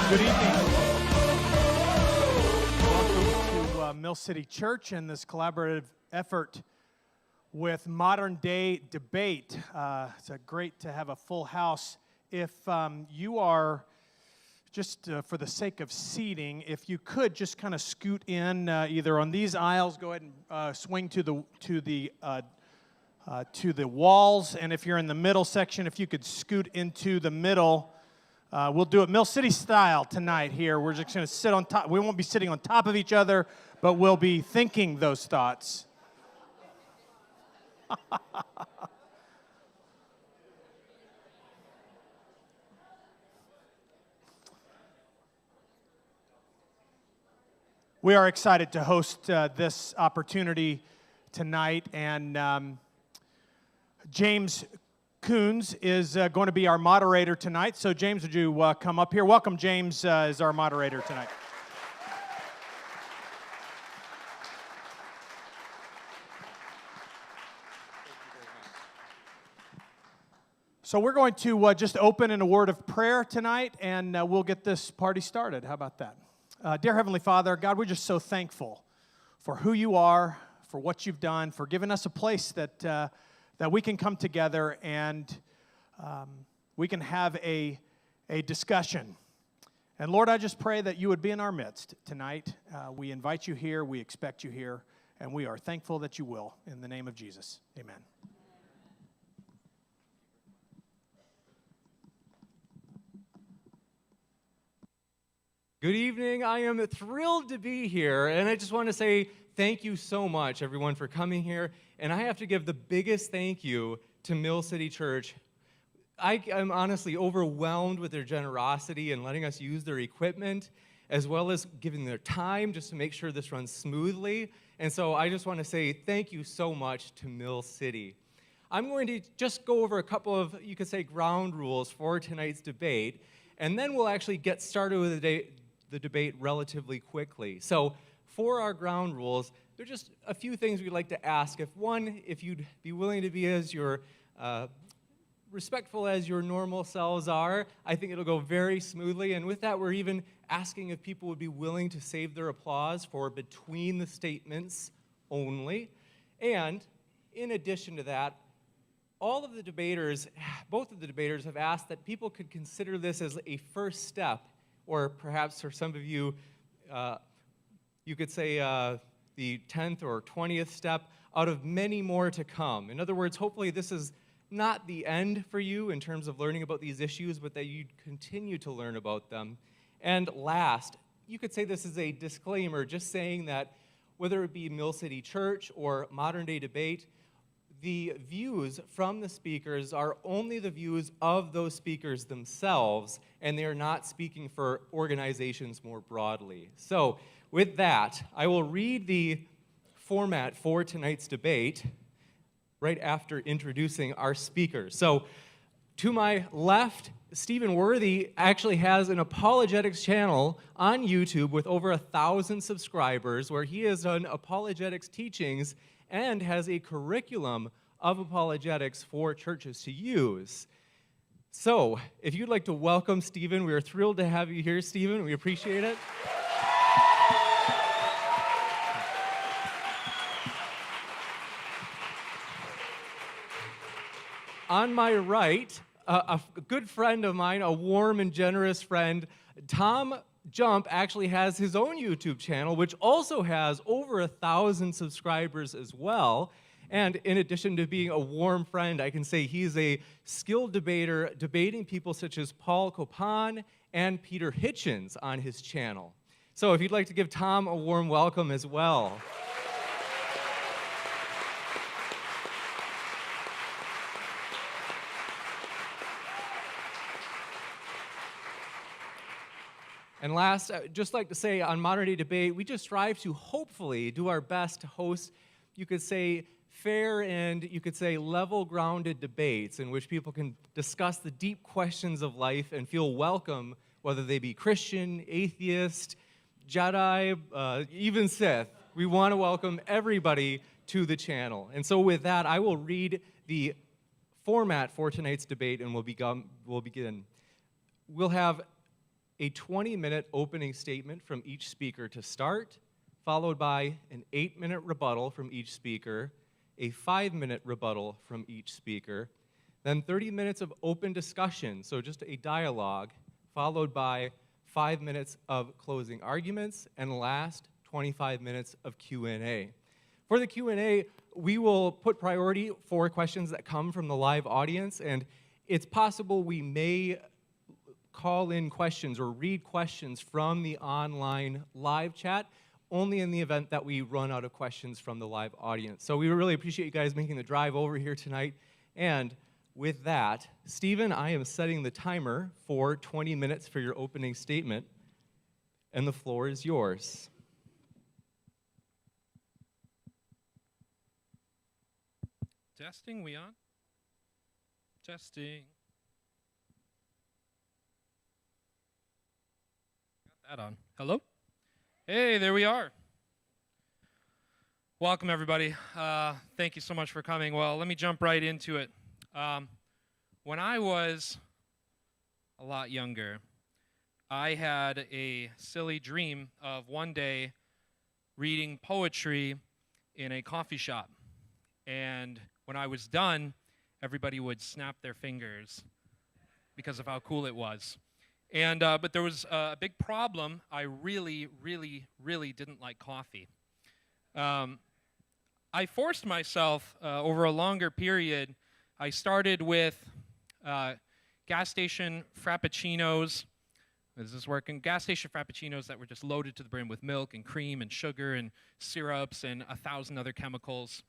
Good evening. Welcome to Mill City Church and this collaborative effort with Modern Day Debate. It's great to have a full house. If you are, just for the sake of seating, if you could just kind of scoot in either on these aisles, go ahead and swing to the walls, and if you're in the middle section, if you could scoot into the middle. We'll do it Mill City style tonight here. We're just going to sit on top. We won't be sitting on top of each other, but we'll be thinking those thoughts. We are excited to host this opportunity tonight, and James Coons is going to be our moderator tonight. So James, would you come up here? Welcome, James, as our moderator tonight. So we're going to just open in a word of prayer tonight, and we'll get this party started. How about that? Dear Heavenly Father, God, we're just so thankful for who you are, for what you've done, for giving us a place that we can come together and we can have a discussion. And Lord, I just pray that you would be in our midst tonight. We invite you here, we expect you here, and we are thankful that you will. In the name of Jesus, amen. Good evening. I am thrilled to be here, and I just want to say thank you so much, everyone, for coming here. And I have to give the biggest thank you to Mill City Church. I am honestly overwhelmed with their generosity in letting us use their equipment, as well as giving their time just to make sure this runs smoothly. And so I just want to say thank you so much to Mill City. I'm going to just go over a couple of, you could say, ground rules for tonight's debate, and then we'll actually get started with the debate relatively quickly. So for our ground rules, there are just a few things we'd like to ask. If you'd be willing to be as respectful as your normal selves are, I think it'll go very smoothly. And with that, we're even asking if people would be willing to save their applause for between the statements only. And in addition to that, both of the debaters have asked that people could consider this as a first step, or perhaps for some of you, you could say the 10th or 20th step out of many more to come. In other words, hopefully this is not the end for you in terms of learning about these issues, but that you continue to learn about them. And last, you could say this is a disclaimer, just saying that whether it be Mill City Church or Modern Day Debate, the views from the speakers are only the views of those speakers themselves, and they are not speaking for organizations more broadly. So with that, I will read the format for tonight's debate right after introducing our speakers. So to my left, Stephen Worthey actually has an apologetics channel on YouTube with over 1,000 subscribers where he has done apologetics teachings and has a curriculum of apologetics for churches to use. So, if you'd like to welcome Stephen, we are thrilled to have you here, Stephen. We appreciate it. On my right, a good friend of mine, a warm and generous friend, TJump actually has his own YouTube channel, which also has over 1,000 subscribers as well. And in addition to being a warm friend, I can say he's a skilled debater, debating people such as Paul Copan and Peter Hitchens on his channel. So if you'd like to give Tom a warm welcome as well. And last, I'd just like to say on Modern Day Debate, we just strive to hopefully do our best to host, you could say, fair and, you could say, level-grounded debates in which people can discuss the deep questions of life and feel welcome, whether they be Christian, atheist, Jedi, even Sith. We want to welcome everybody to the channel. And so with that, I will read the format for tonight's debate, and we'll begin. We'll have a 20-minute opening statement from each speaker to start, followed by an 8-minute rebuttal from each speaker, a 5-minute rebuttal from each speaker, then 30 minutes of open discussion, so just a dialogue, followed by 5 minutes of closing arguments, and last, 25 minutes of Q&A. For the Q&A, we will put priority for questions that come from the live audience, and it's possible we may call in questions or read questions from the online live chat, only in the event that we run out of questions from the live audience. So we really appreciate you guys making the drive over here tonight. And with that, Stephen, I am setting the timer for 20 minutes for your opening statement, and the floor is yours. Testing, we on? Testing. Got that on. Hello? Hey, there we are. Welcome, everybody. Thank you so much for coming. Well, let me jump right into it. When I was a lot younger, I had a silly dream of one day reading poetry in a coffee shop. And when I was done, everybody would snap their fingers because of how cool it was. And but there was a big problem. I really didn't like coffee. I forced myself over a longer period. I started with gas station frappuccinos. Is this working? Gas station frappuccinos that were just loaded to the brim with milk and cream and sugar and syrups and 1,000 other chemicals.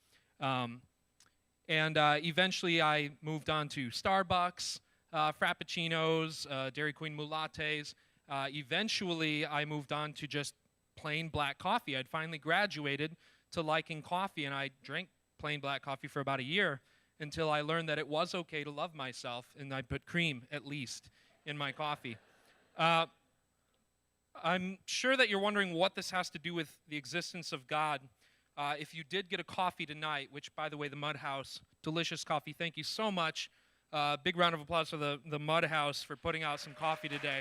Eventually I moved on to Starbucks frappuccinos, Dairy Queen lattes. Eventually I moved on to just plain black coffee. I'd finally graduated to liking coffee, and I drank plain black coffee for about a year until I learned that it was okay to love myself, and I put cream, at least, in my coffee. I'm sure that you're wondering what this has to do with the existence of God. If you did get a coffee tonight, which, by the way, the Mud House, delicious coffee, thank you so much. Big round of applause for the Mud House for putting out some coffee today.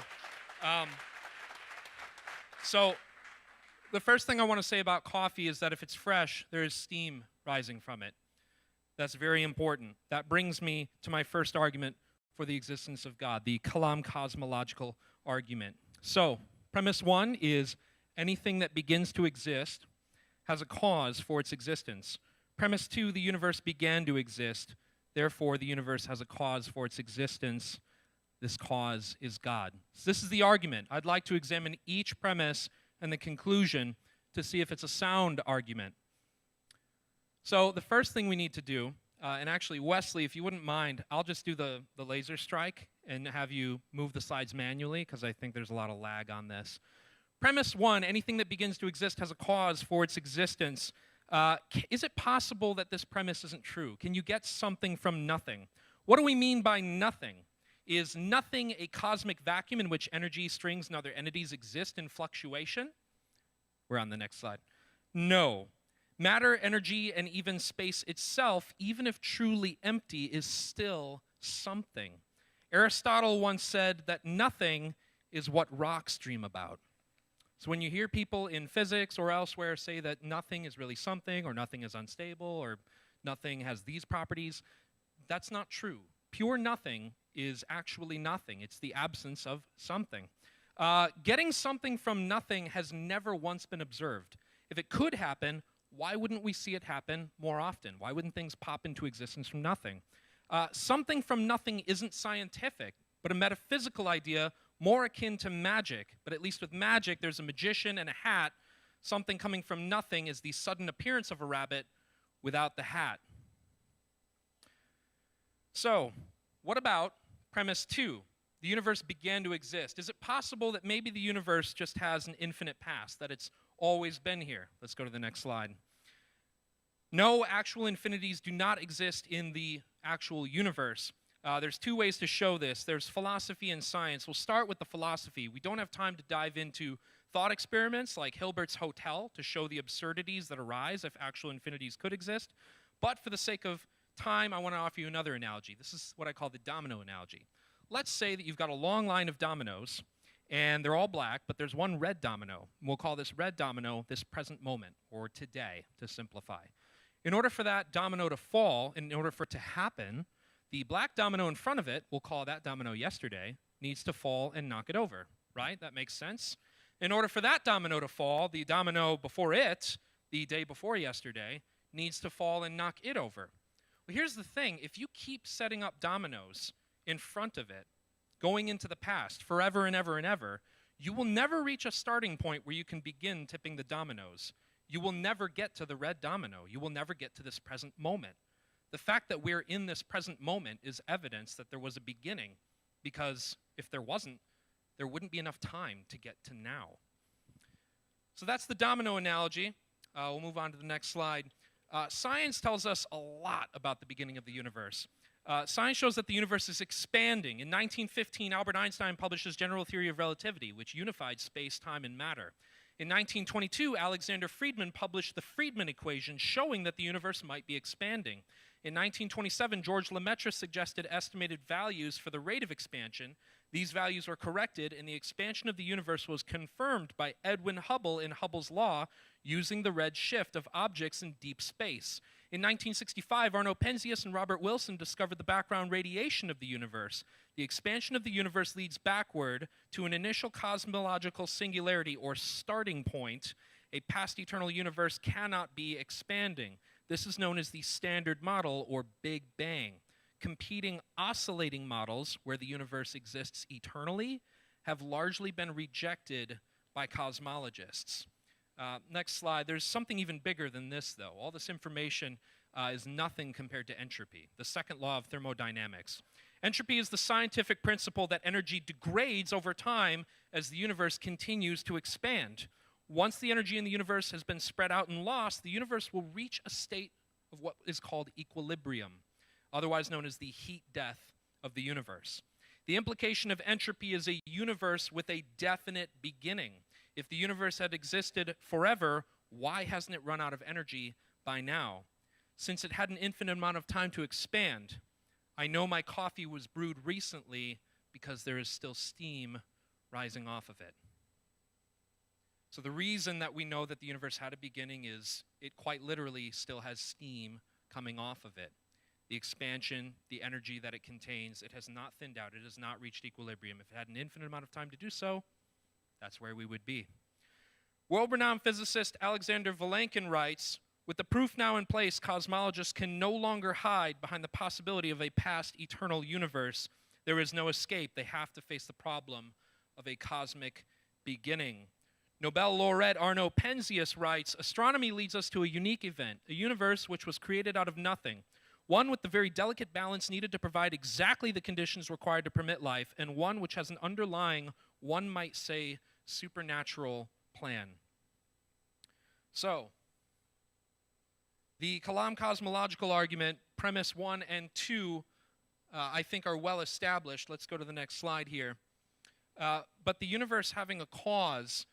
So the first thing I want to say about coffee is that if it's fresh, there is steam rising from it. That's very important. That brings me to my first argument for the existence of God, the Kalam cosmological argument. So, premise one is anything that begins to exist has a cause for its existence. Premise two, the universe began to exist. Therefore, the universe has a cause for its existence. This cause is God. So this is the argument. I'd like to examine each premise and the conclusion to see if it's a sound argument. So the first thing we need to do, and actually, Wesley, if you wouldn't mind, I'll just do the laser strike and have you move the slides manually, because I think there's a lot of lag on this. Premise one, anything that begins to exist has a cause for its existence. Is it possible that this premise isn't true? Can you get something from nothing? What do we mean by nothing? Is nothing a cosmic vacuum in which energy, strings, and other entities exist in fluctuation? We're on the next slide. No. Matter, energy, and even space itself, even if truly empty, is still something. Aristotle once said that nothing is what rocks dream about. So when you hear people in physics or elsewhere say that nothing is really something, or nothing is unstable, or nothing has these properties, that's not true. Pure nothing is actually nothing. It's the absence of something. Getting something from nothing has never once been observed. If it could happen, why wouldn't we see it happen more often? Why wouldn't things pop into existence from nothing? Something from nothing isn't scientific, but a metaphysical idea more akin to magic. But at least with magic, there's a magician and a hat. Something coming from nothing is the sudden appearance of a rabbit without the hat. So, what about premise two? The universe began to exist. Is it possible that maybe the universe just has an infinite past, that it's always been here? Let's go to the next slide. No, actual infinities do not exist in the actual universe. There's two ways to show this. There's philosophy and science. We'll start with the philosophy. We don't have time to dive into thought experiments like Hilbert's Hotel to show the absurdities that arise if actual infinities could exist. But for the sake of time, I want to offer you another analogy. This is what I call the domino analogy. Let's say that you've got a long line of dominoes, And they're all black, but there's one red domino. We'll call this red domino this present moment, or today, to simplify. In order for that domino to fall, in order for it to happen, the black domino in front of it, we'll call that domino yesterday, needs to fall and knock it over, right? That makes sense? In order for that domino to fall, the domino before it, the day before yesterday, needs to fall and knock it over. Well, here's the thing. If you keep setting up dominoes in front of it, going into the past, forever and ever and ever, you will never reach a starting point where you can begin tipping the dominoes. You will never get to the red domino. You will never get to this present moment. The fact that we're in this present moment is evidence that there was a beginning, because if there wasn't, there wouldn't be enough time to get to now. So that's the domino analogy. We'll move on to the next slide. Science tells us a lot about the beginning of the universe. Science shows that the universe is expanding. In 1915, Albert Einstein published his general theory of relativity, which unified space, time, and matter. In 1922, Alexander Friedman published the Friedman equation, showing that the universe might be expanding. In 1927, George Lemaitre suggested estimated values for the rate of expansion. These values were corrected, and the expansion of the universe was confirmed by Edwin Hubble in Hubble's law, using the red shift of objects in deep space. In 1965, Arno Penzias and Robert Wilson discovered the background radiation of the universe. The expansion of the universe leads backward to an initial cosmological singularity, or starting point. A past eternal universe cannot be expanding. This is known as the Standard Model, or Big Bang. Competing oscillating models, where the universe exists eternally, have largely been rejected by cosmologists. Next slide. There's something even bigger than this, though. All this information is nothing compared to entropy, the second law of thermodynamics. Entropy is the scientific principle that energy degrades over time as the universe continues to expand. Once the energy in the universe has been spread out and lost, the universe will reach a state of what is called equilibrium, otherwise known as the heat death of the universe. The implication of entropy is a universe with a definite beginning. If the universe had existed forever, why hasn't it run out of energy by now? Since it had an infinite amount of time to expand, I know my coffee was brewed recently because there is still steam rising off of it. So the reason that we know that the universe had a beginning is it quite literally still has steam coming off of it. The expansion, the energy that it contains, it has not thinned out. It has not reached equilibrium. If it had an infinite amount of time to do so, that's where we would be. World-renowned physicist Alexander Vilenkin writes, "With the proof now in place, cosmologists can no longer hide behind the possibility of a past eternal universe. There is no escape. They have to face the problem of a cosmic beginning." Nobel laureate Arno Penzias writes, "Astronomy leads us to a unique event, a universe which was created out of nothing, one with the very delicate balance needed to provide exactly the conditions required to permit life, and one which has an underlying, one might say, supernatural plan." So, the Kalam cosmological argument, premise 1 and 2, I think are well established. Let's go to the next slide here. But the universe having a cause,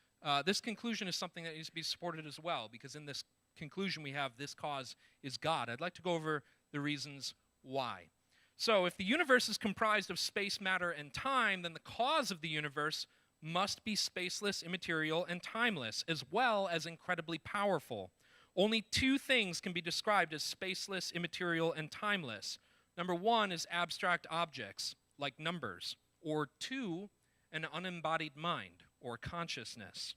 this conclusion is something that needs to be supported as well, because in this conclusion we have this cause is God. I'd like to go over the reasons why. So, if the universe is comprised of space, matter, and time, then the cause of the universe must be spaceless, immaterial, and timeless, as well as incredibly powerful. Only two things can be described as spaceless, immaterial, and timeless. Number one is abstract objects, like numbers, or two, an unembodied mind, or consciousness.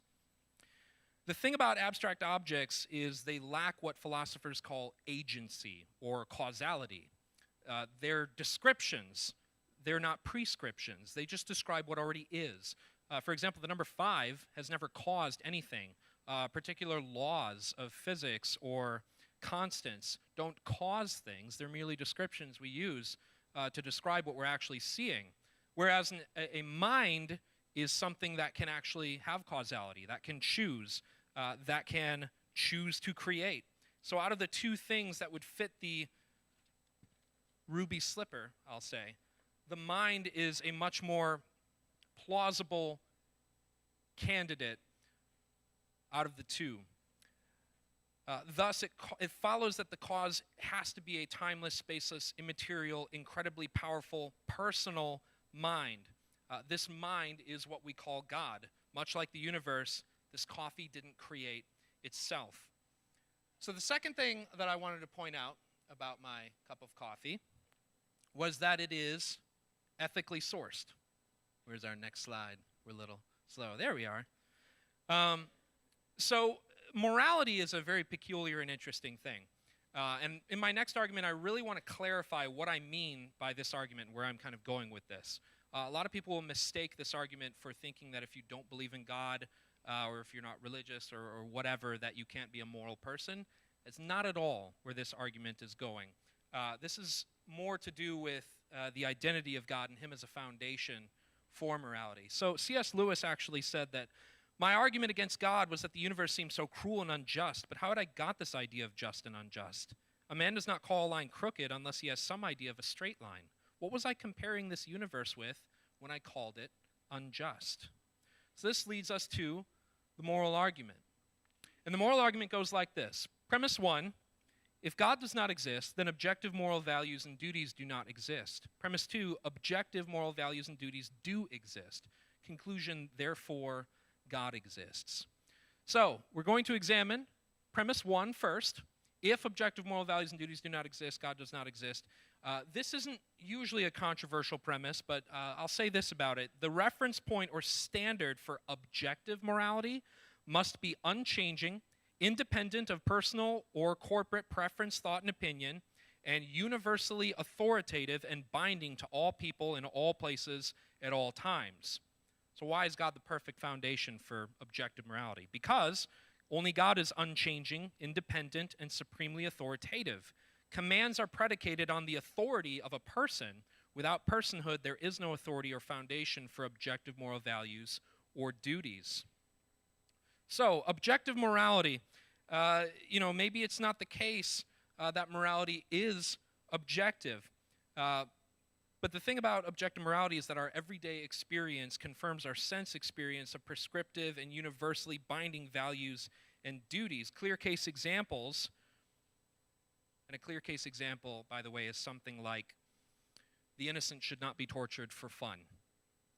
The thing about abstract objects is they lack what philosophers call agency, or causality. They're descriptions. They're not prescriptions. They just describe what already is. For example, the number 5 has never caused anything. Particular laws of physics or constants don't cause things. They're merely descriptions we use to describe what we're actually seeing. Whereas a mind is something that can actually have causality, that can choose to create. So out of the two things that would fit the ruby slipper, I'll say, the mind is a much more plausible candidate out of the two. Thus, it follows that the cause has to be a timeless, spaceless, immaterial, incredibly powerful, personal mind. This mind is what we call God. Much like the universe, this coffee didn't create itself. So the second thing that I wanted to point out about my cup of coffee was that it is ethically sourced. Where's our next slide? We're a little slow. There we are. So morality is a very peculiar and interesting thing. And in my next argument, I really want to clarify what I mean by this argument, where I'm kind of going with this. A lot of people will mistake this argument for thinking that if you don't believe in God, or if you're not religious or whatever, that you can't be a moral person. It's not at all where this argument is going. This is more to do with the identity of God and Him as a foundation for morality. So C.S. Lewis actually said that my argument against God was that the universe seems so cruel and unjust, but how had I got this idea of just and unjust? A man does not call a line crooked unless he has some idea of a straight line. What was I comparing this universe with when I called it unjust? So this leads us to the moral argument. And the moral argument goes like this. Premise 1, if God does not exist, then objective moral values and duties do not exist. Premise 2, objective moral values and duties do exist. Conclusion, therefore, God exists. So we're going to examine premise 1 first. If objective moral values and duties do not exist, God does not exist. This isn't usually a controversial premise, but I'll say this about it. The reference point or standard for objective morality must be unchanging, independent of personal or corporate preference, thought, and opinion, and universally authoritative and binding to all people in all places at all times. So why is God the perfect foundation for objective morality? Because only God is unchanging, independent, and supremely authoritative. Commands are predicated on the authority of a person. Without personhood, there is no authority or foundation for objective moral values or duties. So, objective morality, maybe it's not the case that morality is objective. But the thing about objective morality is that our everyday experience confirms our sense experience of prescriptive and universally binding values and duties. Clear case examples, and a clear case example, by the way, is something like the innocent should not be tortured for fun.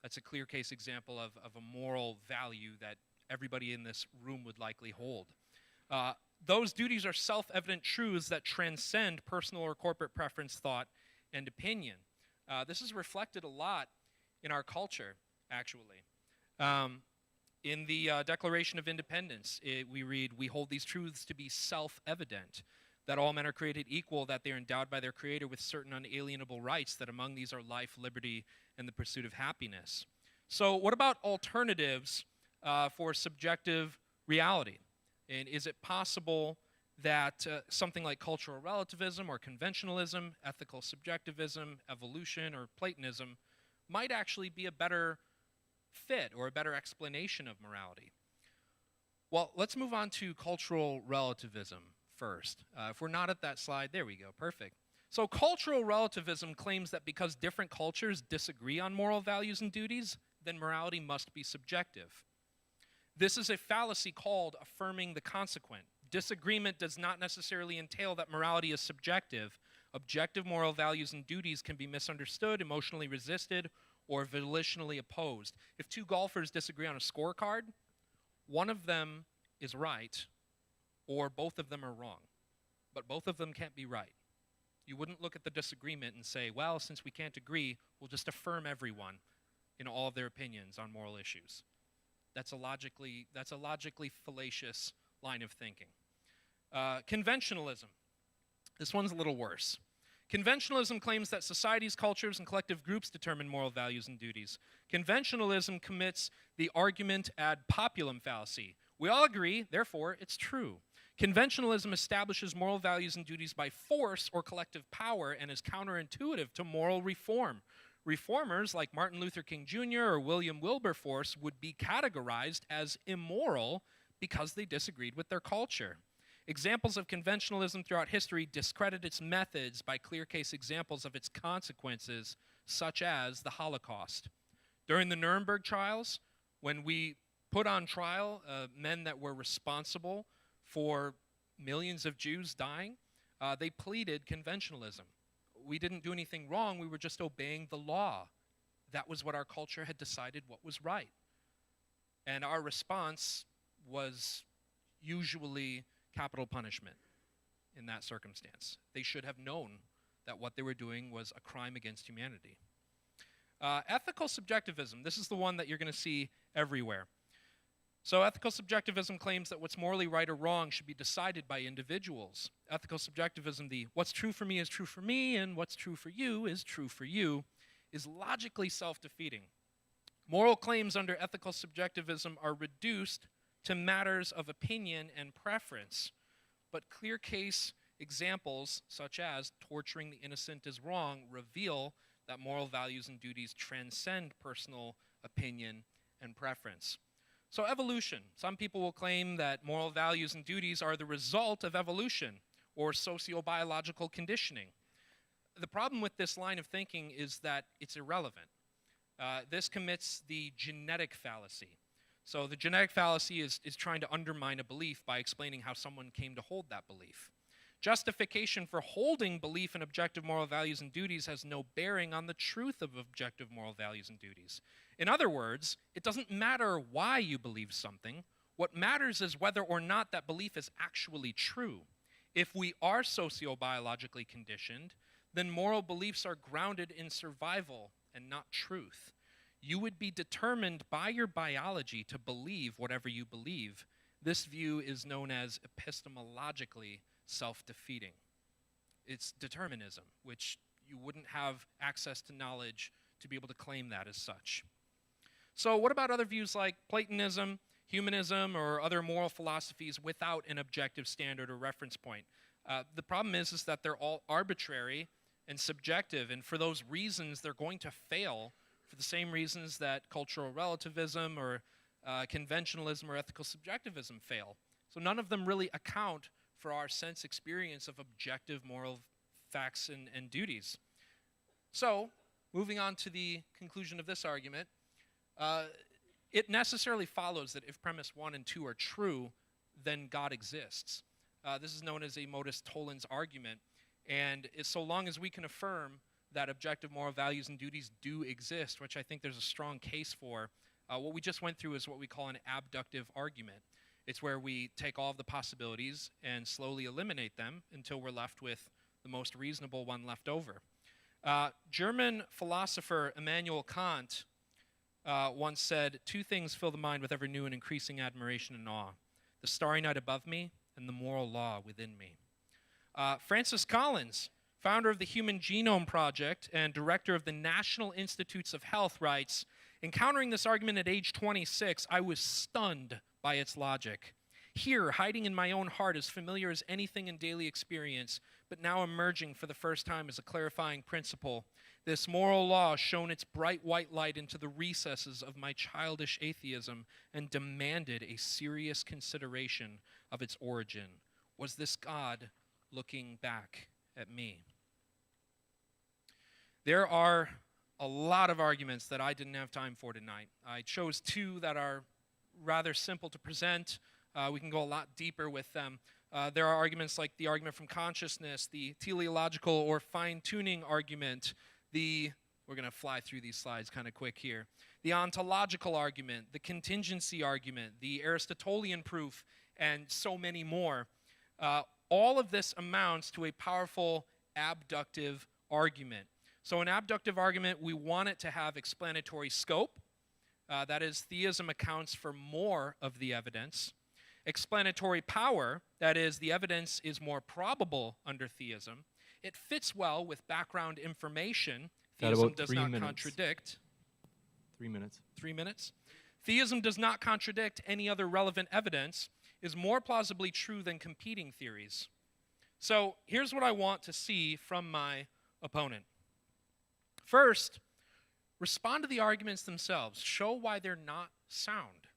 That's a clear case example of a moral value that everybody in this room would likely hold. Those duties are self-evident truths that transcend personal or corporate preference, thought, and opinion. This is reflected a lot in our culture, actually. In the Declaration of Independence, we read, "We hold these truths to be self-evident, that all men are created equal, that they are endowed by their Creator with certain unalienable rights, that among these are life, liberty, and the pursuit of happiness." So what about alternatives for subjective reality? And is it possible that something like cultural relativism or conventionalism, ethical subjectivism, evolution, or Platonism might actually be a better fit or a better explanation of morality? Well, let's move on to cultural relativism first. If we're not at that slide, there we go, perfect. So cultural relativism claims that because different cultures disagree on moral values and duties, then morality must be subjective. This is a fallacy called affirming the consequent. Disagreement does not necessarily entail that morality is subjective. Objective moral values and duties can be misunderstood, emotionally resisted, or volitionally opposed. If two golfers disagree on a scorecard, one of them is right, or both of them are wrong. But both of them can't be right. You wouldn't look at the disagreement and say, well, since we can't agree, we'll just affirm everyone in all of their opinions on moral issues. That's a logically fallacious line of thinking. Conventionalism. This one's a little worse. Conventionalism claims that societies, cultures, and collective groups determine moral values and duties. Conventionalism commits the argument ad populum fallacy. We all agree, therefore it's true. Conventionalism establishes moral values and duties by force or collective power and is counterintuitive to moral reform. Reformers like Martin Luther King Jr. or William Wilberforce would be categorized as immoral because they disagreed with their culture. Examples of conventionalism throughout history discredit its methods by clear case examples of its consequences, such as the Holocaust. During the Nuremberg trials, when we put on trial men that were responsible for millions of Jews dying, they pleaded conventionalism. We didn't do anything wrong, we were just obeying the law. that was what our culture had decided what was right. And our response was usually capital punishment in that circumstance. They should have known that what they were doing was a crime against humanity. Ethical subjectivism, this is the one that you're going to see everywhere. So ethical subjectivism claims that what's morally right or wrong should be decided by individuals. Ethical subjectivism, the what's true for me is true for me, and what's true for you is true for you, is logically self-defeating. Moral claims under ethical subjectivism are reduced to matters of opinion and preference, but clear case examples, such as torturing the innocent is wrong, reveal that moral values and duties transcend personal opinion and preference. So evolution. Some people will claim that moral values and duties are the result of evolution or sociobiological conditioning. The problem with this line of thinking is that it's irrelevant. This commits the genetic fallacy. So the genetic fallacy is trying to undermine a belief by explaining how someone came to hold that belief. Justification for holding belief in objective moral values and duties has no bearing on the truth of objective moral values and duties. In other words, it doesn't matter why you believe something. What matters is whether or not that belief is actually true. If we are sociobiologically conditioned, then moral beliefs are grounded in survival and not truth. You would be determined by your biology to believe whatever you believe. This view is known as epistemologically self-defeating. It's determinism, which you wouldn't have access to knowledge to be able to claim that as such. So what about other views like Platonism, humanism, or other moral philosophies without an objective standard or reference point? The problem is that they're all arbitrary and subjective, and for those reasons, they're going to fail for the same reasons that cultural relativism or conventionalism or ethical subjectivism fail. So none of them really account for our sense experience of objective moral facts and duties. So, moving on to the conclusion of this argument, it necessarily follows that if premise 1 and 2 are true, then God exists. This is known as a modus tollens argument, and so long as we can affirm that objective moral values and duties do exist, which I think there's a strong case for, what we just went through is what we call an abductive argument. It's where we take all of the possibilities and slowly eliminate them until we're left with the most reasonable one left over. German philosopher Immanuel Kant once said, "Two things fill the mind with ever new and increasing admiration and awe, the starry night above me and the moral law within me." Francis Collins, founder of the Human Genome Project and director of the National Institutes of Health, writes, "Encountering this argument at age 26, I was stunned by its logic. Here, hiding in my own heart, as familiar as anything in daily experience, but now emerging for the first time as a clarifying principle, this moral law shone its bright white light into the recesses of my childish atheism and demanded a serious consideration of its origin. Was this God looking back at me?" There are a lot of arguments that I didn't have time for tonight. I chose two that are rather simple to present. We can go a lot deeper with them. There are arguments like the argument from consciousness, the teleological or fine-tuning argument, we're going to fly through these slides kind of quick here, the ontological argument, the contingency argument, the Aristotelian proof, and so many more. All of this amounts to a powerful abductive argument. So an abductive argument, we want it to have explanatory scope. That is, theism accounts for more of the evidence. Explanatory power, that is, the evidence is more probable under theism. It fits well with background information. Theism does not contradict. 3 minutes. 3 minutes. Theism does not contradict any other relevant evidence, is more plausibly true than competing theories. So here's what I want to see from my opponent. First, respond to the arguments themselves. Show why they're not sound.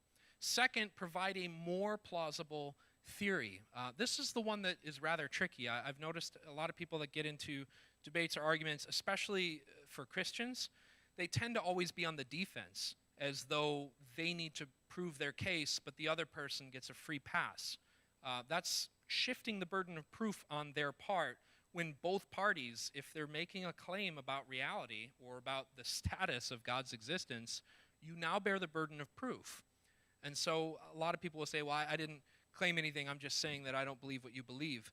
Second, provide a more plausible theory. This is the one that is rather tricky. I've noticed a lot of people that get into debates or arguments, especially for Christians, they tend to always be on the defense, as though they need to prove their case, but the other person gets a free pass. That's shifting the burden of proof on their part, when both parties, if they're making a claim about reality or about the status of God's existence, you now bear the burden of proof. And so a lot of people will say, well, I didn't claim anything. I'm just saying that I don't believe what you believe.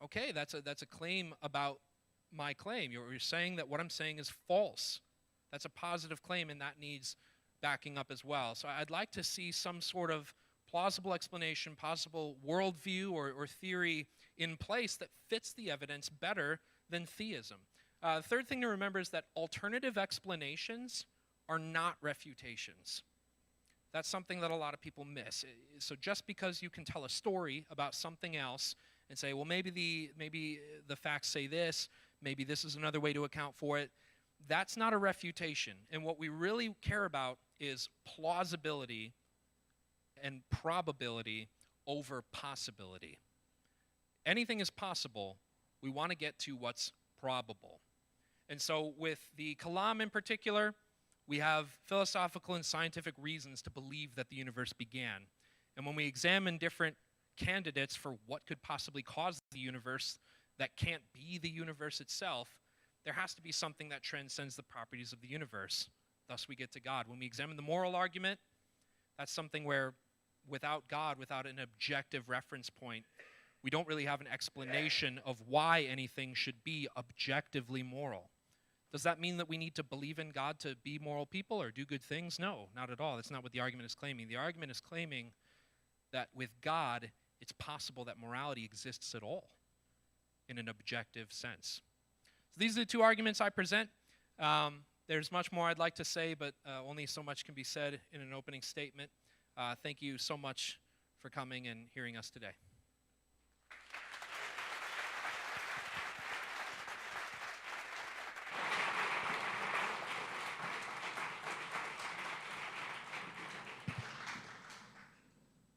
Okay, that's a claim about my claim. You're saying that what I'm saying is false. That's a positive claim, and that needs backing up as well. So I'd like to see some sort of plausible explanation, possible worldview or theory in place that fits the evidence better than theism. The third thing to remember is that alternative explanations are not refutations. That's something that a lot of people miss. So just because you can tell a story about something else and say, well, maybe the facts say this, maybe this is another way to account for it, that's not a refutation. And what we really care about is plausibility and probability over possibility. Anything is possible. We want to get to what's probable. And so with the Kalam in particular, we have philosophical and scientific reasons to believe that the universe began. And when we examine different candidates for what could possibly cause the universe that can't be the universe itself, there has to be something that transcends the properties of the universe. Thus we get to God. When we examine the moral argument, that's something where without God, without an objective reference point, we don't really have an explanation of why anything should be objectively moral. Does that mean that we need to believe in God to be moral people or do good things? No, not at all. That's not what the argument is claiming. The argument is claiming that with God, it's possible that morality exists at all in an objective sense. So these are the two arguments I present. There's much more I'd like to say, but only so much can be said in an opening statement. Thank you so much for coming and hearing us today.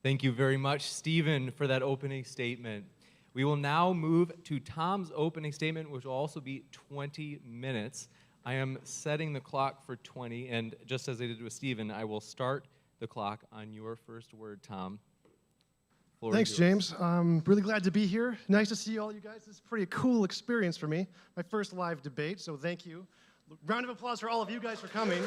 Thank you very much, Stephen, for that opening statement. We will now move to Tom's opening statement, which will also be 20 minutes. I am setting the clock for 20, and just as I did with Stephen, I will start the clock on your first word, Tom. Thanks, James. I'm really glad to be here. Nice to see all you guys. This is a pretty cool experience for me. My first live debate, so thank you. Round of applause for all of you guys for coming.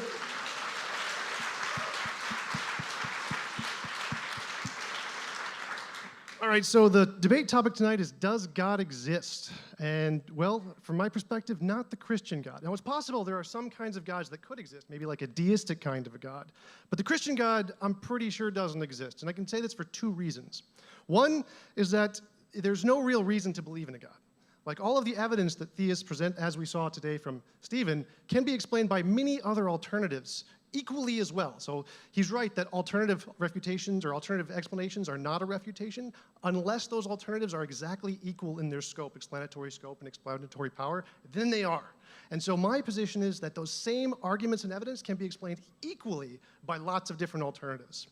All right, so the debate topic tonight is, does God exist? And, well, from my perspective, not the Christian God. Now, it's possible there are some kinds of gods that could exist, maybe like a deistic kind of a God. But the Christian God, I'm pretty sure, doesn't exist. And I can say this for two reasons. One is that there's no real reason to believe in a God. Like, all of the evidence that theists present, as we saw today from Stephen, can be explained by many other alternatives equally as well. So he's right that alternative refutations or alternative explanations are not a refutation unless those alternatives are exactly equal in their scope, explanatory scope and explanatory power, then they are. And so my position is that those same arguments and evidence can be explained equally by lots of different alternatives.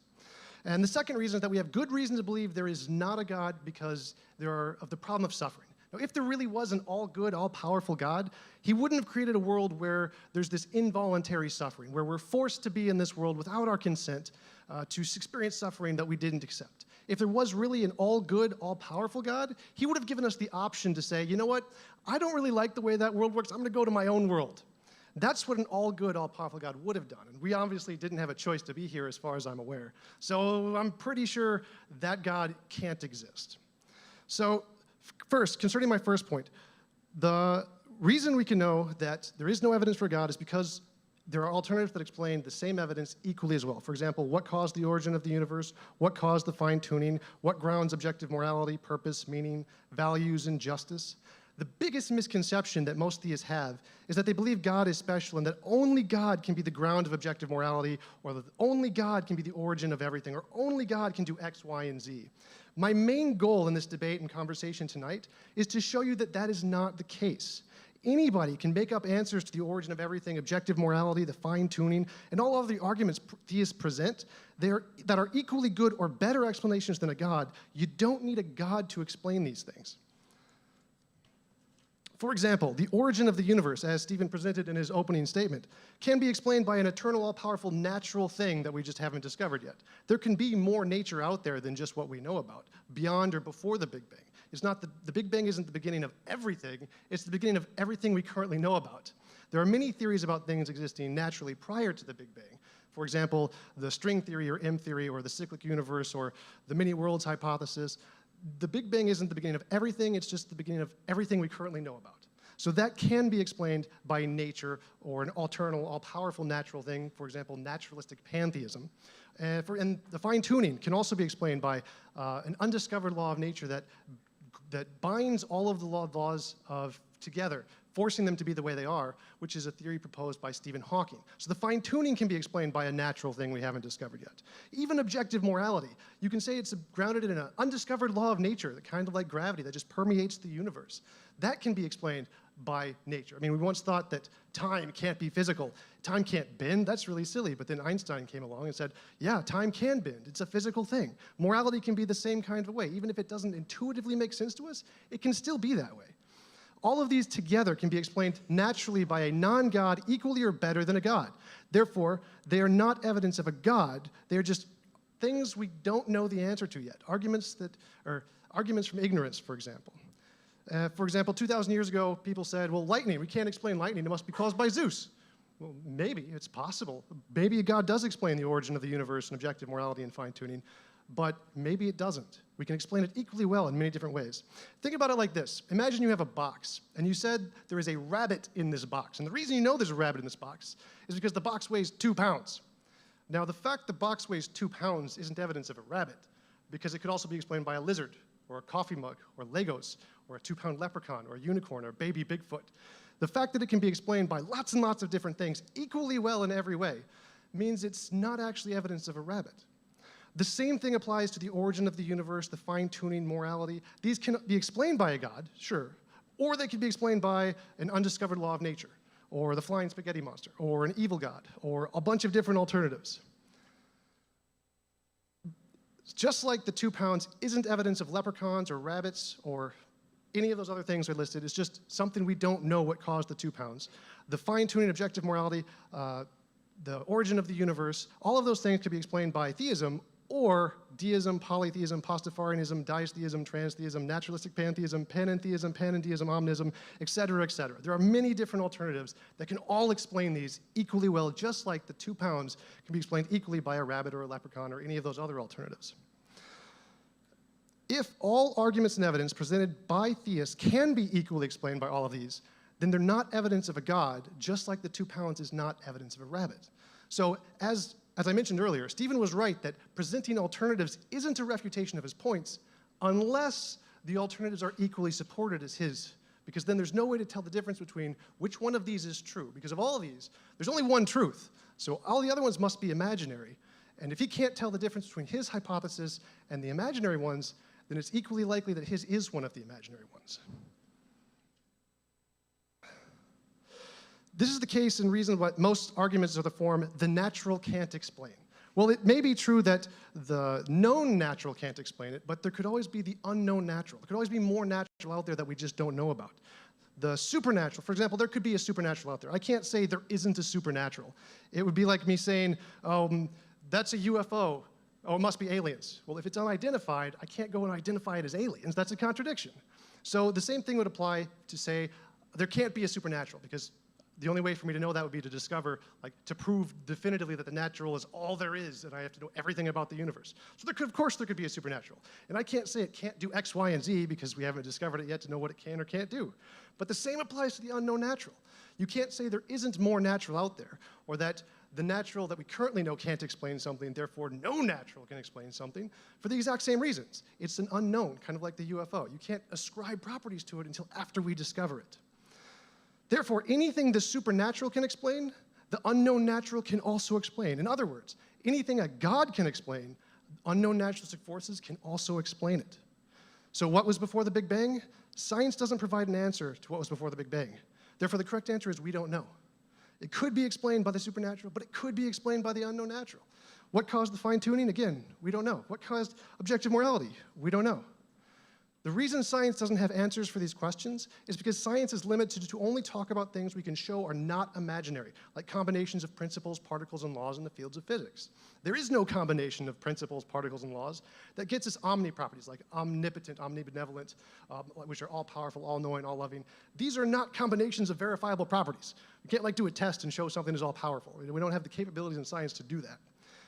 And the second reason is that we have good reason to believe there is not a God because of the problem of suffering. Now, if there really was an all-good, all-powerful God, he wouldn't have created a world where there's this involuntary suffering, where we're forced to be in this world without our consent to experience suffering that we didn't accept. If there was really an all-good, all-powerful God, he would have given us the option to say, you know what, I don't really like the way that world works, I'm going to go to my own world. That's what an all-good, all-powerful God would have done. And we obviously didn't have a choice to be here as far as I'm aware. So I'm pretty sure that God can't exist. So first, concerning my first point, the reason we can know that there is no evidence for God is because there are alternatives that explain the same evidence equally as well. For example, what caused the origin of the universe, what caused the fine-tuning, what grounds objective morality, purpose, meaning, values, and justice. The biggest misconception that most theists have is that they believe God is special and that only God can be the ground of objective morality, or that only God can be the origin of everything, or only God can do X, Y, and Z. My main goal in this debate and conversation tonight is to show you that that is not the case. Anybody can make up answers to the origin of everything, objective morality, the fine-tuning, and all of the arguments theists present that are equally good or better explanations than a God. You don't need a God to explain these things. For example, the origin of the universe, as Stephen presented in his opening statement, can be explained by an eternal, all-powerful, natural thing that we just haven't discovered yet. There can be more nature out there than just what we know about, beyond or before the Big Bang. It's not the Big Bang isn't the beginning of everything. It's the beginning of everything we currently know about. There are many theories about things existing naturally prior to the Big Bang. For example, the string theory or M theory or the cyclic universe or the many worlds hypothesis. The Big Bang isn't the beginning of everything. It's just the beginning of everything we currently know about. So that can be explained by nature or an alternate, all-powerful natural thing, for example, naturalistic pantheism. And the fine-tuning can also be explained by an undiscovered law of nature that binds all of the laws together, forcing them to be the way they are, which is a theory proposed by Stephen Hawking. So the fine-tuning can be explained by a natural thing we haven't discovered yet. Even objective morality, you can say it's grounded in an undiscovered law of nature, that kind of like gravity, that just permeates the universe. That can be explained by nature. I mean, we once thought that time can't be physical. Time can't bend. That's really silly. But then Einstein came along and said, yeah, time can bend. It's a physical thing. Morality can be the same kind of way. Even if it doesn't intuitively make sense to us, it can still be that way. All of these together can be explained naturally by a non-God equally or better than a God. Therefore, they are not evidence of a God. They are just things we don't know the answer to yet. Arguments from ignorance, for example. For example, 2,000 years ago, people said, well, lightning, we can't explain lightning. It must be caused by Zeus. Well, maybe, it's possible. Maybe God does explain the origin of the universe and objective morality and fine-tuning, but maybe it doesn't. We can explain it equally well in many different ways. Think about it like this. Imagine you have a box, and you said there is a rabbit in this box. And the reason you know there's a rabbit in this box is because the box weighs 2 pounds. Now, the fact the box weighs 2 pounds isn't evidence of a rabbit, because it could also be explained by a lizard, or a coffee mug, or Legos, or a 2-pound leprechaun, or a unicorn, or baby Bigfoot. The fact that it can be explained by lots and lots of different things equally well in every way means it's not actually evidence of a rabbit. The same thing applies to the origin of the universe, the fine-tuning, morality. These can be explained by a God, sure, or they can be explained by an undiscovered law of nature, or the flying spaghetti monster, or an evil God, or a bunch of different alternatives. Just like the 2 pounds isn't evidence of leprechauns or rabbits or any of those other things are listed, it's just something we don't know what caused the 2 pounds. The fine-tuning, objective morality, the origin of the universe, all of those things can be explained by theism or deism, polytheism, Pastafarianism, ditheism, transtheism, naturalistic pantheism, panentheism, panendeism, omnism, et cetera, et cetera. There are many different alternatives that can all explain these equally well, just like the 2 pounds can be explained equally by a rabbit or a leprechaun or any of those other alternatives. If all arguments and evidence presented by theists can be equally explained by all of these, then they're not evidence of a God, just like the 2 pounds is not evidence of a rabbit. So as I mentioned earlier, Stephen was right that presenting alternatives isn't a refutation of his points unless the alternatives are equally supported as his, because then there's no way to tell the difference between which one of these is true. Because of all of these, there's only one truth, so all the other ones must be imaginary. And if he can't tell the difference between his hypothesis and the imaginary ones, then it's equally likely that his is one of the imaginary ones. This is the case and reason why most arguments are the form, the natural can't explain. Well, it may be true that the known natural can't explain it, but there could always be the unknown natural. There could always be more natural out there that we just don't know about. The supernatural, for example, there could be a supernatural out there. I can't say there isn't a supernatural. It would be like me saying, that's a UFO. Oh, it must be aliens. Well, if it's unidentified, I can't go and identify it as aliens. That's a contradiction. So the same thing would apply to say there can't be a supernatural, because the only way for me to know that would be to discover, to prove definitively that the natural is all there is, and I have to know everything about the universe. So of course there could be a supernatural. And I can't say it can't do X, Y, and Z because we haven't discovered it yet to know what it can or can't do. But the same applies to the unknown natural. You can't say there isn't more natural out there, or that the natural that we currently know can't explain something, therefore no natural can explain something, for the exact same reasons. It's an unknown, kind of like the UFO. You can't ascribe properties to it until after we discover it. Therefore, anything the supernatural can explain, the unknown natural can also explain. In other words, anything a God can explain, unknown naturalistic forces can also explain it. So what was before the Big Bang? Science doesn't provide an answer to what was before the Big Bang. Therefore, the correct answer is we don't know. It could be explained by the supernatural, but it could be explained by the unknown natural. What caused the fine-tuning? Again, we don't know. What caused objective morality? We don't know. The reason science doesn't have answers for these questions is because science is limited to only talk about things we can show are not imaginary, like combinations of principles, particles, and laws in the fields of physics. There is no combination of principles, particles, and laws that gets us omni-properties, like omnipotent, omnibenevolent, which are all-powerful, all-knowing, all-loving. These are not combinations of verifiable properties. We can't do a test and show something is all-powerful. We don't have the capabilities in science to do that.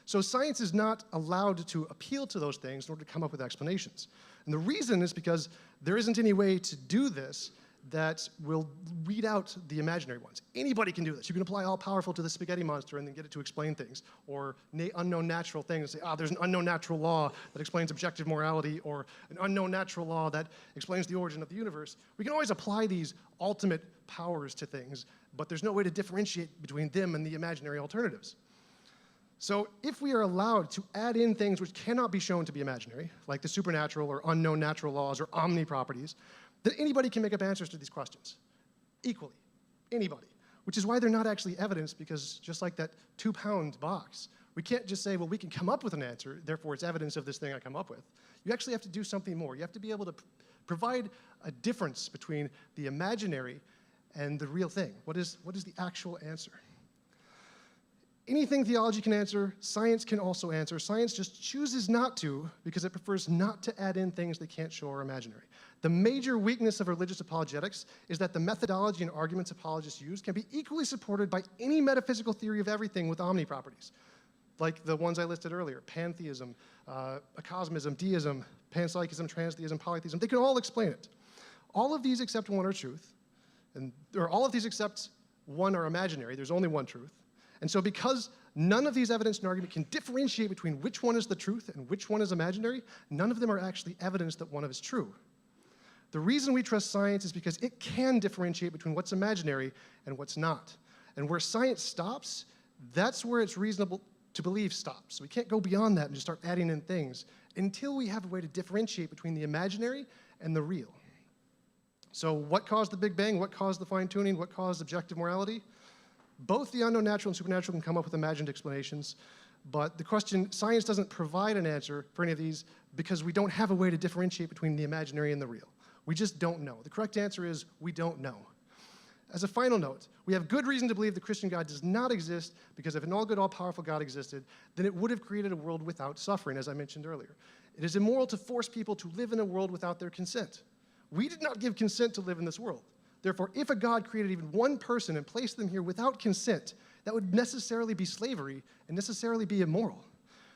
So science is not allowed to appeal to those things in order to come up with explanations. And the reason is because there isn't any way to do this that will weed out the imaginary ones. Anybody can do this. You can apply all powerful to the spaghetti monster and then get it to explain things, or unknown natural things, and say, there's an unknown natural law that explains objective morality, or an unknown natural law that explains the origin of the universe. We can always apply these ultimate powers to things, but there's no way to differentiate between them and the imaginary alternatives. So if we are allowed to add in things which cannot be shown to be imaginary, like the supernatural or unknown natural laws or omni-properties, then anybody can make up answers to these questions, equally, anybody, which is why they're not actually evidence, because just like that 2-pound box, we can't just say, well, we can come up with an answer, therefore it's evidence of this thing I come up with. You actually have to do something more. You have to be able to provide a difference between the imaginary and the real thing. What is the actual answer? Anything theology can answer, science can also answer. Science just chooses not to because it prefers not to add in things they can't show are imaginary. The major weakness of religious apologetics is that the methodology and arguments apologists use can be equally supported by any metaphysical theory of everything with omni-properties, like the ones I listed earlier: pantheism, acosmism, deism, panpsychism, transtheism, polytheism. They can all explain it. All of these except one are truth, or all of these except one are imaginary. There's only one truth. And so because none of these evidence and argument can differentiate between which one is the truth and which one is imaginary, none of them are actually evidence that one of is true. The reason we trust science is because it can differentiate between what's imaginary and what's not. And where science stops, that's where it's reasonable to believe stops. So we can't go beyond that and just start adding in things until we have a way to differentiate between the imaginary and the real. So what caused the Big Bang? What caused the fine-tuning? What caused objective morality? Both the unknown natural and supernatural can come up with imagined explanations, but the question, science doesn't provide an answer for any of these because we don't have a way to differentiate between the imaginary and the real. We just don't know. The correct answer is we don't know. As a final note, we have good reason to believe the Christian God does not exist because if an all-good, all-powerful God existed, then it would have created a world without suffering, as I mentioned earlier. It is immoral to force people to live in a world without their consent. We did not give consent to live in this world. Therefore, if a God created even one person and placed them here without consent, that would necessarily be slavery and necessarily be immoral.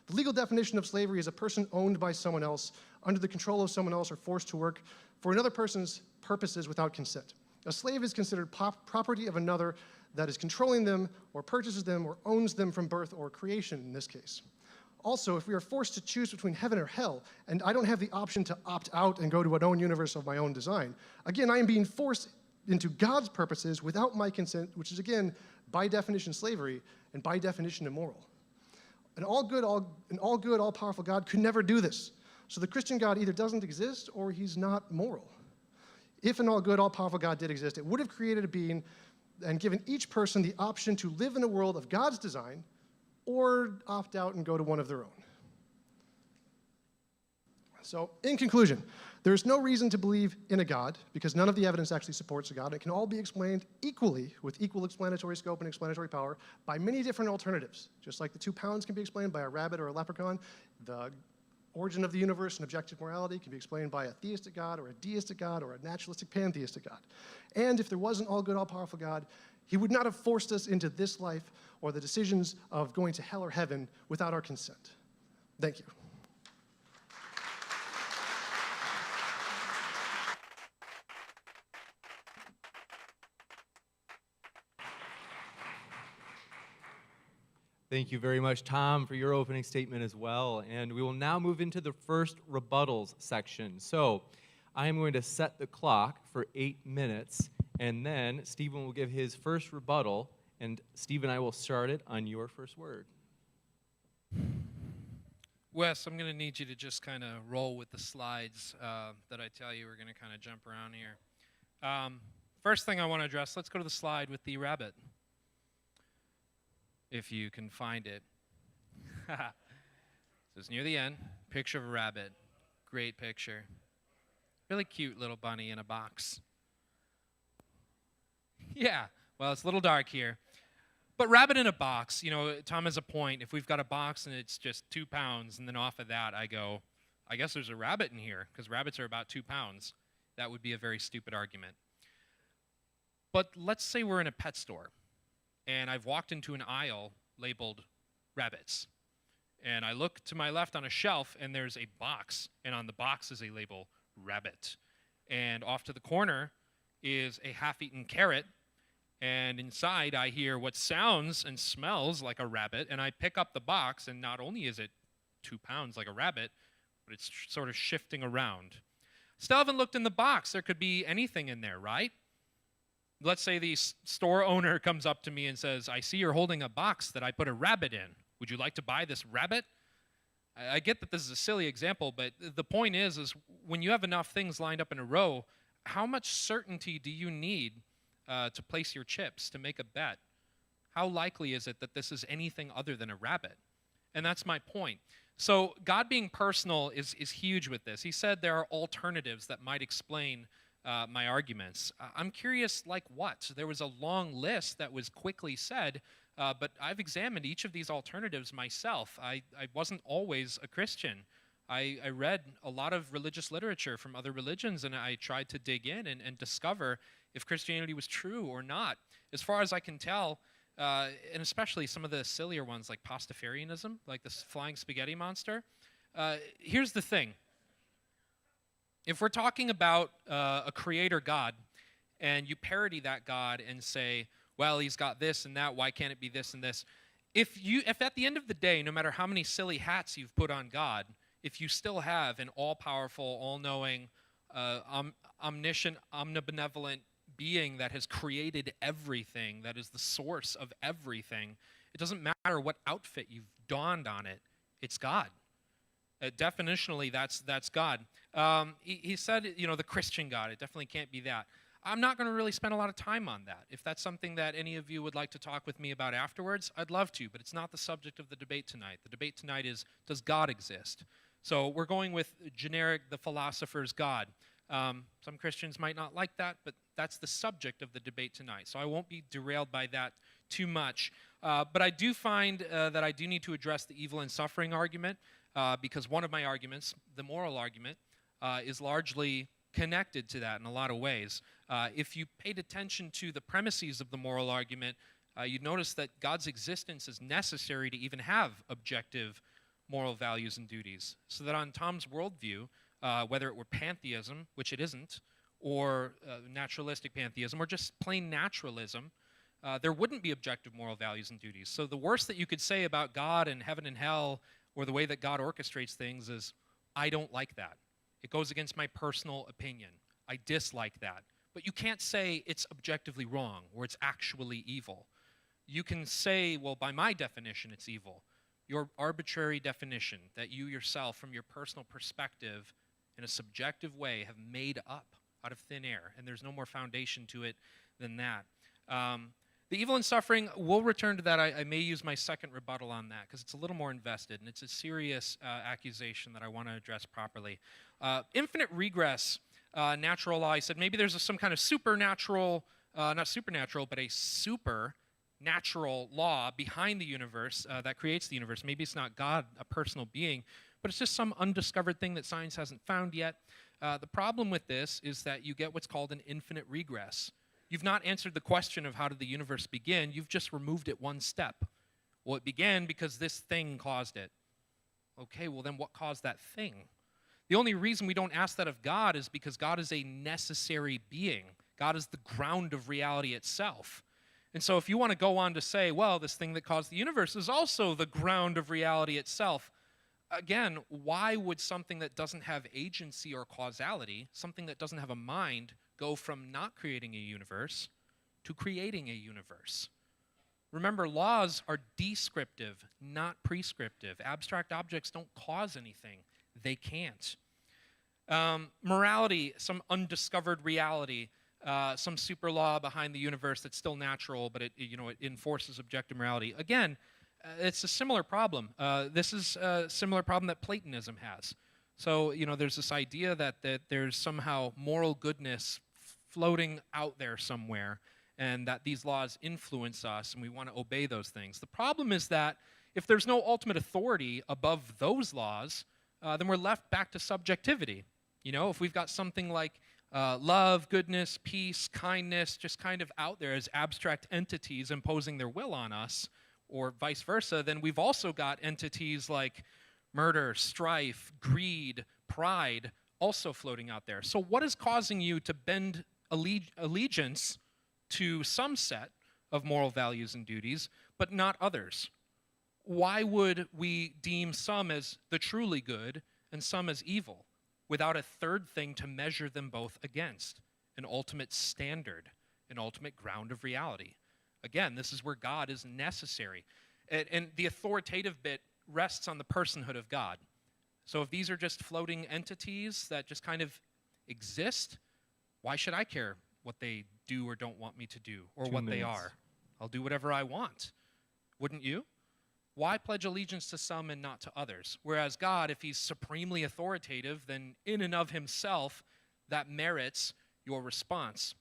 The legal definition of slavery is a person owned by someone else, under the control of someone else, or forced to work for another person's purposes without consent. A slave is considered property of another that is controlling them, or purchases them, or owns them from birth or creation in this case. Also, if we are forced to choose between heaven or hell, and I don't have the option to opt out and go to an own universe of my own design, again, I am being forced into God's purposes without my consent, which is, again, by definition slavery and by definition immoral. An all-good, all-powerful God could never do this. So the Christian God either doesn't exist or he's not moral. If an all-good, all-powerful God did exist, it would have created a being and given each person the option to live in a world of God's design or opt out and go to one of their own. So, in conclusion, there's no reason to believe in a God because none of the evidence actually supports a God. It can all be explained equally, with equal explanatory scope and explanatory power, by many different alternatives. Just like the 2 pounds can be explained by a rabbit or a leprechaun, the origin of the universe and objective morality can be explained by a theistic God or a deistic God or a naturalistic pantheistic God. And if there was an all-good, all-powerful God, he would not have forced us into this life or the decisions of going to hell or heaven without our consent. Thank you. Thank you very much, Tom, for your opening statement as well. And we will now move into the first rebuttals section. So I am going to set the clock for 8 minutes, and then Stephen will give his first rebuttal, and Steve and I will start it on your first word. Wes, I'm going to need you to just kind of roll with the slides that I tell you. We're going to kind of jump around here. First thing I want to address, let's go to the slide with the rabbit, if you can find it. So it's near the end, picture of a rabbit. Great picture. Really cute little bunny in a box. Yeah, well, it's a little dark here. But rabbit in a box, Tom has a point. If we've got a box and it's just 2 pounds, and then off of that I go, I guess there's a rabbit in here, because rabbits are about 2 pounds. That would be a very stupid argument. But let's say we're in a pet store, and I've walked into an aisle labeled rabbits. And I look to my left on a shelf, and there's a box, and on the box is a label, rabbit. And off to the corner is a half-eaten carrot, and inside I hear what sounds and smells like a rabbit, and I pick up the box, and not only is it 2 pounds like a rabbit, but it's sort of shifting around. Still haven't looked in the box. There could be anything in there, right? Let's say the store owner comes up to me and says, I see you're holding a box that I put a rabbit in. Would you like to buy this rabbit? I get that this is a silly example, but the point is when you have enough things lined up in a row, how much certainty do you need to place your chips, to make a bet? How likely is it that this is anything other than a rabbit? And that's my point. So God being personal is huge with this. He said there are alternatives that might explain my arguments. I'm curious, like what? There was a long list that was quickly said, but I've examined each of these alternatives myself. I wasn't always a Christian. I read a lot of religious literature from other religions, and I tried to dig in and discover if Christianity was true or not. As far as I can tell, and especially some of the sillier ones like Pastafarianism, like this flying spaghetti monster. Here's the thing. If we're talking about a creator God, and you parody that God and say, well, he's got this and that, why can't it be this and this? If at the end of the day, no matter how many silly hats you've put on God, if you still have an all-powerful, all-knowing, omniscient, omnibenevolent being that has created everything, that is the source of everything, it doesn't matter what outfit you've donned on it, it's God. Definitionally, that's God. He said, the Christian God. It definitely can't be that. I'm not going to really spend a lot of time on that. If that's something that any of you would like to talk with me about afterwards, I'd love to, but it's not the subject of the debate tonight. The debate tonight is, does God exist? So we're going with generic, the philosopher's God. Some Christians might not like that, but that's the subject of the debate tonight. So I won't be derailed by that too much. But I do find that I do need to address the evil and suffering argument, because one of my arguments, the moral argument, is largely connected to that in a lot of ways. If you paid attention to the premises of the moral argument, you'd notice that God's existence is necessary to even have objective moral values and duties. So that on Tom's worldview, whether it were pantheism, which it isn't, or naturalistic pantheism, or just plain naturalism, there wouldn't be objective moral values and duties. So the worst that you could say about God and heaven and hell, or the way that God orchestrates things, is, I don't like that. It goes against my personal opinion. I dislike that. But you can't say it's objectively wrong, or it's actually evil. You can say, well, by my definition, it's evil. Your arbitrary definition that you yourself, from your personal perspective, in a subjective way, have made up out of thin air, and there's no more foundation to it than that. The evil and suffering, we'll return to that. I may use my second rebuttal on that, because it's a little more invested, and it's a serious accusation that I want to address properly. Infinite regress, natural law, I said maybe there's some kind of supernatural, not supernatural, but a supernatural law behind the universe that creates the universe. Maybe it's not God, a personal being, but it's just some undiscovered thing that science hasn't found yet. The problem with this is that you get what's called an infinite regress. You've not answered the question of how did the universe begin, you've just removed it one step. Well, it began because this thing caused it. Okay, well then what caused that thing? The only reason we don't ask that of God is because God is a necessary being. God is the ground of reality itself. And so if you want to go on to say, well, this thing that caused the universe is also the ground of reality itself, again, why would something that doesn't have agency or causality, something that doesn't have a mind, go from not creating a universe to creating a universe? Remember, laws are descriptive, not prescriptive. Abstract objects don't cause anything. They can't. Morality, some undiscovered reality, some super law behind the universe that's still natural, but it enforces objective morality. Again, it's a similar problem. This is a similar problem that Platonism has. So, there's this idea that there's somehow moral goodness floating out there somewhere, and that these laws influence us, and we want to obey those things. The problem is that if there's no ultimate authority above those laws, then we're left back to subjectivity. If we've got something like love, goodness, peace, kindness, just kind of out there as abstract entities imposing their will on us, or vice versa, then we've also got entities like murder, strife, greed, pride, also floating out there. So what is causing you to bend allegiance to some set of moral values and duties, but not others? Why would we deem some as the truly good and some as evil, without a third thing to measure them both against, an ultimate standard, an ultimate ground of reality? Again, this is where God is necessary. And the authoritative bit rests on the personhood of God. So if these are just floating entities that just kind of exist, why should I care what they do or don't want me to do, or what they are? I'll do whatever I want. Wouldn't you? Why pledge allegiance to some and not to others? Whereas God, if he's supremely authoritative, then in and of himself, that merits your response.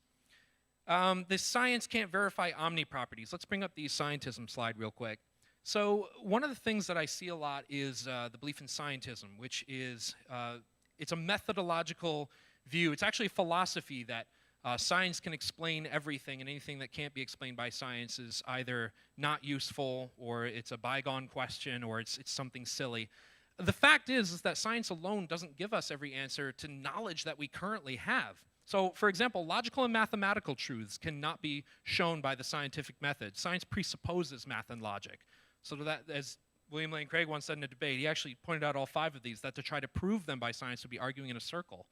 This science can't verify omni-properties. Let's bring up the scientism slide real quick. So one of the things that I see a lot is the belief in scientism, which is, it's a methodological view. It's actually a philosophy that science can explain everything, and anything that can't be explained by science is either not useful, or it's a bygone question, or it's something silly. The fact is that science alone doesn't give us every answer to knowledge that we currently have. So, for example, logical and mathematical truths cannot be shown by the scientific method. Science presupposes math and logic. So that, as William Lane Craig once said in a debate, he actually pointed out all 5 of these, that to try to prove them by science would be arguing in a circle.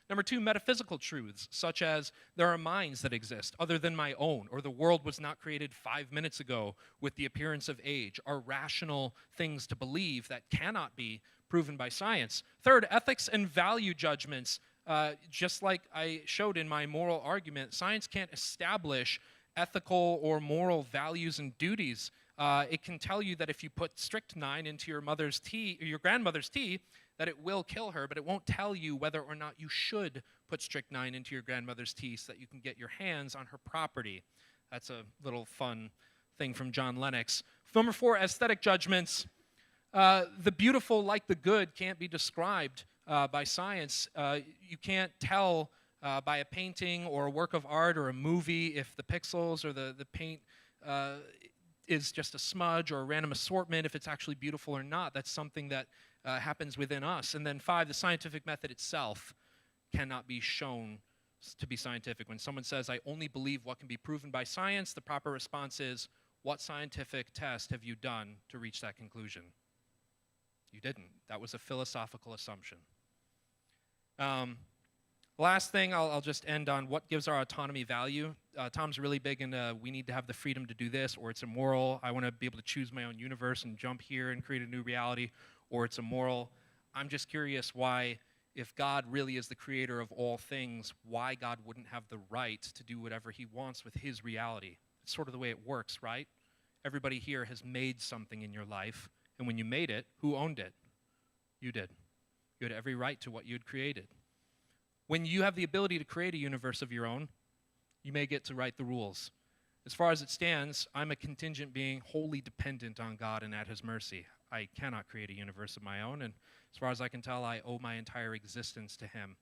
Number 2, metaphysical truths, such as there are minds that exist other than my own, or the world was not created 5 minutes ago with the appearance of age, are rational things to believe that cannot be proven by science. Third, ethics and value judgments. Just like I showed in my moral argument, science can't establish ethical or moral values and duties. It can tell you that if you put strychnine into your mother's tea, or your grandmother's tea, that it will kill her, but it won't tell you whether or not you should put strychnine into your grandmother's tea so that you can get your hands on her property. That's a little fun thing from John Lennox. Number 4, aesthetic judgments. The beautiful, like the good, can't be described by science. You can't tell by a painting or a work of art or a movie if the pixels or the paint is just a smudge or a random assortment, if it's actually beautiful or not. That's something that happens within us. And then 5, the scientific method itself cannot be shown to be scientific. When someone says, I only believe what can be proven by science, the proper response is, what scientific test have you done to reach that conclusion? You didn't. That was a philosophical assumption. Last thing, I'll just end on what gives our autonomy value. Tom's really big in we need to have the freedom to do this, or it's immoral. I want to be able to choose my own universe and jump here and create a new reality, or it's immoral. I'm just curious why, if God really is the creator of all things, why God wouldn't have the right to do whatever he wants with his reality. It's sort of the way it works, right? Everybody here has made something in your life, and when you made it, who owned it? You did. You had every right to what you had created. When you have the ability to create a universe of your own, you may get to write the rules. As far as it stands, I'm a contingent being wholly dependent on God and at his mercy. I cannot create a universe of my own, and as far as I can tell, I owe my entire existence to him,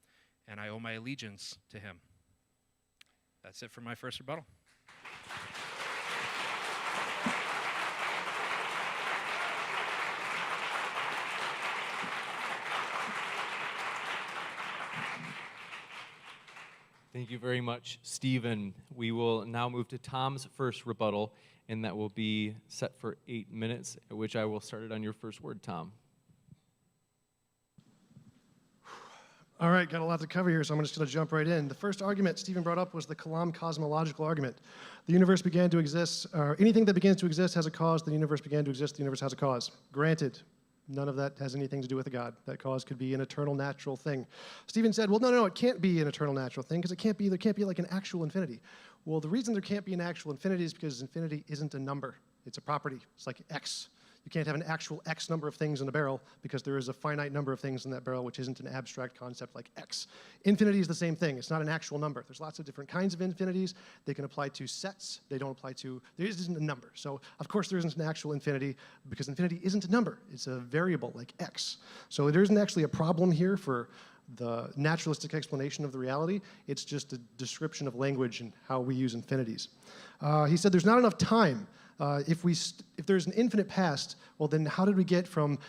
and I owe my allegiance to him. That's it for my first rebuttal. Thank you very much, Stephen. We will now move to Tom's first rebuttal, and that will be set for 8 minutes, at which I will start it on your first word, Tom. All right, got a lot to cover here, so I'm just going to jump right in. The first argument Stephen brought up was the Kalam cosmological argument. The universe began to exist, or anything that begins to exist has a cause. The universe began to exist, the universe has a cause. Granted, none of that has anything to do with a God. That cause could be an eternal natural thing. Stephen said, well, no, it can't be an eternal natural thing, because there can't be like an actual infinity. Well, the reason there can't be an actual infinity is because infinity isn't a number. It's a property. It's like X. You can't have an actual X number of things in a barrel because there is a finite number of things in that barrel, which isn't an abstract concept like X. Infinity is the same thing. It's not an actual number. There's lots of different kinds of infinities. They can apply to sets. They don't apply to, there isn't a number. So, of course, there isn't an actual infinity because infinity isn't a number. It's a variable like X. So there isn't actually a problem here for the naturalistic explanation of the reality. It's just a description of language and how we use infinities. He said there's not enough time. If there's an infinite past, well, then how did we get from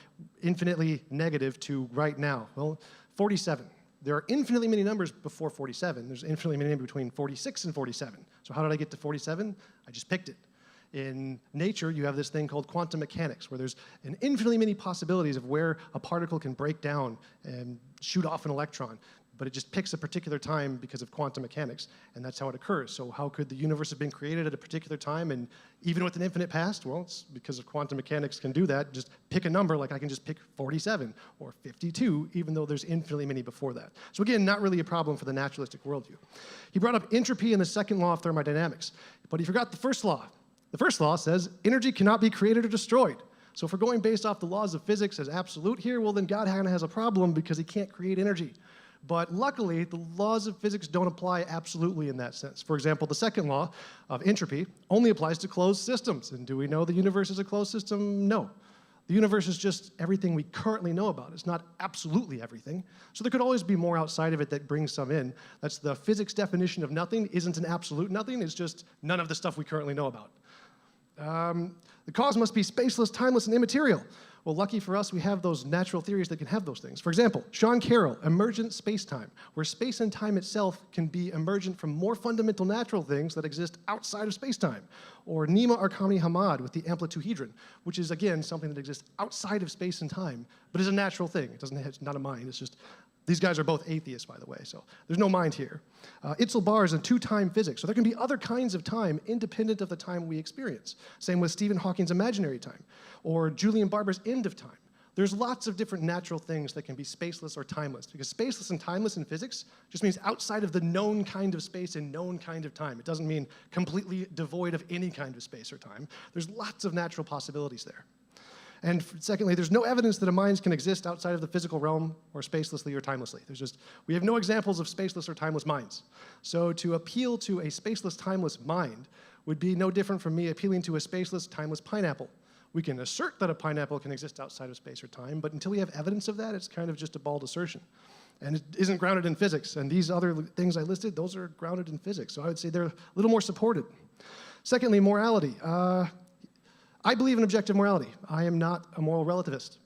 infinitely negative to right now? Well, 47. There are infinitely many numbers before 47. There's infinitely many between 46 and 47. So how did I get to 47? I just picked it. In nature, you have this thing called quantum mechanics, where there's an infinitely many possibilities of where a particle can break down and shoot off an electron, but it just picks a particular time because of quantum mechanics, and that's how it occurs. So how could the universe have been created at a particular time, and even with an infinite past? Well, it's because of quantum mechanics can do that. Just pick a number, like I can just pick 47 or 52, even though there's infinitely many before that. So again, not really a problem for the naturalistic worldview. He brought up entropy and the second law of thermodynamics, but he forgot the first law. The first law says energy cannot be created or destroyed. So if we're going based off the laws of physics as absolute here, well, then God kind of has a problem because he can't create energy. But luckily, the laws of physics don't apply absolutely in that sense. For example, the second law of entropy only applies to closed systems. And do we know the universe is a closed system? No. The universe is just everything we currently know about. It's not absolutely everything. So there could always be more outside of it that brings some in. That's the physics definition of nothing isn't an absolute nothing. It's just none of the stuff we currently know about. The cause must be spaceless, timeless, and immaterial. Well, lucky for us, we have those natural theories that can have those things. For example, Sean Carroll, emergent spacetime, where space and time itself can be emergent from more fundamental natural things that exist outside of spacetime. Or Nima Arkani Hamad with the amplituhedron, which is, again, something that exists outside of space and time, but is a natural thing. It's not a mind, it's just, these guys are both atheists, by the way, so there's no mind here. Itzel Barr is in two-time physics, so there can be other kinds of time independent of the time we experience. Same with Stephen Hawking's imaginary time, or Julian Barber's end of time. There's lots of different natural things that can be spaceless or timeless, because spaceless and timeless in physics just means outside of the known kind of space and known kind of time. It doesn't mean completely devoid of any kind of space or time. There's lots of natural possibilities there. And secondly, there's no evidence that a mind can exist outside of the physical realm or spacelessly or timelessly. We have no examples of spaceless or timeless minds. So to appeal to a spaceless, timeless mind would be no different from me appealing to a spaceless, timeless pineapple. We can assert that a pineapple can exist outside of space or time, but until we have evidence of that, it's kind of just a bald assertion. And it isn't grounded in physics. And these other things I listed, those are grounded in physics. So I would say they're a little more supported. Secondly, morality. I believe in objective morality. I am not a moral relativist,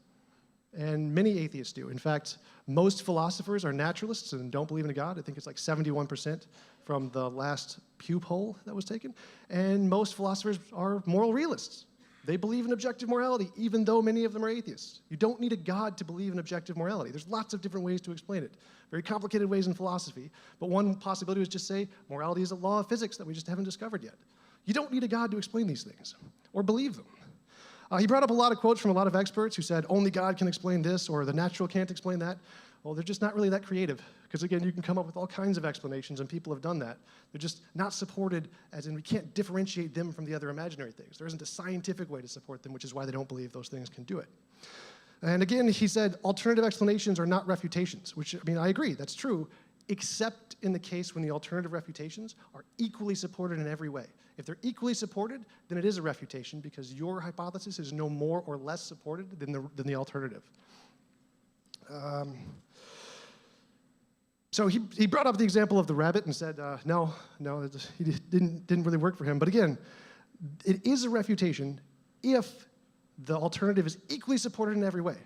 and many atheists do. In fact, most philosophers are naturalists and don't believe in a God. I think it's like 71% from the last Pew poll that was taken. And most philosophers are moral realists. They believe in objective morality, even though many of them are atheists. You don't need a God to believe in objective morality. There's lots of different ways to explain it. Very complicated ways in philosophy, but one possibility was just say morality is a law of physics that we just haven't discovered yet. You don't need a God to explain these things, or believe them. He brought up a lot of quotes from a lot of experts who said, only God can explain this, or the natural can't explain that. Well, they're just not really that creative, because again, you can come up with all kinds of explanations, and people have done that. They're just not supported, as in we can't differentiate them from the other imaginary things. There isn't a scientific way to support them, which is why they don't believe those things can do it. And again, he said, alternative explanations are not refutations, which, I mean, I agree, that's true, except in the case when the alternative refutations are equally supported in every way. If they're equally supported, then it is a refutation because your hypothesis is no more or less supported than the alternative. So he brought up the example of the rabbit and said, no, it didn't really work for him. But again, it is a refutation if the alternative is equally supported in every way.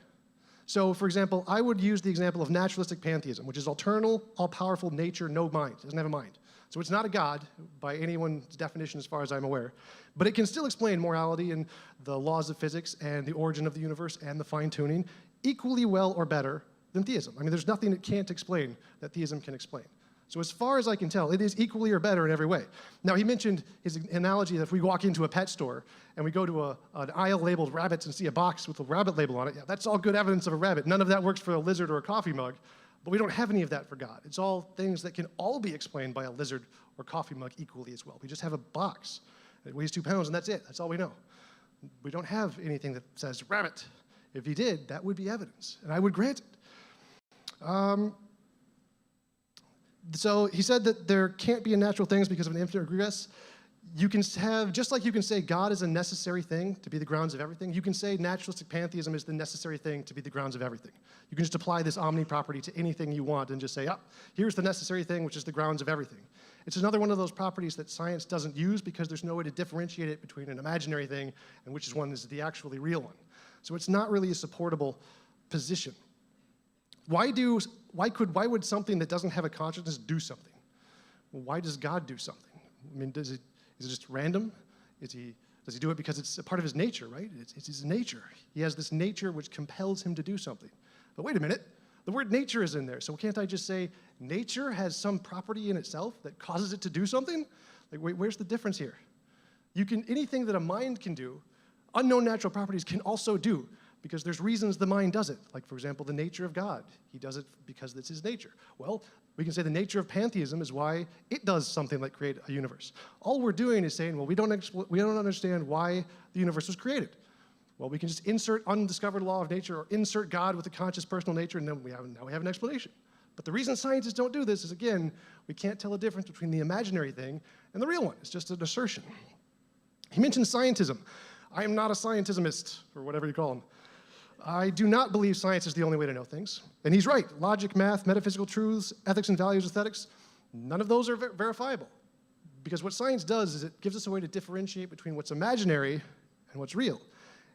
So, for example, I would use the example of naturalistic pantheism, which is eternal, all-powerful nature, no mind. It doesn't have a mind. So it's not a God by anyone's definition as far as I'm aware. But it can still explain morality and the laws of physics and the origin of the universe and the fine-tuning equally well or better than theism. I mean, there's nothing it can't explain that theism can explain. So as far as I can tell, it is equally or better in every way. Now, he mentioned his analogy that if we walk into a pet store and we go to an aisle labeled rabbits and see a box with a rabbit label on it, yeah, that's all good evidence of a rabbit. None of that works for a lizard or a coffee mug, but we don't have any of that for God. It's all things that can all be explained by a lizard or coffee mug equally as well. We just have a box. It weighs 2 pounds, and that's it. That's all we know. We don't have anything that says rabbit. If he did, that would be evidence, and I would grant it. So he said that there can't be natural things because of an infinite regress. You can have, just like you can say God is a necessary thing to be the grounds of everything, you can say naturalistic pantheism is the necessary thing to be the grounds of everything. You can just apply this omni property to anything you want and just say, here's the necessary thing, which is the grounds of everything. It's another one of those properties that science doesn't use because there's no way to differentiate it between an imaginary thing and which one is the actually real one. So it's not really a supportable position. Why would something that doesn't have a consciousness do something? Well, why does God do something? I mean, is it just random? Does he do it because it's a part of his nature, right? It's his nature. He has this nature which compels him to do something. But wait a minute, the word nature is in there, so can't I just say nature has some property in itself that causes it to do something? Like, wait, where's the difference here? Anything that a mind can do, unknown natural properties can also do, because there's reasons the mind does it. Like, for example, the nature of God. He does it because it's his nature. Well, we can say the nature of pantheism is why it does something like create a universe. All we're doing is saying, well, we don't understand why the universe was created. Well, we can just insert undiscovered law of nature or insert God with a conscious personal nature, and then we have an explanation. But the reason scientists don't do this is, again, we can't tell the difference between the imaginary thing and the real one. It's just an assertion. He mentioned scientism. I am not a scientismist, or whatever you call them. I do not believe science is the only way to know things. And he's right. Logic, math, metaphysical truths, ethics and values, aesthetics, none of those are verifiable. Because what science does is it gives us a way to differentiate between what's imaginary and what's real.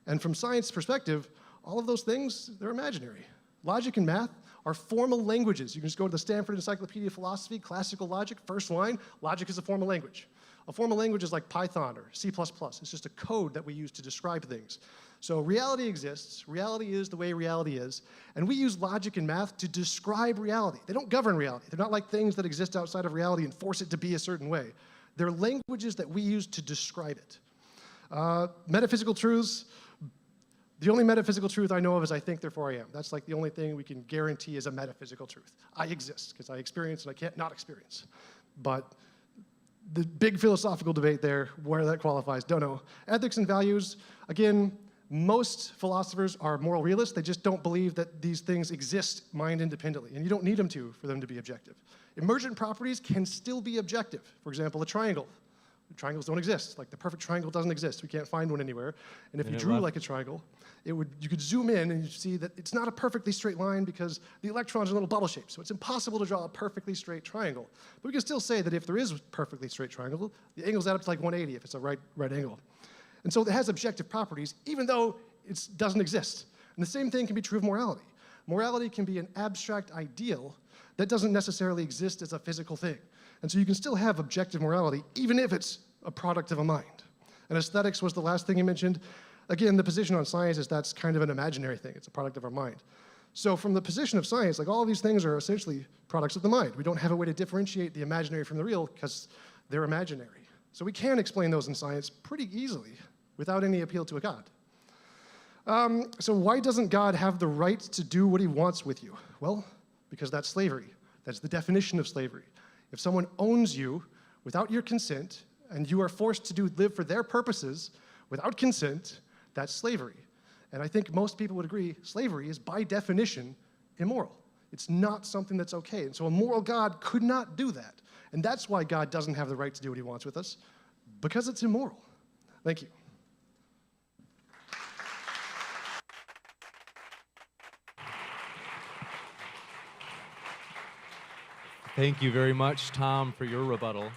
And from science perspective, all of those things, they're imaginary. Logic and math are formal languages. You can just go to the Stanford Encyclopedia of Philosophy, classical logic, first line, logic is a formal language. A formal language is like Python or C++. It's just a code that we use to describe things. So reality exists, reality is the way reality is, and we use logic and math to describe reality. They don't govern reality. They're not like things that exist outside of reality and force it to be a certain way. They're languages that we use to describe it. Metaphysical truths, the only metaphysical truth I know of is I think, therefore I am. That's like the only thing we can guarantee is a metaphysical truth. I exist because I experience and I can't not experience. But the big philosophical debate there, where that qualifies, don't know. Ethics and values, again, most philosophers are moral realists. They just don't believe that these things exist mind independently, and you don't need them to for them to be objective. Emergent properties can still be objective. For example, a triangle. Triangles don't exist. Like the perfect triangle doesn't exist. We can't find one anywhere. And if you drew like a triangle, you could zoom in and you see that it's not a perfectly straight line because the electrons are little bubble shapes. So it's impossible to draw a perfectly straight triangle. But we can still say that if there is a perfectly straight triangle, the angles add up to like 180 if it's a right angle. And so it has objective properties, even though it doesn't exist. And the same thing can be true of morality. Morality can be an abstract ideal that doesn't necessarily exist as a physical thing. And so you can still have objective morality, even if it's a product of a mind. And aesthetics was the last thing you mentioned. Again, the position on science is that's kind of an imaginary thing. It's a product of our mind. So from the position of science, like all of these things are essentially products of the mind. We don't have a way to differentiate the imaginary from the real because they're imaginary. So we can explain those in science pretty easily without any appeal to a God. So why doesn't God have the right to do what he wants with you? Well, because that's slavery. That's the definition of slavery. If someone owns you without your consent and you are forced to live for their purposes without consent, that's slavery. And I think most people would agree slavery is by definition immoral. It's not something that's okay. And so a moral God could not do that. And that's why God doesn't have the right to do what he wants with us, because it's immoral. Thank you. Thank you very much, Tom, for your rebuttal.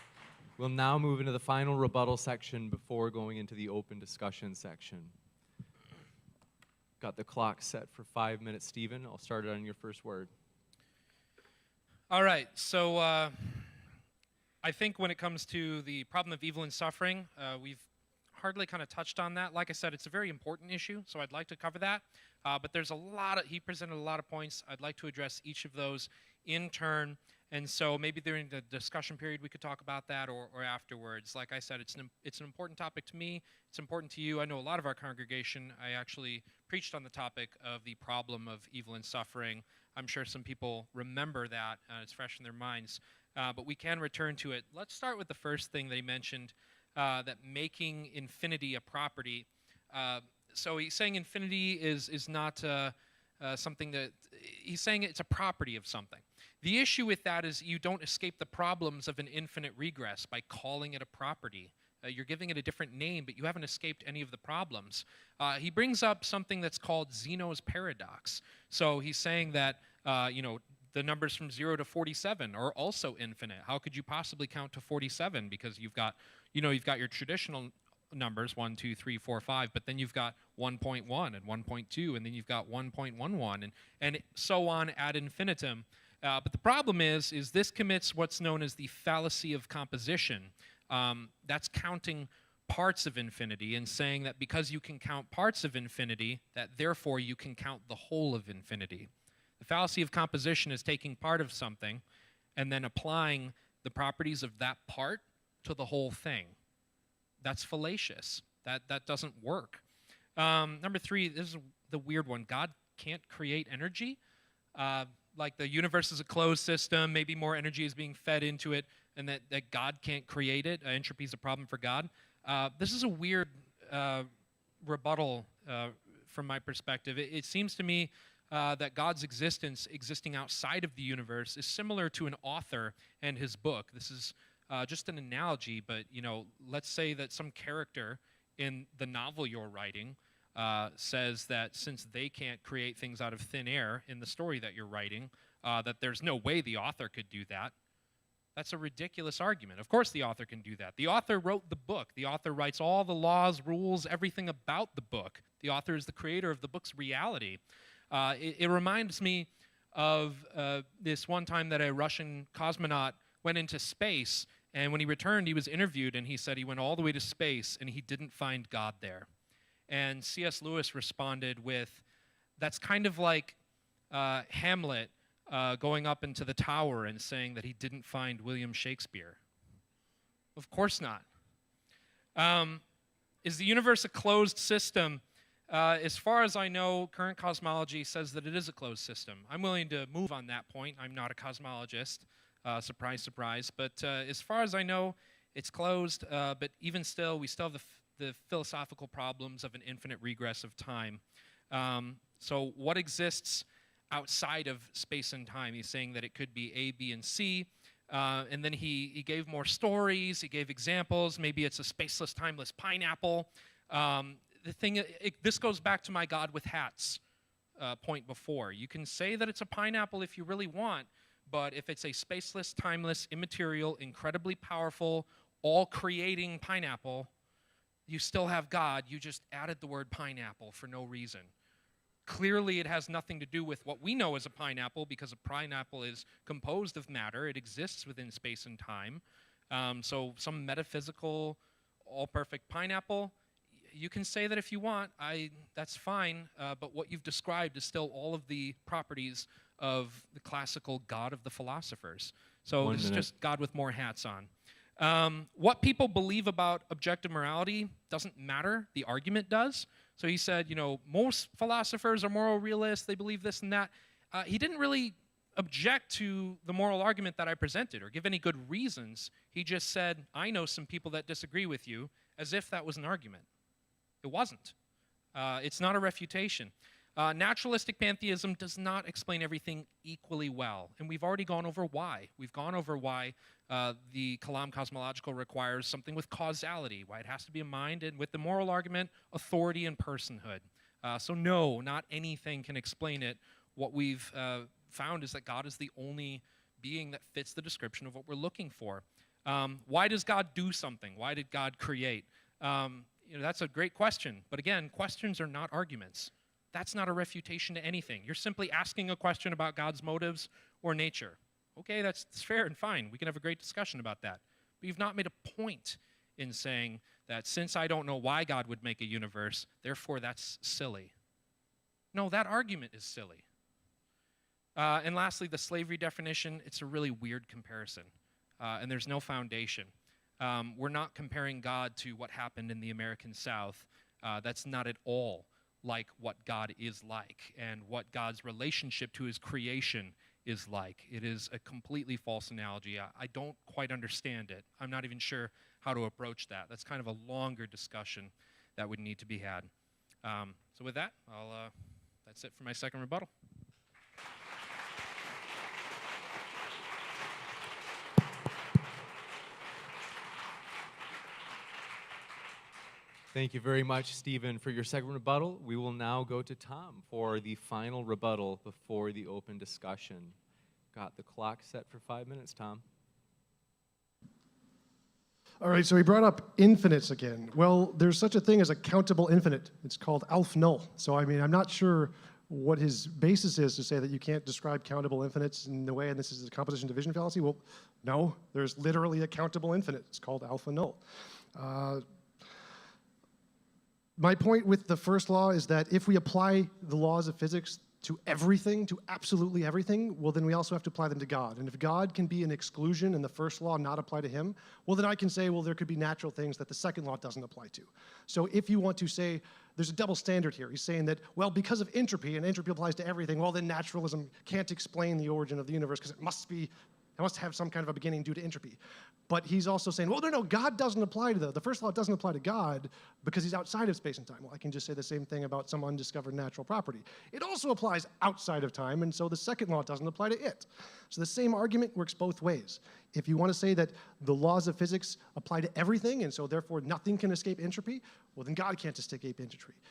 We'll now move into the final rebuttal section before going into the open discussion section. Got the clock set for 5 minutes, Stephen. I'll start it on your first word. All right, so I think when it comes to the problem of evil and suffering, we've hardly kind of touched on that. Like I said, it's a very important issue, so I'd like to cover that. But there's he presented a lot of points. I'd like to address each of those in turn. And so maybe during the discussion period we could talk about that or afterwards. Like I said, it's an important topic to me. It's important to you. I know a lot of our congregation. I actually preached on the topic of the problem of evil and suffering. I'm sure some people remember that. It's fresh in their minds. But we can return to it. Let's start with the first thing that he mentioned, that making infinity a property. So he's saying infinity is not something that, he's saying it's a property of something. The issue with that is you don't escape the problems of an infinite regress by calling it a property. You're giving it a different name, but you haven't escaped any of the problems. He brings up something that's called Zeno's paradox. So he's saying that, the numbers from 0 to 47 are also infinite. How could you possibly count to 47? Because you've got your traditional numbers, 1, 2, 3, 4, 5, but then you've got 1.1 and 1.2, and then you've got 1.11, and so on ad infinitum. But the problem is this commits what's known as the fallacy of composition. That's counting parts of infinity and saying that because you can count parts of infinity, that therefore you can count the whole of infinity. The fallacy of composition is taking part of something and then applying the properties of that part to the whole thing. That's fallacious. That doesn't work. Number 3, this is the weird one. God can't create energy. Like the universe is a closed system, maybe more energy is being fed into it, and that God can't create it. Entropy is a problem for God. This is a weird rebuttal from my perspective. It seems to me that God's existing outside of the universe is similar to an author and his book. This is just an analogy, but let's say that some character in the novel you're writing says that since they can't create things out of thin air in the story that you're writing, that there's no way the author could do that. That's a ridiculous argument. Of course the author can do that. The author wrote the book. The author writes all the laws, rules, everything about the book. The author is the creator of the book's reality. It reminds me of this one time that a Russian cosmonaut went into space, and when he returned, he was interviewed, and he said he went all the way to space, and he didn't find God there. And C.S. Lewis responded with, that's kind of like Hamlet going up into the tower and saying that he didn't find William Shakespeare. Of course not. Is the universe a closed system? As far as I know, current cosmology says that it is a closed system. I'm willing to move on that point. I'm not a cosmologist. Surprise, surprise. But as far as I know, it's closed. But even still, we still have the philosophical problems of an infinite regress of time. So what exists outside of space and time? He's saying that it could be A, B, and C. And then he gave more stories. He gave examples. Maybe it's a spaceless, timeless pineapple. This goes back to my God with hats point before. You can say that it's a pineapple if you really want, but if it's a spaceless, timeless, immaterial, incredibly powerful, all-creating pineapple, you still have God. You just added the word pineapple for no reason. Clearly, it has nothing to do with what we know as a pineapple, because a pineapple is composed of matter. It exists within space and time. So some metaphysical, all-perfect pineapple, you can say that if you want. That's fine. But what you've described is still all of the properties of the classical God of the philosophers. So this is just God with more hats on. What people believe about objective morality doesn't matter. The argument does. So he said, most philosophers are moral realists. They believe this and that. He didn't really object to the moral argument that I presented or give any good reasons. He just said, I know some people that disagree with you, as if that was an argument. It wasn't. It's not a refutation. Naturalistic pantheism does not explain everything equally well, and we've already gone over why. We've gone over why the Kalam cosmological requires something with causality, why it has to be a mind, and with the moral argument, authority and personhood. So no, not anything can explain it. What we've found is that God is the only being that fits the description of what we're looking for. Why does God do something? Why did God create? That's a great question. But again, questions are not arguments. That's not a refutation to anything. You're simply asking a question about God's motives or nature. Okay, that's fair and fine. We can have a great discussion about that. But you've not made a point in saying that since I don't know why God would make a universe, therefore that's silly. No, that argument is silly. And lastly, the slavery definition, it's a really weird comparison. And there's no foundation. We're not comparing God to what happened in the American South. That's not at all like what God is like and what God's relationship to his creation is like. It is a completely false analogy. I don't quite understand it. I'm not even sure how to approach that. That's kind of a longer discussion that would need to be had. So with that, that's it for my second rebuttal. Thank you very much, Stephen, for your second rebuttal. We will now go to Tom for the final rebuttal before the open discussion. Got the clock set for 5 minutes, Tom. All right, so he brought up infinites again. Well, there's such a thing as a countable infinite. It's called alf null. So, I mean, I'm not sure what his basis is to say that you can't describe countable infinites in the way, and this is a composition division fallacy. Well, no, there's literally a countable infinite. It's called alpha null. My point with the first law is that if we apply the laws of physics to everything, to absolutely everything, well, then we also have to apply them to God. And if God can be an exclusion and the first law not apply to him, well, then I can say, well, there could be natural things that the second law doesn't apply to. So if you want to say, there's a double standard here. He's saying that, well, because of entropy, and entropy applies to everything, well, then naturalism can't explain the origin of the universe because it must have some kind of a beginning due to entropy. But he's also saying, well, no, God doesn't apply to the first law doesn't apply to God because he's outside of space and time. Well, I can just say the same thing about some undiscovered natural property. It also applies outside of time, and so the second law doesn't apply to it. So the same argument works both ways. If you want to say that the laws of physics apply to everything, and so therefore nothing can escape entropy, well, then God can't escape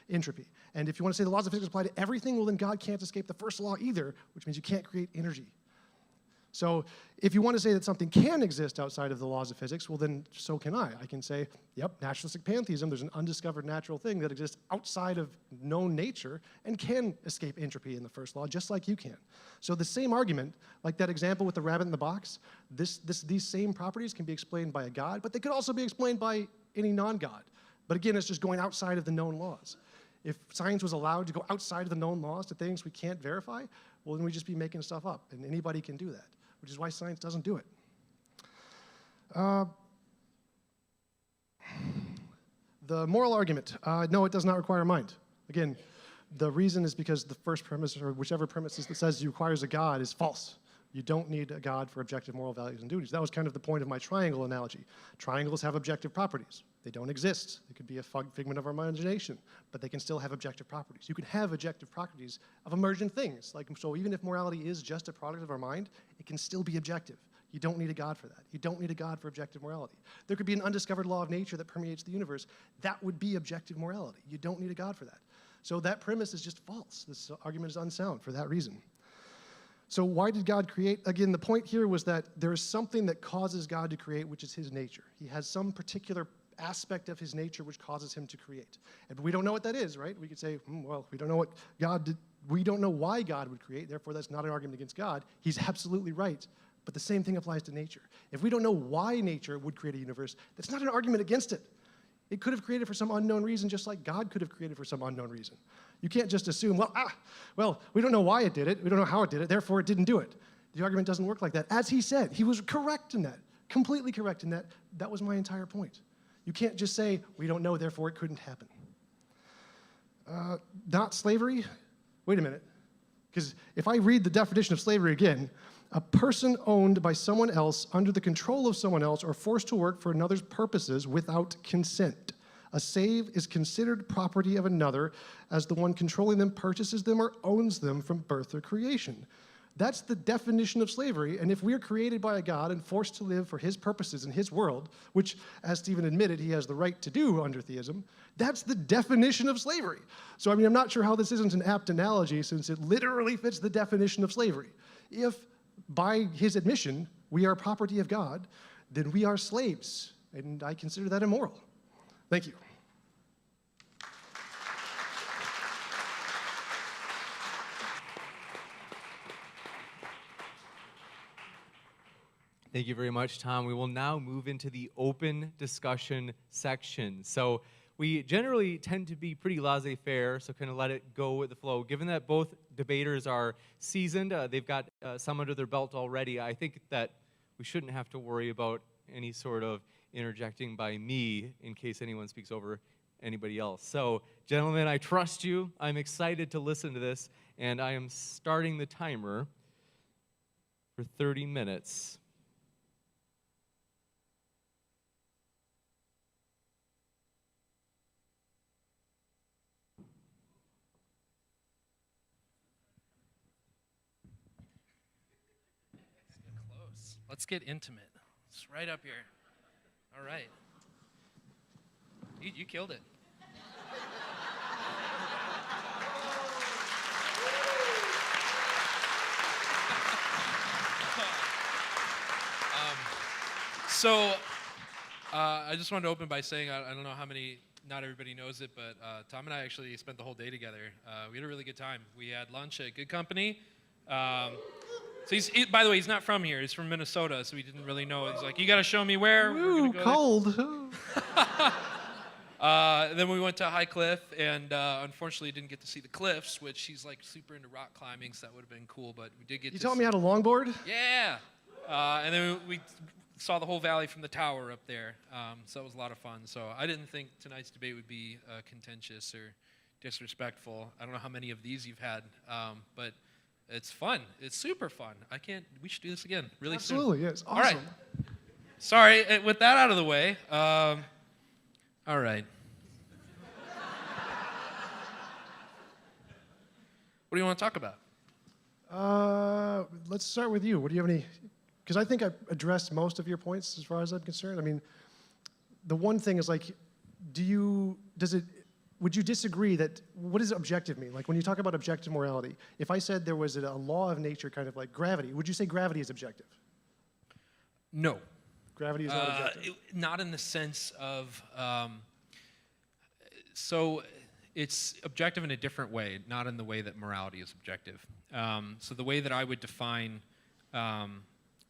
entropy. And if you want to say the laws of physics apply to everything, well, then God can't escape the first law either, which means you can't create energy. So if you want to say that something can exist outside of the laws of physics, well, then so can I. I can say, yep, naturalistic pantheism, there's an undiscovered natural thing that exists outside of known nature and can escape entropy in the first law, just like you can. So the same argument, like that example with the rabbit in the box, these same properties can be explained by a God, but they could also be explained by any non-God. But again, it's just going outside of the known laws. If science was allowed to go outside of the known laws to things we can't verify, well, then we'd just be making stuff up, and anybody can do that, which is why science doesn't do it. The moral argument, no, it does not require mind. Again, the reason is because the first premise, or whichever premise that says it requires a God, is false. You don't need a God for objective moral values and duties. That was kind of the point of my triangle analogy. Triangles have objective properties. They don't exist. They could be a figment of our imagination, but they can still have objective properties. You can have objective properties of emergent things. So even if morality is just a product of our mind, it can still be objective. You don't need a God for that. You don't need a God for objective morality. There could be an undiscovered law of nature that permeates the universe. That would be objective morality. You don't need a God for that. So that premise is just false. This argument is unsound for that reason. So why did God create? Again, the point here was that there is something that causes God to create, which is his nature. He has some particular aspect of his nature which causes him to create. And we don't know what that is, right? We could say, well, we don't know what God did. We don't know why God would create, therefore that's not an argument against God. He's absolutely right. But the same thing applies to nature. If we don't know why nature would create a universe, that's not an argument against it. It could have created for some unknown reason, just like God could have created for some unknown reason. You can't just assume, well, we don't know why it did it, we don't know how it did it, therefore it didn't do it. The argument doesn't work like that. As he said, he was correct in that, completely correct in that. That was my entire point. You can't just say, we don't know, therefore it couldn't happen. Not slavery? Wait a minute. Because if I read the definition of slavery again, a person owned by someone else under the control of someone else or forced to work for another's purposes without consent. A slave is considered property of another as the one controlling them purchases them or owns them from birth or creation. That's the definition of slavery, and if we are created by a God and forced to live for his purposes in his world, which, as Stephen admitted, he has the right to do under theism, that's the definition of slavery. So, I mean, I'm not sure how this isn't an apt analogy, since it literally fits the definition of slavery. If, by his admission, we are property of God, then we are slaves, and I consider that immoral. Thank you. Thank you very much, Tom. We will now move into the open discussion section. So we generally tend to be pretty laissez-faire, so kind of let it go with the flow. Given that both debaters are seasoned, they've got some under their belt already, I think that we shouldn't have to worry about any sort of interjecting by me in case anyone speaks over anybody else. So, gentlemen, I trust you. I'm excited to listen to this, and I am starting the timer for 30 minutes. Let's get intimate. It's right up here. All right. You killed it. So I just wanted to open by saying I don't know how many, not everybody knows it, but Tom and I actually spent the whole day together. We had a really good time. We had lunch at Good Company. So by the way, he's not from here. He's from Minnesota, so he didn't really know. He's like, you got to show me where. Ooh, cold. Then we went to High Cliff, and unfortunately didn't get to see the cliffs, which he's like super into rock climbing, so that would have been cool. But we did get. You to taught me how to longboard? Yeah. And then we saw the whole valley from the tower up there. So that was a lot of fun. So I didn't think tonight's debate would be contentious or disrespectful. I don't know how many of these you've had, but it's fun. It's super fun. We should do this again really soon. Absolutely, yes. Awesome. All right. Sorry, with that out of the way. All right. What do you want to talk about? Let's start with you. What do you have any? Because I think I addressed most of your points as far as I'm concerned. I mean, the one thing is like, would you disagree that, what does objective mean? Like when you talk about objective morality, if I said there was a law of nature kind of like gravity, would you say gravity is objective? No. Gravity is not objective? Not in the sense of, so it's objective in a different way, not in the way that morality is objective. So the way that I would define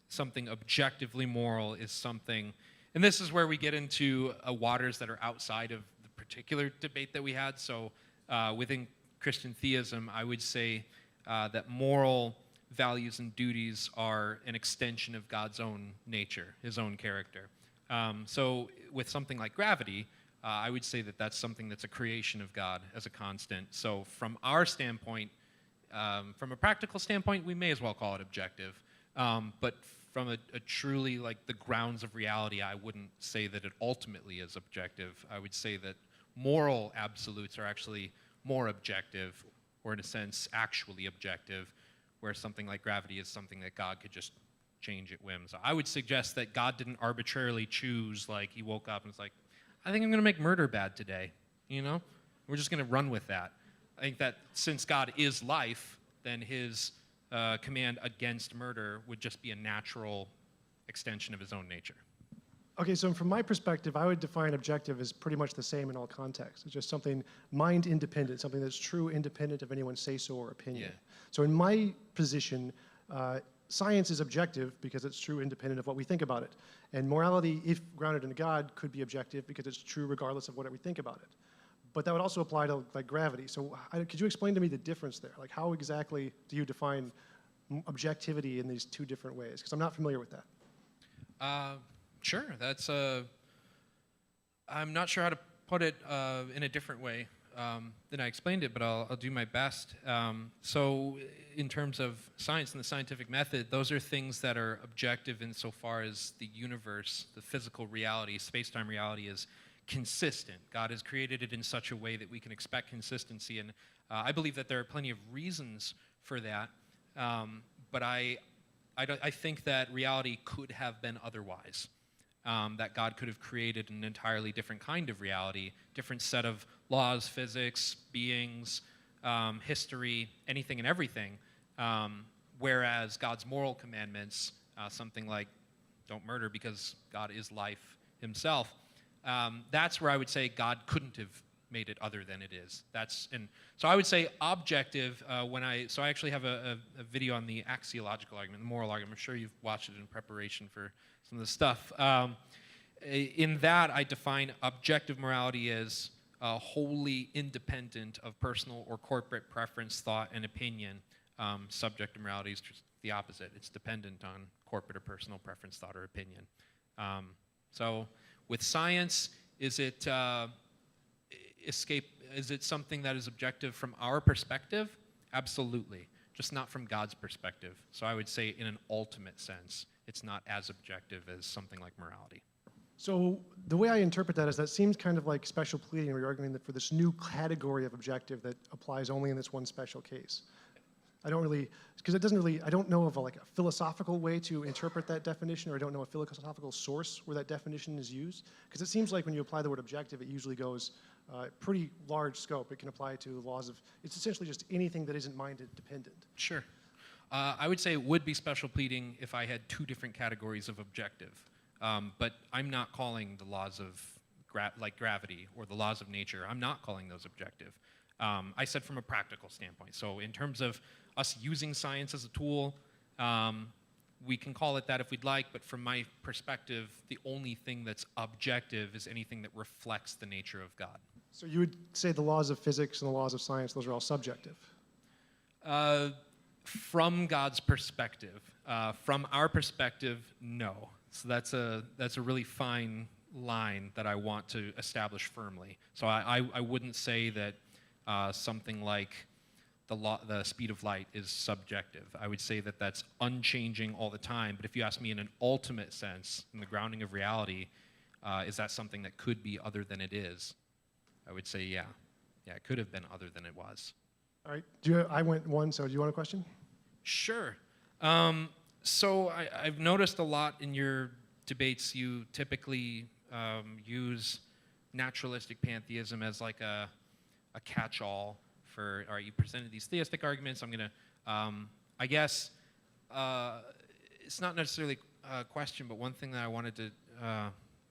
something objectively moral is something, and this is where we get into waters that are outside of the particular debate that we had. So within Christian theism, I would say that moral values and duties are an extension of God's own nature, his own character. So with something like gravity, I would say that that's something that's a creation of God as a constant. So from our standpoint, from a practical standpoint, we may as well call it objective. But from a truly, like, the grounds of reality, I wouldn't say that it ultimately is objective. I would say that moral absolutes are actually more objective, or in a sense, actually objective, where something like gravity is something that God could just change at whim. So I would suggest that God didn't arbitrarily choose, like, he woke up and was like, I think I'm going to make murder bad today, you know? We're just going to run with that. I think that since God is life, then his command against murder would just be a natural extension of his own nature. Okay, so from my perspective, I would define objective as pretty much the same in all contexts. It's just something mind independent, something that's true independent of anyone's say-so or opinion. Yeah. So in my position, science is objective because it's true independent of what we think about it. And morality, if grounded in God, could be objective because it's true regardless of what we think about it. But that would also apply to like gravity. So could you explain to me the difference there? Like how exactly do you define objectivity in these two different ways? Because I'm not familiar with that. Sure, that's I'm not sure how to put it in a different way than I explained it, but I'll do my best. So in terms of science and the scientific method, those are things that are objective insofar as the universe, the physical reality, space-time reality is consistent. God has created it in such a way that we can expect consistency, and I believe that there are plenty of reasons for that, but I think that reality could have been otherwise. That God could have created an entirely different kind of reality, different set of laws, physics, beings, history, anything and everything, whereas God's moral commandments, something like don't murder because God is life himself, that's where I would say God couldn't have made it other than it is. So I would say objective, so I actually have a video on the axiological argument, the moral argument. I'm sure you've watched it in preparation for some of the stuff. In that, I define objective morality as wholly independent of personal or corporate preference, thought, and opinion. Subjective morality is just the opposite. It's dependent on corporate or personal preference, thought, or opinion. So with science, is it something that is objective from our perspective? Absolutely, just not from God's perspective. So I would say in an ultimate sense, it's not as objective as something like morality. So the way I interpret that is that seems kind of like special pleading, where you're arguing that for this new category of objective that applies only in this one special case. I don't really, because it doesn't really, I don't know of a philosophical way to interpret that definition, or I don't know a philosophical source where that definition is used. Because it seems like when you apply the word objective, it usually goes pretty large scope. It can apply to laws of, it's essentially just anything that isn't mind dependent. Sure. I would say it would be special pleading if I had two different categories of objective. But I'm not calling the laws of like gravity or the laws of nature, I'm not calling those objective. I said from a practical standpoint. So in terms of us using science as a tool, we can call it that if we'd like, but from my perspective, the only thing that's objective is anything that reflects the nature of God. So you would say the laws of physics and the laws of science, those are all subjective? From God's perspective. From our perspective, no. So that's a really fine line that I want to establish firmly. So I wouldn't say that something like the speed of light is subjective. I would say that that's unchanging all the time. But if you ask me in an ultimate sense, in the grounding of reality, is that something that could be other than it is? I would say, yeah. Yeah, it could have been other than it was. All right. I went one, so do you want a question? Sure. So I've noticed a lot in your debates, you typically use naturalistic pantheism as like a catch-all for, all right, you presented these theistic arguments, I'm going to, I guess, it's not necessarily a question, but one thing that I wanted to,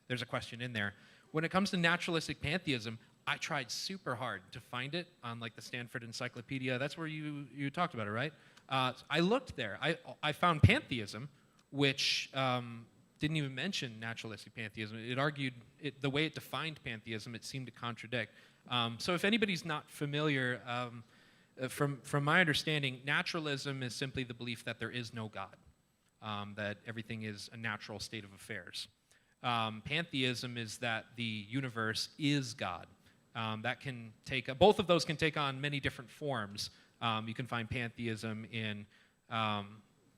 there's a question in there. When it comes to naturalistic pantheism, I tried super hard to find it on like the Stanford Encyclopedia. That's where you talked about it, right? I looked there. I found pantheism, which didn't even mention naturalistic pantheism. It argued, the way it defined pantheism, it seemed to contradict. So if anybody's not familiar, from my understanding, naturalism is simply the belief that there is no God, that everything is a natural state of affairs. Pantheism is that the universe is God. That can take, both of those can take on many different forms. You can find pantheism in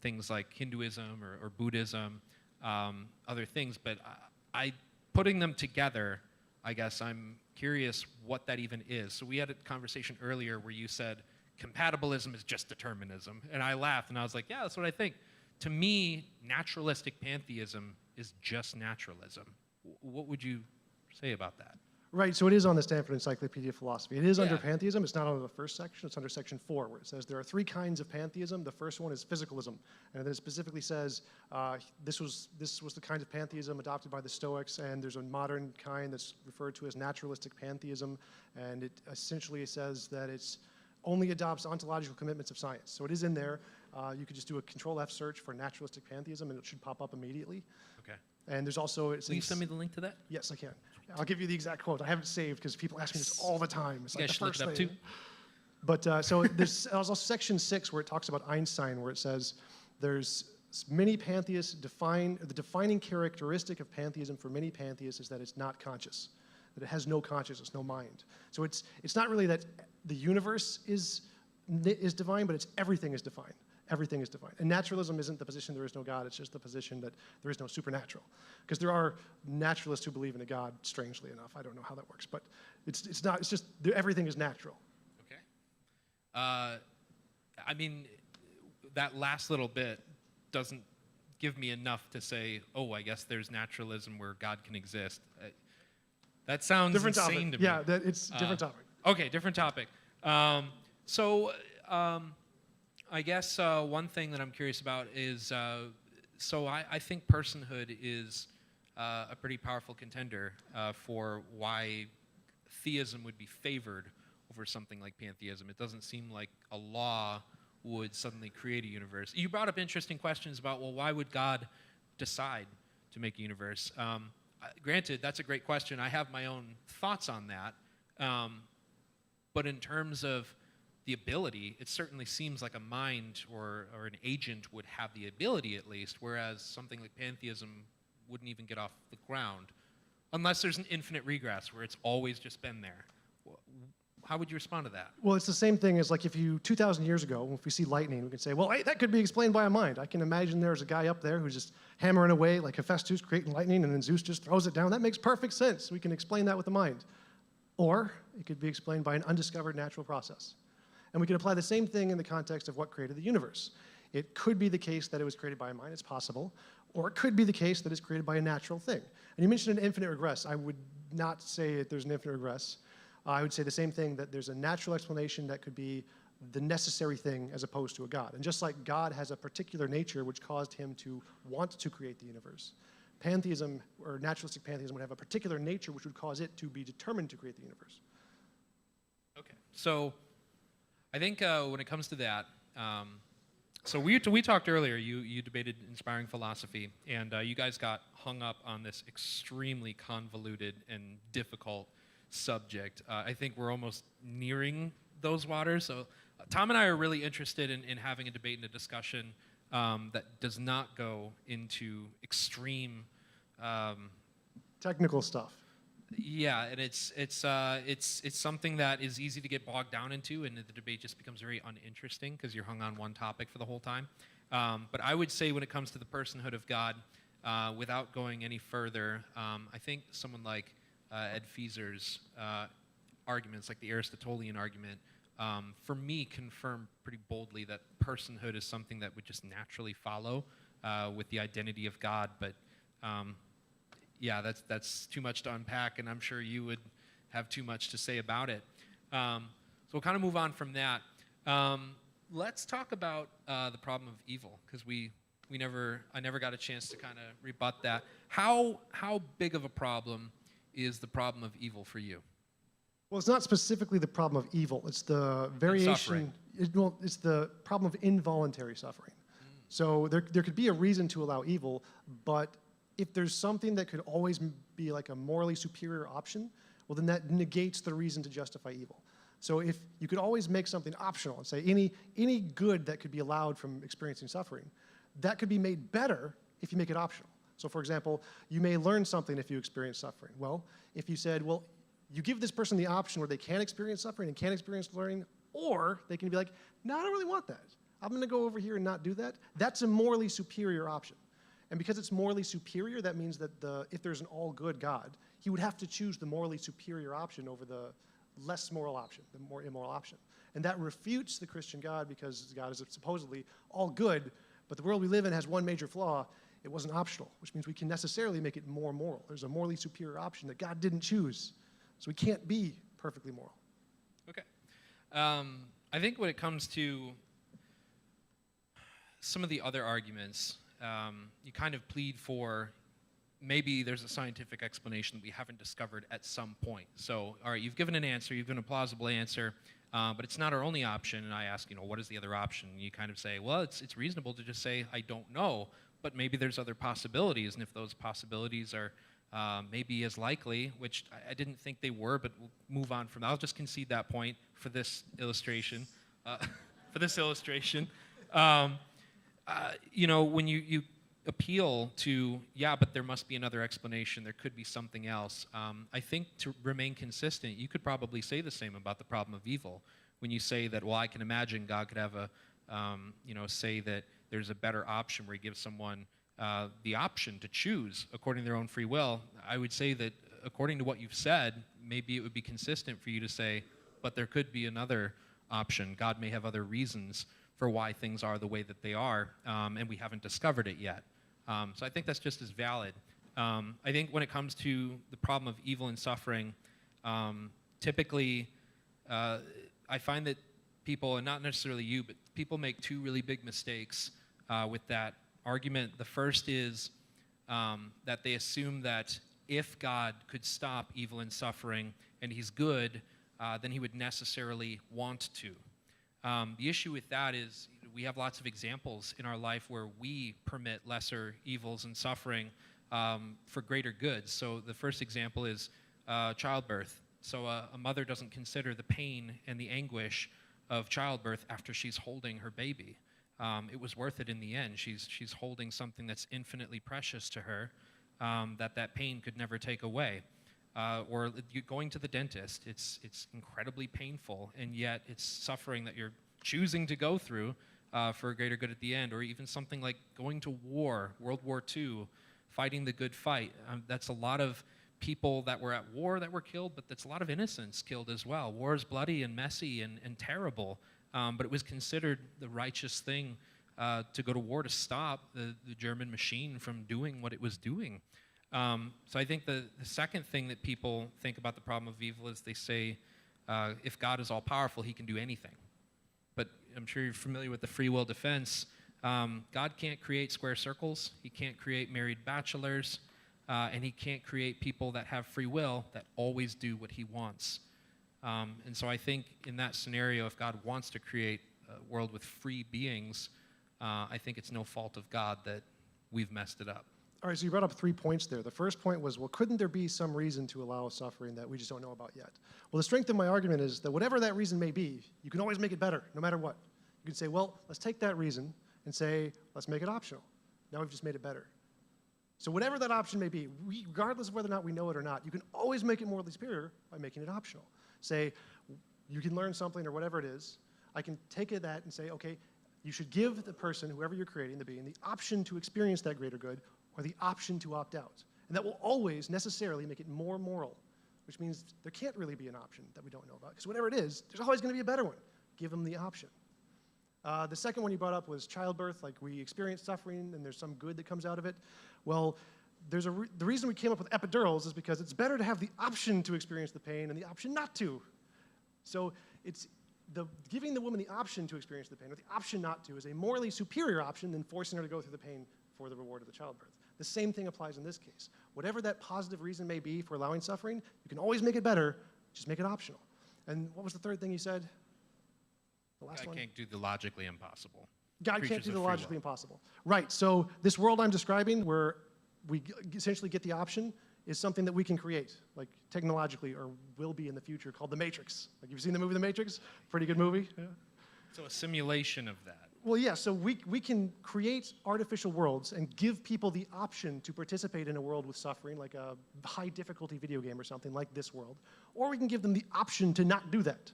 things like Hinduism or Buddhism, other things, but putting them together, I guess I'm curious what that even is. So we had a conversation earlier where you said compatibilism is just determinism, and I laughed and I was like, yeah, that's what I think. To me, naturalistic pantheism is just naturalism. What would you say about that? Right, so it is on the Stanford Encyclopedia of Philosophy. It is under Yeah. pantheism. It's not under the first section. It's under section 4, where it says there are 3 kinds of pantheism. The first one is physicalism, and then it specifically says this was the kind of pantheism adopted by the Stoics, and there's a modern kind that's referred to as naturalistic pantheism, and it essentially says that it's only adopts ontological commitments of science. So it is in there. You could just do a Control-F search for naturalistic pantheism, and it should pop up immediately. Okay. And there's also... Will you send me the link to that? Yes, I can. I'll give you the exact quote. I have it saved because people ask me this all the time. It's You like guys the should look first it up thing. too. But so there's also section 6 where it talks about Einstein, where it says there's many pantheists the defining characteristic of pantheism for many pantheists is that it's not conscious, that it has no consciousness, no mind. So it's not really that the universe is divine, but it's everything is divine. Everything is divine. And naturalism isn't the position there is no God, it's just the position that there is no supernatural. Because there are naturalists who believe in a God, strangely enough. I don't know how that works, but it's just everything is natural. Okay. I mean, that last little bit doesn't give me enough to say, oh, I guess there's naturalism where God can exist. That sounds Different insane topic. to me. Yeah, it's different topic. Okay, different topic. I guess one thing that I'm curious about is, I think personhood is a pretty powerful contender for why theism would be favored over something like pantheism. It doesn't seem like a law would suddenly create a universe. You brought up interesting questions about, well, why would God decide to make a universe? Granted, that's a great question. I have my own thoughts on that. But in terms of the ability, it certainly seems like a mind or an agent would have the ability at least, whereas something like pantheism wouldn't even get off the ground, unless there's an infinite regress where it's always just been there. How would you respond to that? Well, it's the same thing as like if 2,000 years ago, if we see lightning, we can say, well, hey, that could be explained by a mind. I can imagine there's a guy up there who's just hammering away like Hephaestus, creating lightning, and then Zeus just throws it down. That makes perfect sense. We can explain that with the mind. Or it could be explained by an undiscovered natural process. And we can apply the same thing in the context of what created the universe. It could be the case that it was created by a mind, it's possible, or it could be the case that it's created by a natural thing. And you mentioned an infinite regress. I would not say that there's an infinite regress. I would say the same thing, that there's a natural explanation that could be the necessary thing as opposed to a God. And just like God has a particular nature which caused him to want to create the universe, pantheism or naturalistic pantheism would have a particular nature which would cause it to be determined to create the universe. Okay, so I think when it comes to that, so we talked earlier, you debated inspiring philosophy, and you guys got hung up on this extremely convoluted and difficult subject. I think we're almost nearing those waters, so Tom and I are really interested in having a debate and a discussion that does not go into extreme Technical stuff. yeah, and it's something that is easy to get bogged down into, and the debate just becomes very uninteresting because you're hung on one topic for the whole time. But I would say when it comes to the personhood of God, without going any further, I think someone like Ed Feser's arguments, like the Aristotelian argument, for me confirm pretty boldly that personhood is something that would just naturally follow with the identity of God. But yeah, that's too much to unpack, and I'm sure you would have too much to say about it. So we'll kind of move on from that. Let's talk about the problem of evil, because I never got a chance to kind of rebut that. How big of a problem is the problem of evil for you? Well, it's not specifically the problem of evil. It's the variation. It's the problem of involuntary suffering. So there could be a reason to allow evil, but if there's something that could always be like a morally superior option, well, then that negates the reason to justify evil. So if you could always make something optional and say any good that could be allowed from experiencing suffering, that could be made better if you make it optional. So for example, you may learn something if you experience suffering. Well, if you said, well, you give this person the option where they can experience suffering and can experience learning, or they can be like, no, I don't really want that. I'm going to go over here and not do that. That's a morally superior option. And because it's morally superior, that means that if there's an all-good God, he would have to choose the morally superior option over the less moral option, the more immoral option. And that refutes the Christian God, because God is supposedly all good, but the world we live in has one major flaw. It wasn't optional, which means we can necessarily make it more moral. There's a morally superior option that God didn't choose. So we can't be perfectly moral. Okay. I think when it comes to some of the other arguments, you kind of plead for maybe there's a scientific explanation that we haven't discovered at some point. So, all right, you've given an answer, you've given a plausible answer, but it's not our only option. And I ask, what is the other option? And you kind of say, well, it's reasonable to just say, I don't know, but maybe there's other possibilities. And if those possibilities are maybe as likely, which I didn't think they were, but we'll move on from that. I'll just concede that point for this illustration. When you appeal to, yeah, but there must be another explanation, there could be something else, I think to remain consistent, you could probably say the same about the problem of evil. When you say that, well, I can imagine God could have say that there's a better option where he gives someone the option to choose according to their own free will, I would say that according to what you've said, maybe it would be consistent for you to say, but there could be another option. God may have other reasons for why things are the way that they are, and we haven't discovered it yet. So I think that's just as valid. I think when it comes to the problem of evil and suffering, typically I find that people, and not necessarily you, but people make two really big mistakes with that argument. The first is that they assume that if God could stop evil and suffering and he's good, then he would necessarily want to. The issue with that is we have lots of examples in our life where we permit lesser evils and suffering for greater goods. So the first example is childbirth. So a mother doesn't consider the pain and the anguish of childbirth after she's holding her baby. It was worth it in the end. She's holding something that's infinitely precious to her that pain could never take away. Or going to the dentist, it's incredibly painful, and yet it's suffering that you're choosing to go through for a greater good at the end. Or even something like going to war, World War II, fighting the good fight. That's a lot of people that were at war that were killed, but that's a lot of innocents killed as well. War is bloody and messy and terrible, but it was considered the righteous thing to go to war to stop the German machine from doing what it was doing. So I think the second thing that people think about the problem of evil is they say, if God is all-powerful, he can do anything. But I'm sure you're familiar with the free will defense. God can't create square circles. He can't create married bachelors. And he can't create people that have free will that always do what he wants. And so I think in that scenario, if God wants to create a world with free beings, I think it's no fault of God that we've messed it up. All right, so you brought up 3 points there. The first point was, well, couldn't there be some reason to allow suffering that we just don't know about yet? Well, the strength of my argument is that whatever that reason may be, you can always make it better, no matter what. You can say, well, let's take that reason and say, let's make it optional. Now we've just made it better. So whatever that option may be, regardless of whether or not we know it or not, you can always make it morally superior by making it optional. Say, you can learn something or whatever it is. I can take that and say, okay, you should give the person, whoever you're creating, the being, the option to experience that greater good or the option to opt out. And that will always necessarily make it more moral, which means there can't really be an option that we don't know about. Because whatever it is, there's always going to be a better one. Give them the option. The second one you brought up was childbirth, like we experience suffering and there's some good that comes out of it. Well, the reason we came up with epidurals is because it's better to have the option to experience the pain and the option not to. So it's giving the woman the option to experience the pain or the option not to is a morally superior option than forcing her to go through the pain for the reward of the childbirth. The same thing applies in this case. Whatever that positive reason may be for allowing suffering, you can always make it better, just make it optional. And what was the third thing you said? The last one? God can't do the logically impossible. God Creatures can't do of the free logically will. impossible. Right, so this world I'm describing where we essentially get the option is something that we can create, like technologically or will be in the future, called The Matrix. Like you've seen the movie The Matrix? Pretty good movie. Yeah. So a simulation of that. Well, yeah, so we can create artificial worlds and give people the option to participate in a world with suffering, like a high difficulty video game or something like this world. Or we can give them the option to not do that.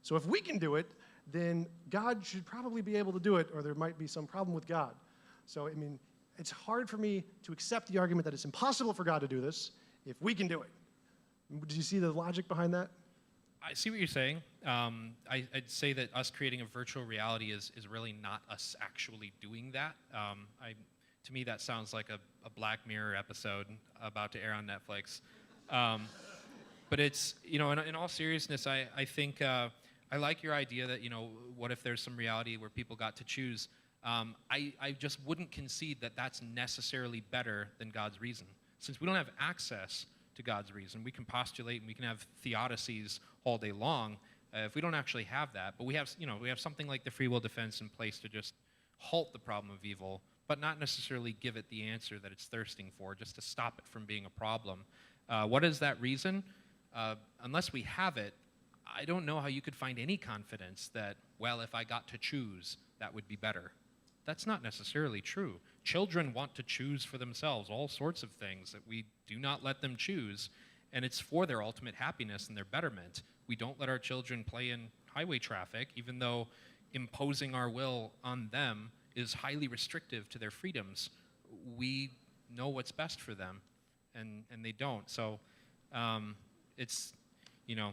So if we can do it, then God should probably be able to do it, or there might be some problem with God. So, I mean, it's hard for me to accept the argument that it's impossible for God to do this if we can do it. Do you see the logic behind that? I see what you're saying. I'd say that us creating a virtual reality is really not us actually doing that. To me, that sounds like a Black Mirror episode about to air on Netflix. But it's, in all seriousness, I think I like your idea that, what if there's some reality where people got to choose? I just wouldn't concede that that's necessarily better than God's reason. Since we don't have access to God's reason, we can postulate and we can have theodicies all day long. If we don't actually have that, but we have something like the free will defense in place to just halt the problem of evil, but not necessarily give it the answer that it's thirsting for, just to stop it from being a problem. What is that reason? Unless we have it, I don't know how you could find any confidence that, well, if I got to choose, that would be better. That's not necessarily true. Children want to choose for themselves all sorts of things that we do not let them choose, and it's for their ultimate happiness and their betterment. We don't let our children play in highway traffic, even though imposing our will on them is highly restrictive to their freedoms. We know what's best for them, and they don't. So it's...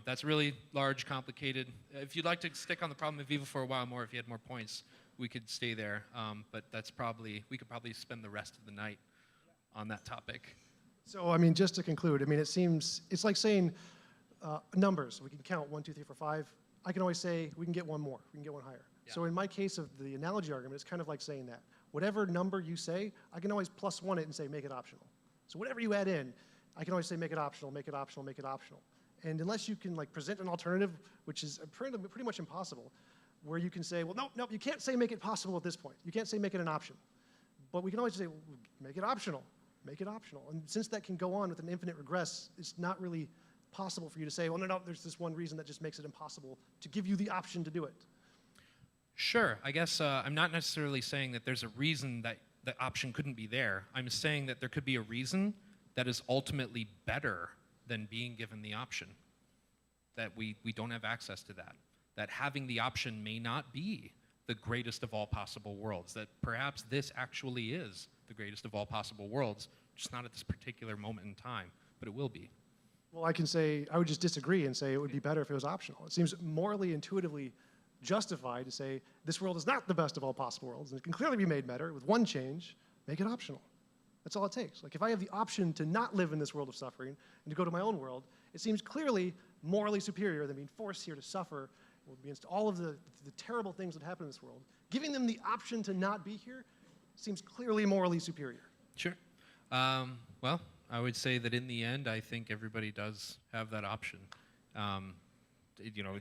that's really large, complicated. If you'd like to stick on the problem of evil for a while more, if you had more points, we could stay there. But we could probably spend the rest of the night on that topic. So, just to conclude, it's like saying numbers. We can count 1, 2, 3, 4, 5. I can always say we can get one more. We can get one higher. Yeah. So in my case of the analogy argument, it's kind of like saying that. Whatever number you say, I can always plus one it and say make it optional. So whatever you add in, I can always say make it optional, make it optional, make it optional. And unless you can present an alternative, which is pretty much impossible, where you can say, well, no, you can't say make it possible at this point. You can't say make it an option. But we can always say, well, make it optional, make it optional. And since that can go on with an infinite regress, it's not really possible for you to say, well, no, there's this one reason that just makes it impossible to give you the option to do it. Sure. I guess I'm not necessarily saying that there's a reason that the option couldn't be there. I'm saying that there could be a reason that is ultimately better than being given the option, that we don't have access to that having the option may not be the greatest of all possible worlds, that perhaps this actually is the greatest of all possible worlds, just not at this particular moment in time, but it will be. Well, I would just disagree and say it would be better if it was optional. It seems morally, intuitively justified to say this world is not the best of all possible worlds, and it can clearly be made better with one change, make it optional. That's all it takes. Like if I have the option to not live in this world of suffering and to go to my own world, it seems clearly morally superior than being forced here to suffer against all of the terrible things that happen in this world. Giving them the option to not be here seems clearly morally superior. Sure. Well, I would say that in the end, I think everybody does have that option.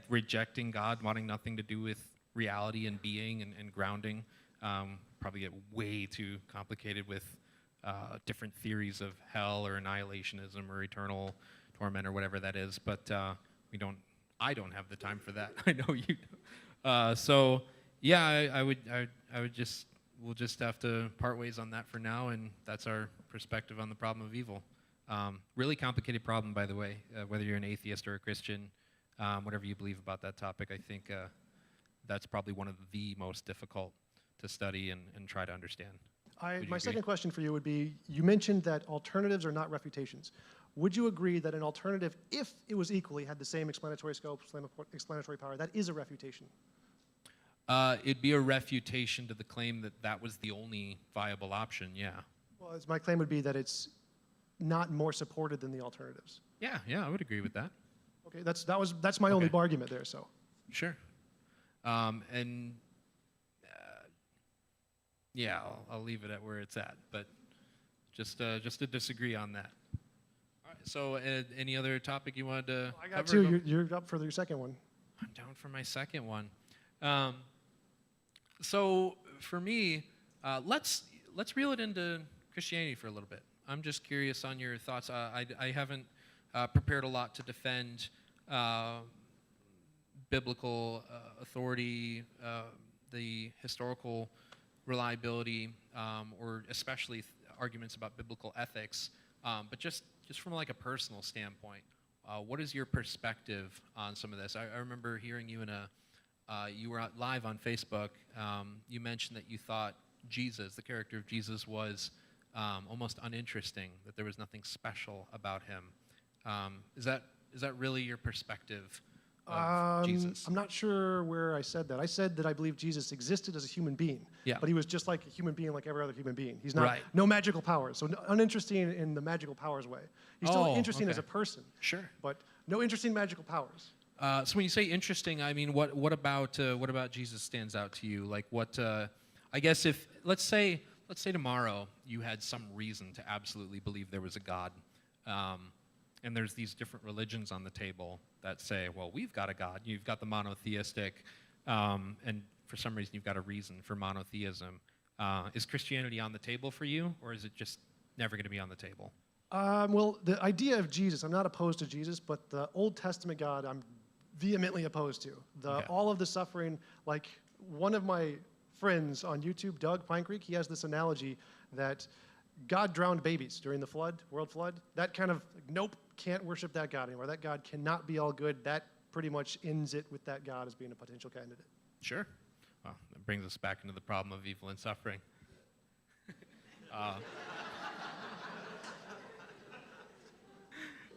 Rejecting God, wanting nothing to do with reality and being and grounding, probably get way too complicated with different theories of hell or annihilationism or eternal torment or whatever that is. But I don't have the time for that. I know you do. So yeah, we'll just have to part ways on that for now, and that's our perspective on the problem of evil. Really complicated problem, by the way, whether you're an atheist or a Christian, whatever you believe about that topic. I think that's probably one of the most difficult to study and try to understand. My second question for you would be, you mentioned that alternatives are not refutations. Would you agree that an alternative, if it was equally, had the same explanatory scope, explanatory power, that is a refutation? It'd be a refutation to the claim that that was the only viable option, yeah. Well, my claim would be that it's not more supported than the alternatives. Yeah, I would agree with that. Okay, that's my only argument there, so. Sure. Yeah, I'll leave it at where it's at, but just to disagree on that. All right, so any other topic you wanted to I got cover? two. You're up for your second one. I'm down for my second one. So for me, let's reel it into Christianity for a little bit. I'm just curious on your thoughts. I haven't prepared a lot to defend biblical authority, the historical reliability, or especially arguments about biblical ethics. But just from like a personal standpoint, what is your perspective on some of this? I remember hearing you you were live on Facebook. You mentioned that you thought Jesus, the character of Jesus, was almost uninteresting, that there was nothing special about him. Is that really your perspective of Jesus? I'm not sure where I said that. I said that I believe Jesus existed as a human being, but he was just like a human being, like every other human being. He's not no magical powers, so uninteresting in the magical powers way. He's still interesting as a person, sure, but no interesting magical powers. So when you say interesting, I mean, what about Jesus stands out to you? Like what? I guess if let's say tomorrow you had some reason to absolutely believe there was a God, and there's these different religions on the table that say, well, we've got a God. You've got the monotheistic, and for some reason you've got a reason for monotheism. Is Christianity on the table for you, or is it just never going to be on the table? Well, the idea of Jesus, I'm not opposed to Jesus, but the Old Testament God, I'm vehemently opposed to. All of the suffering, like one of my friends on YouTube, Doug Pine Creek, he has this analogy that God drowned babies during the flood, world flood. That kind of, nope, can't worship that God anymore. That God cannot be all good. That pretty much ends it with that God as being a potential candidate. Sure. Well, that brings us back into the problem of evil and suffering.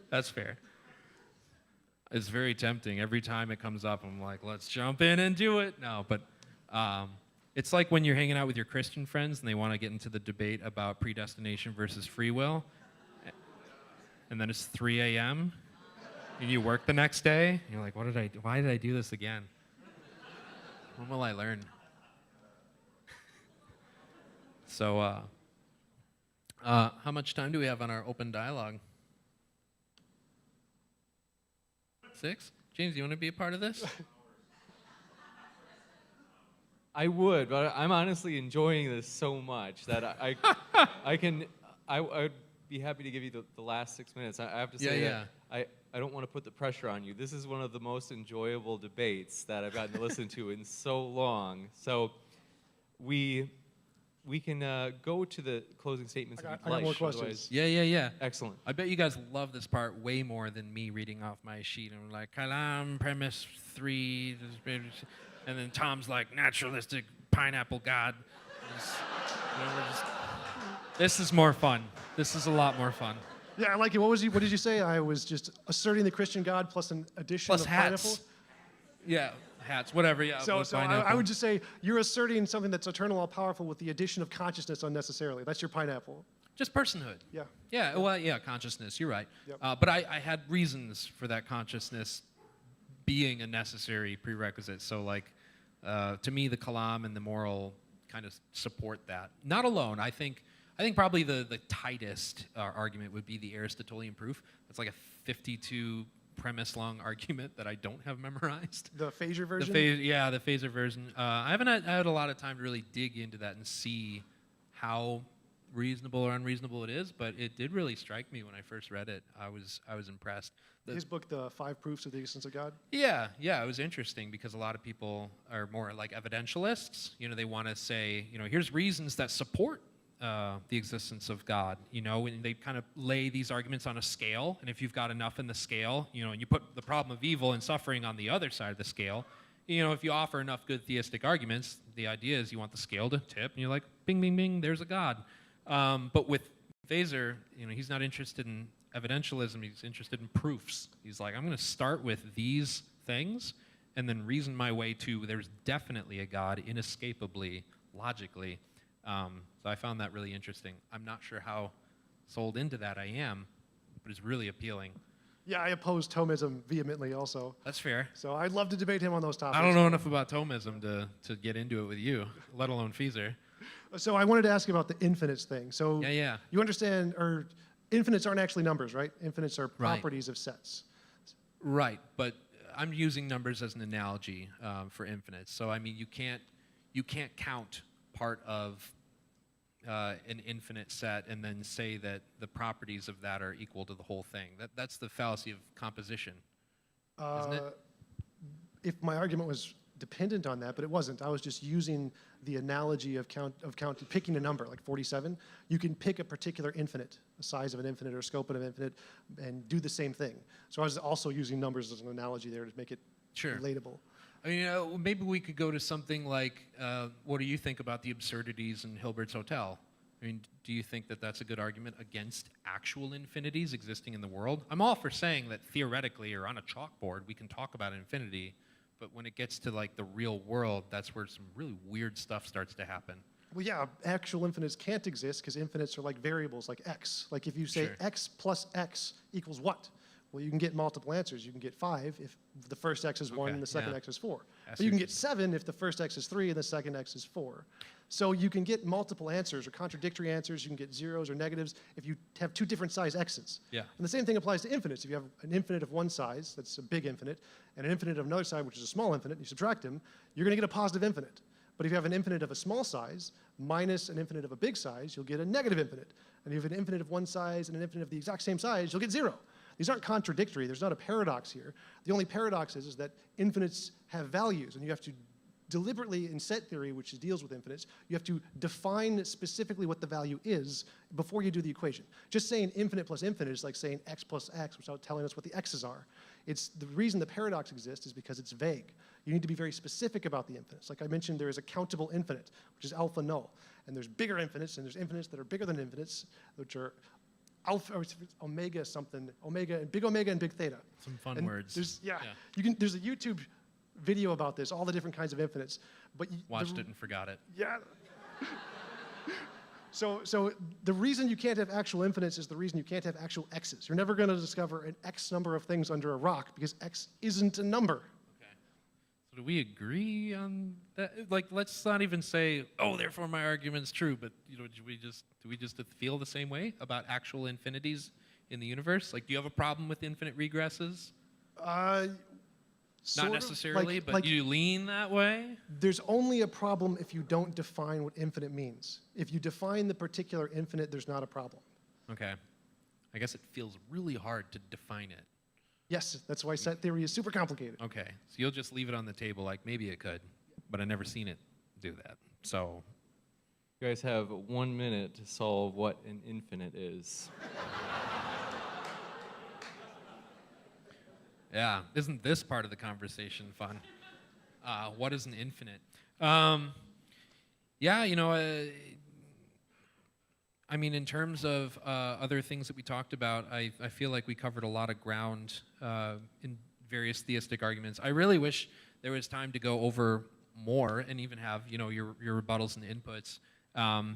That's fair. It's very tempting. Every time it comes up, I'm like, let's jump in and do it. No, but it's like when you're hanging out with your Christian friends and they want to get into the debate about predestination versus free will, and then it's 3 a.m., and you work the next day, and you're like, why did I do this again? When will I learn? So, how much time do we have on our open dialogue? 6? James, you want to be a part of this? I would, but I'm honestly enjoying this so much that I would be happy to give you the last 6 minutes. I have to say that I don't want to put the pressure on you. This is one of the most enjoyable debates that I've gotten to listen to in so long. So we can go to the closing statements. I got more questions. Yeah. Excellent. I bet you guys love this part way more than me reading off my sheet. I'm like, Kalam, premise 3, and then Tom's like, naturalistic pineapple God. This is more fun. This is a lot more fun. Yeah, I like it. What did you say? I was just asserting the Christian God plus an addition Plus of hats. pineapple? Yeah, hats, whatever. Yeah. So I pineapple. would just say you're asserting something that's eternal, all powerful, with the addition of consciousness unnecessarily. That's your pineapple. Just personhood. Yeah. Yeah. Well, yeah. Consciousness. You're right. Yep. But I had reasons for that consciousness being a necessary prerequisite. So like, to me, the kalam and the moral kind of support that. Not alone. I think probably the tightest argument would be the Aristotelian proof. It's like a 52 premise long argument that I don't have memorized. The Phaser version? The Phaser version. I haven't had a lot of time to really dig into that and see how reasonable or unreasonable it is, but it did really strike me when I first read it. I was impressed. His book, The Five Proofs of the Existence of God? Yeah, it was interesting because a lot of people are more like evidentialists. You know, they want to say, you know, here's reasons that support the existence of God, you know, and they kind of lay these arguments on a scale, and if you've got enough in the scale, you know, and you put the problem of evil and suffering on the other side of the scale, you know, if you offer enough good theistic arguments, the idea is you want the scale to tip, and you're like, bing, bing, bing, there's a God. But with Phaser, you know, he's not interested in evidentialism, he's interested in proofs. He's like, I'm going to start with these things, and then reason my way to there's definitely a God, inescapably, logically. So I found that really interesting. I'm not sure how sold into that I am, but it's really appealing. Yeah, I oppose Thomism vehemently also. That's fair. So I'd love to debate him on those topics. I don't know enough about Thomism to get into it with you, let alone Phaser. So I wanted to ask you about the infinites thing. So Yeah. you understand, or infinites aren't actually numbers, right? Infinites are Right. properties of sets. Right, but I'm using numbers as an analogy for infinites. So I mean, you can't count part of an infinite set and then say that the properties of that are equal to the whole thing. That's the fallacy of composition, isn't it? If my argument was dependent on that, but it wasn't. I was just using the analogy of picking a number, like 47. You can pick a particular infinite, the size of an infinite or scope of an infinite, and do the same thing. So I was also using numbers as an analogy there to make it relatable. I mean, maybe we could go to something like, what do you think about the absurdities in Hilbert's Hotel? I mean, do you think that that's a good argument against actual infinities existing in the world? I'm all for saying that theoretically or on a chalkboard we can talk about infinity, but when it gets to like the real world, that's where some really weird stuff starts to happen. Well, yeah, actual infinites can't exist because infinites are like variables, like x. Like if you say x plus x equals what? Well, you can get multiple answers. You can get 5 if the first x is 1 and the second x is 4. But you can get 7 if the first x is 3 and the second x is 4. So you can get multiple answers or contradictory answers. You can get zeros or negatives if you have two different size x's. Yeah. And the same thing applies to infinites. If you have an infinite of one size, that's a big infinite, and an infinite of another size, which is a small infinite, and you subtract them, you're going to get a positive infinite. But if you have an infinite of a small size minus an infinite of a big size, you'll get a negative infinite. And if you have an infinite of one size and an infinite of the exact same size, you'll get 0. These aren't contradictory. There's not a paradox here. The only paradox is that infinites have values, and you have to deliberately, in set theory, which deals with infinites, you have to define specifically what the value is before you do the equation. Just saying infinite plus infinite is like saying x plus x without telling us what the x's are. It's the reason the paradox exists is because it's vague. You need to be very specific about the infinites. Like I mentioned, there is a countable infinite, which is alpha null. And there's bigger infinites, and there's infinites that are bigger than infinites, which are alpha or omega something, omega and big theta. Some fun and words. There's there's a YouTube video about this, all the different kinds of infinites. But Watched it and forgot it. Yeah. So the reason you can't have actual infinites is the reason you can't have actual x's. You're never going to discover an x number of things under a rock because x isn't a number. Okay. So do we agree on that? Like, let's not even say, oh, therefore my argument's true, but you know, do we just feel the same way about actual infinities in the universe? Like, do you have a problem with infinite regresses? Not necessarily, but you lean that way? There's only a problem if you don't define what infinite means. If you define the particular infinite, there's not a problem. Okay. I guess it feels really hard to define it. Yes, that's why set theory is super complicated. Okay. So you'll just leave it on the table like maybe it could, but I've never seen it do that. So You guys have 1 minute to solve what an infinite is. yeah, isn't this part of the conversation fun? What is an infinite? Yeah, you know, I mean, in terms of other things that we talked about, I feel like we covered a lot of ground in various theistic arguments. I really wish there was time to go over more and even have, your rebuttals and inputs.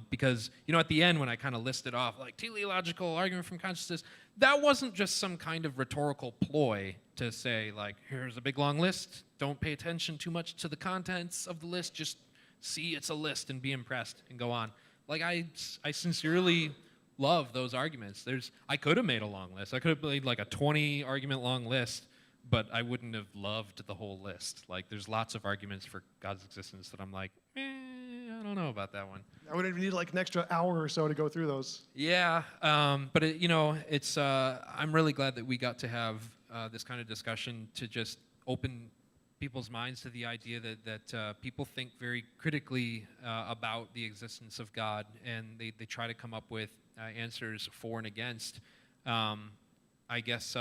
Because, at the end when I kind of listed off, like, teleological argument from consciousness, that wasn't just some kind of rhetorical ploy to say, like, here's a big long list, don't pay attention too much to the contents of the list, just see it's a list and be impressed and go on. Like, I sincerely love those arguments. I could have made a long list. I could have made like a 20 argument long list, but I wouldn't have loved the whole list. Like, there's lots of arguments for God's existence that I'm like, I don't know about that one. I would need like an extra hour or so to go through those. Yeah, but it's. I'm really glad that we got to have this kind of discussion to just open people's minds to the idea that people think very critically about the existence of God, and they try to come up with answers for and against. I guess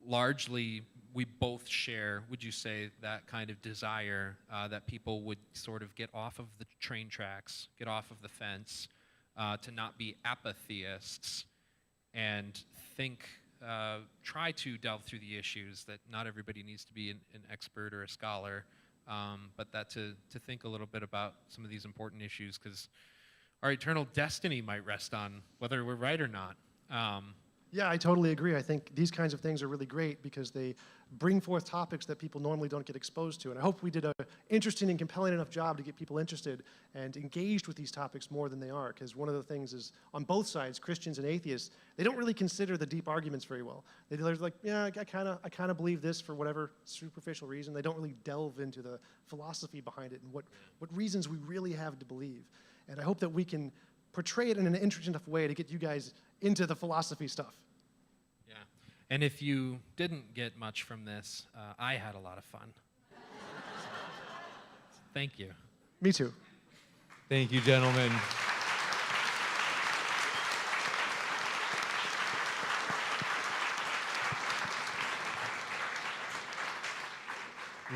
largely we both share, would you say, that kind of desire that people would sort of get off of the train tracks, get off of the fence, to not be apatheists and try to delve through the issues, that not everybody needs to be an expert or a scholar, but that to think a little bit about some of these important issues, because our eternal destiny might rest on whether we're right or not. Yeah, I totally agree. I think these kinds of things are really great because they bring forth topics that people normally don't get exposed to. And I hope we did an interesting and compelling enough job to get people interested and engaged with these topics more than they are. Because one of the things is, on both sides, Christians and atheists, they don't really consider the deep arguments very well. They're like, yeah, I kind of believe this for whatever superficial reason. They don't really delve into the philosophy behind it and what reasons we really have to believe. And I hope that we can portray it in an interesting enough way to get you guys into the philosophy stuff. Yeah, and if you didn't get much from this, I had a lot of fun. So, thank you. Me too. Thank you, gentlemen.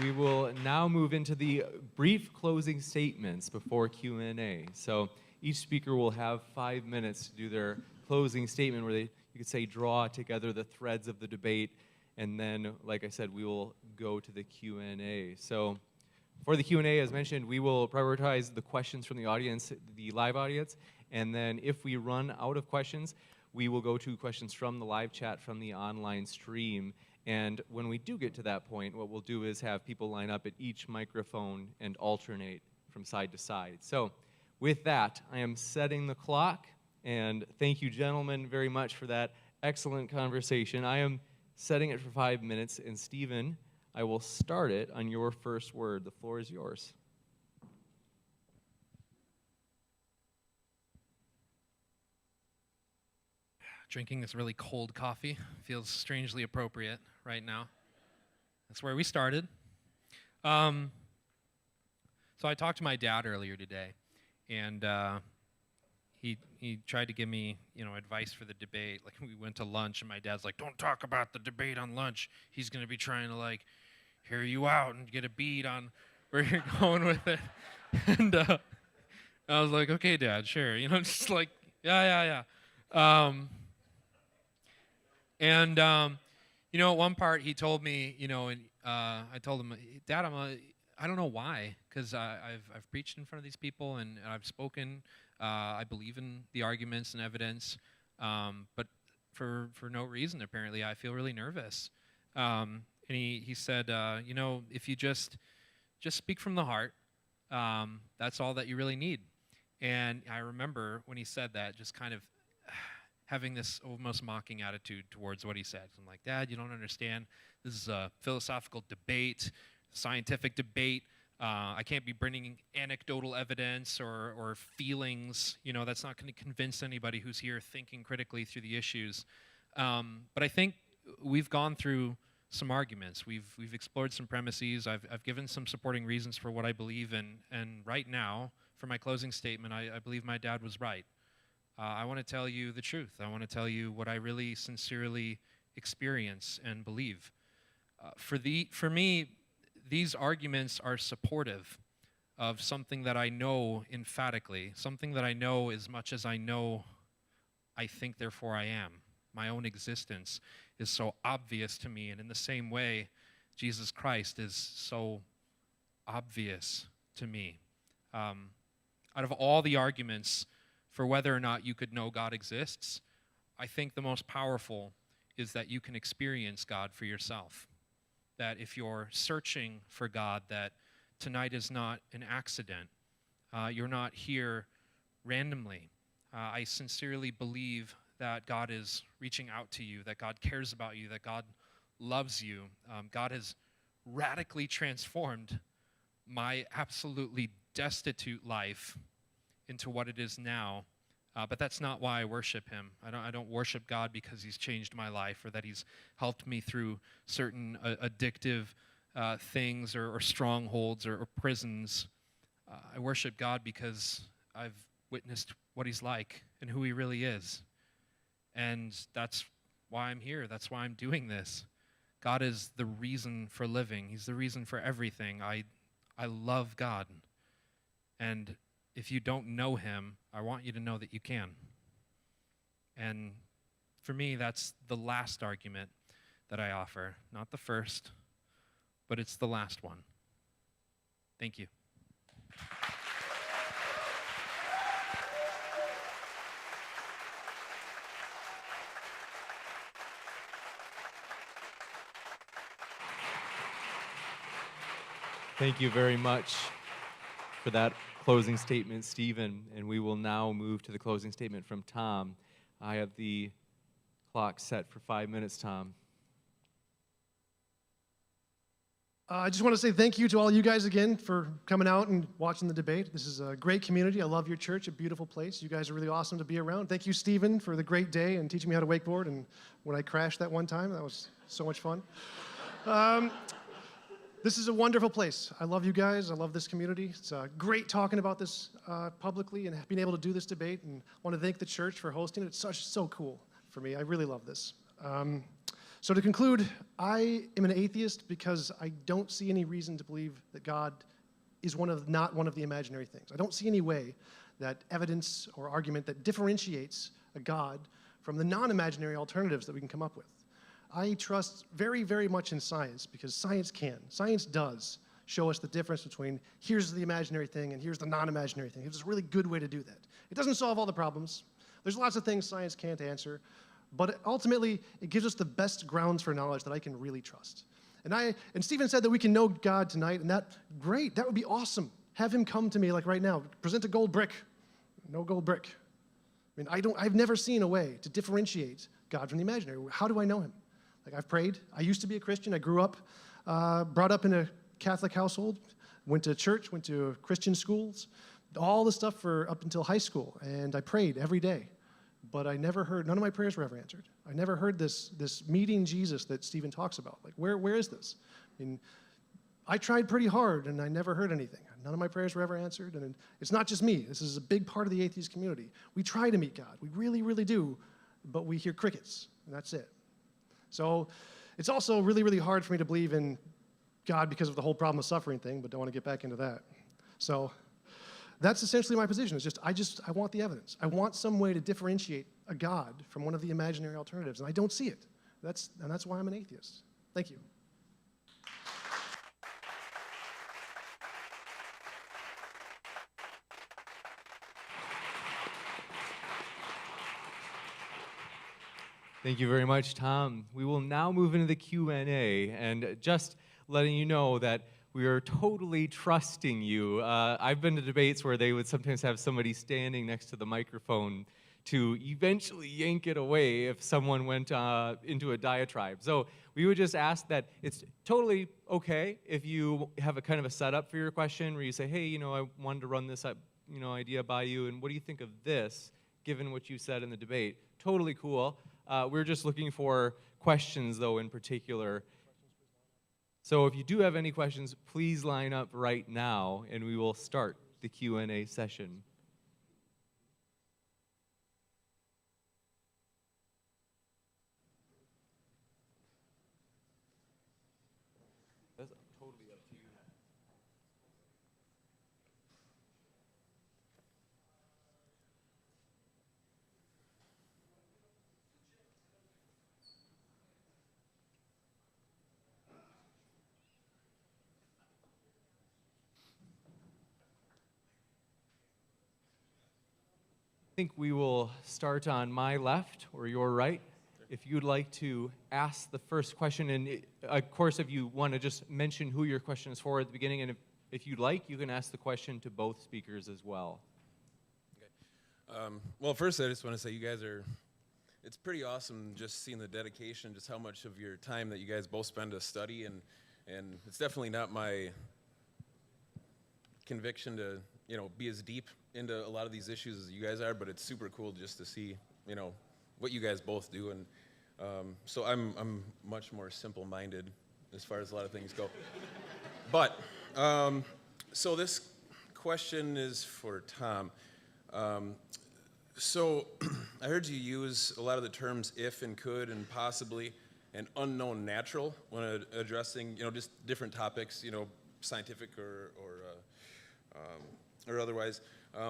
We will now move into the brief closing statements before Q&A. So each speaker will have 5 minutes to do their closing statement where you could say draw together the threads of the debate, and then, like I said, we will go to the Q&A. So for the Q&A, as mentioned, we will prioritize the questions from the audience, the live audience, and then if we run out of questions, we will go to questions from the live chat from the online stream. And when we do get to that point, what we'll do is have people line up at each microphone and alternate from side to side. So with that, I am setting the clock, and thank you, gentlemen, very much for that excellent conversation. I am setting it for 5 minutes, and Stephen, I will start it on your first word. The floor is yours. Drinking this really cold coffee feels strangely appropriate right now. That's where we started. So I talked to my dad earlier today, and he tried to give me, advice for the debate. Like, we went to lunch, and my dad's like, "Don't talk about the debate on lunch. He's going to be trying to, hear you out and get a beat on where you're going with it." And I was like, "Okay, Dad, sure." Just like, yeah. And at one part he told me, and I told him, "Dad, I don't know why, because I've preached in front of these people and I've spoken. I believe in the arguments and evidence, but for no reason apparently I feel really nervous." And he said, "If you just speak from the heart, that's all that you really need." And I remember when he said that, just kind of having this almost mocking attitude towards what he said. I'm like, "Dad, you don't understand. This is a philosophical debate, scientific debate. I can't be bringing anecdotal evidence or feelings. That's not going to convince anybody who's here thinking critically through the issues." But I think we've gone through some arguments. We've explored some premises. I've given some supporting reasons for what I believe in. And right now, for my closing statement, I believe my dad was right. I want to tell you the truth. I want to tell you what I really sincerely experience and believe. For me, these arguments are supportive of something that I know emphatically, something that I know as much as I know I think, therefore I am. My own existence is so obvious to me, and in the same way, Jesus Christ is so obvious to me. Out of all the arguments for whether or not you could know God exists, I think the most powerful is that you can experience God for yourself. That if you're searching for God, that tonight is not an accident. You're not here randomly. I sincerely believe that God is reaching out to you, that God cares about you, that God loves you. God has radically transformed my absolutely destitute life into what it is now. But that's not why I worship him. I don't worship God because he's changed my life or that he's helped me through certain addictive things or strongholds or prisons. I worship God because I've witnessed what he's like and who he really is. And that's why I'm here. That's why I'm doing this. God is the reason for living. He's the reason for everything. I love God. And if you don't know him, I want you to know that you can. And for me, that's the last argument that I offer. Not the first, but it's the last one. Thank you. Thank you very much for that closing statement, Stephen. And we will now move to the closing statement from Tom. I have the clock set for 5 minutes, Tom. I just want to say thank you to all you guys again for coming out and watching the debate. This is a great community. I love your church, a beautiful place. You guys are really awesome to be around. Thank you, Stephen, for the great day and teaching me how to wakeboard. And when I crashed that one time, that was so much fun. This is a wonderful place. I love you guys. I love this community. It's great talking about this publicly and being able to do this debate. And I want to thank the church for hosting it. It's so cool for me. I really love this. So to conclude, I am an atheist because I don't see any reason to believe that God is not one of the imaginary things. I don't see any way that evidence or argument that differentiates a God from the non-imaginary alternatives that we can come up with. I trust very, very much in science because science does show us the difference between here's the imaginary thing and here's the non-imaginary thing. It's a really good way to do that. It doesn't solve all the problems. There's lots of things science can't answer, but ultimately it gives us the best grounds for knowledge that I can really trust. And Stephen said that we can know God tonight, and great, that would be awesome. Have him come to me like right now, present a gold brick. No gold brick. I mean, I've never seen a way to differentiate God from the imaginary. How do I know him? Like, I've prayed. I used to be a Christian. I grew up, brought up in a Catholic household, went to church, went to Christian schools, all the stuff for up until high school. And I prayed every day. But I never heard, none of my prayers were ever answered. I never heard this meeting Jesus that Stephen talks about. Like, where is this? I mean, I tried pretty hard, and I never heard anything. None of my prayers were ever answered. And it's not just me. This is a big part of the atheist community. We try to meet God. We really, really do. But we hear crickets, and that's it. So it's also really, really hard for me to believe in God because of the whole problem of suffering thing, but don't want to get back into that. So that's essentially my position. It's just I want the evidence. I want some way to differentiate a God from one of the imaginary alternatives, and I don't see it. That's why I'm an atheist. Thank you. Thank you very much, Tom. We will now move into the Q&A, and just letting you know that we are totally trusting you. I've been to debates where they would sometimes have somebody standing next to the microphone to eventually yank it away if someone went into a diatribe. So we would just ask that it's totally okay if you have a kind of a setup for your question where you say, hey, I wanted to run this idea by you, and what do you think of this, given what you said in the debate? Totally cool. We're just looking for questions, though, in particular. So if you do have any questions, please line up right now, and we will start the Q&A session. That's totally up to you. think we will start on my left or your right. If you'd like to ask the first question, and of course, if you want to just mention who your question is for at the beginning, and if you'd like, you can ask the question to both speakers as well. Okay. Well, first, I just want to say you guys it's pretty awesome just seeing the dedication, just how much of your time that you guys both spend to study, and it's definitely not my conviction to, be as deep into a lot of these issues as you guys are, but it's super cool just to see, what you guys both do, and so I'm much more simple-minded as far as a lot of things go. But, so this question is for Tom. So I heard you use a lot of the terms if and could and possibly and unknown natural when addressing, just different topics, scientific or otherwise.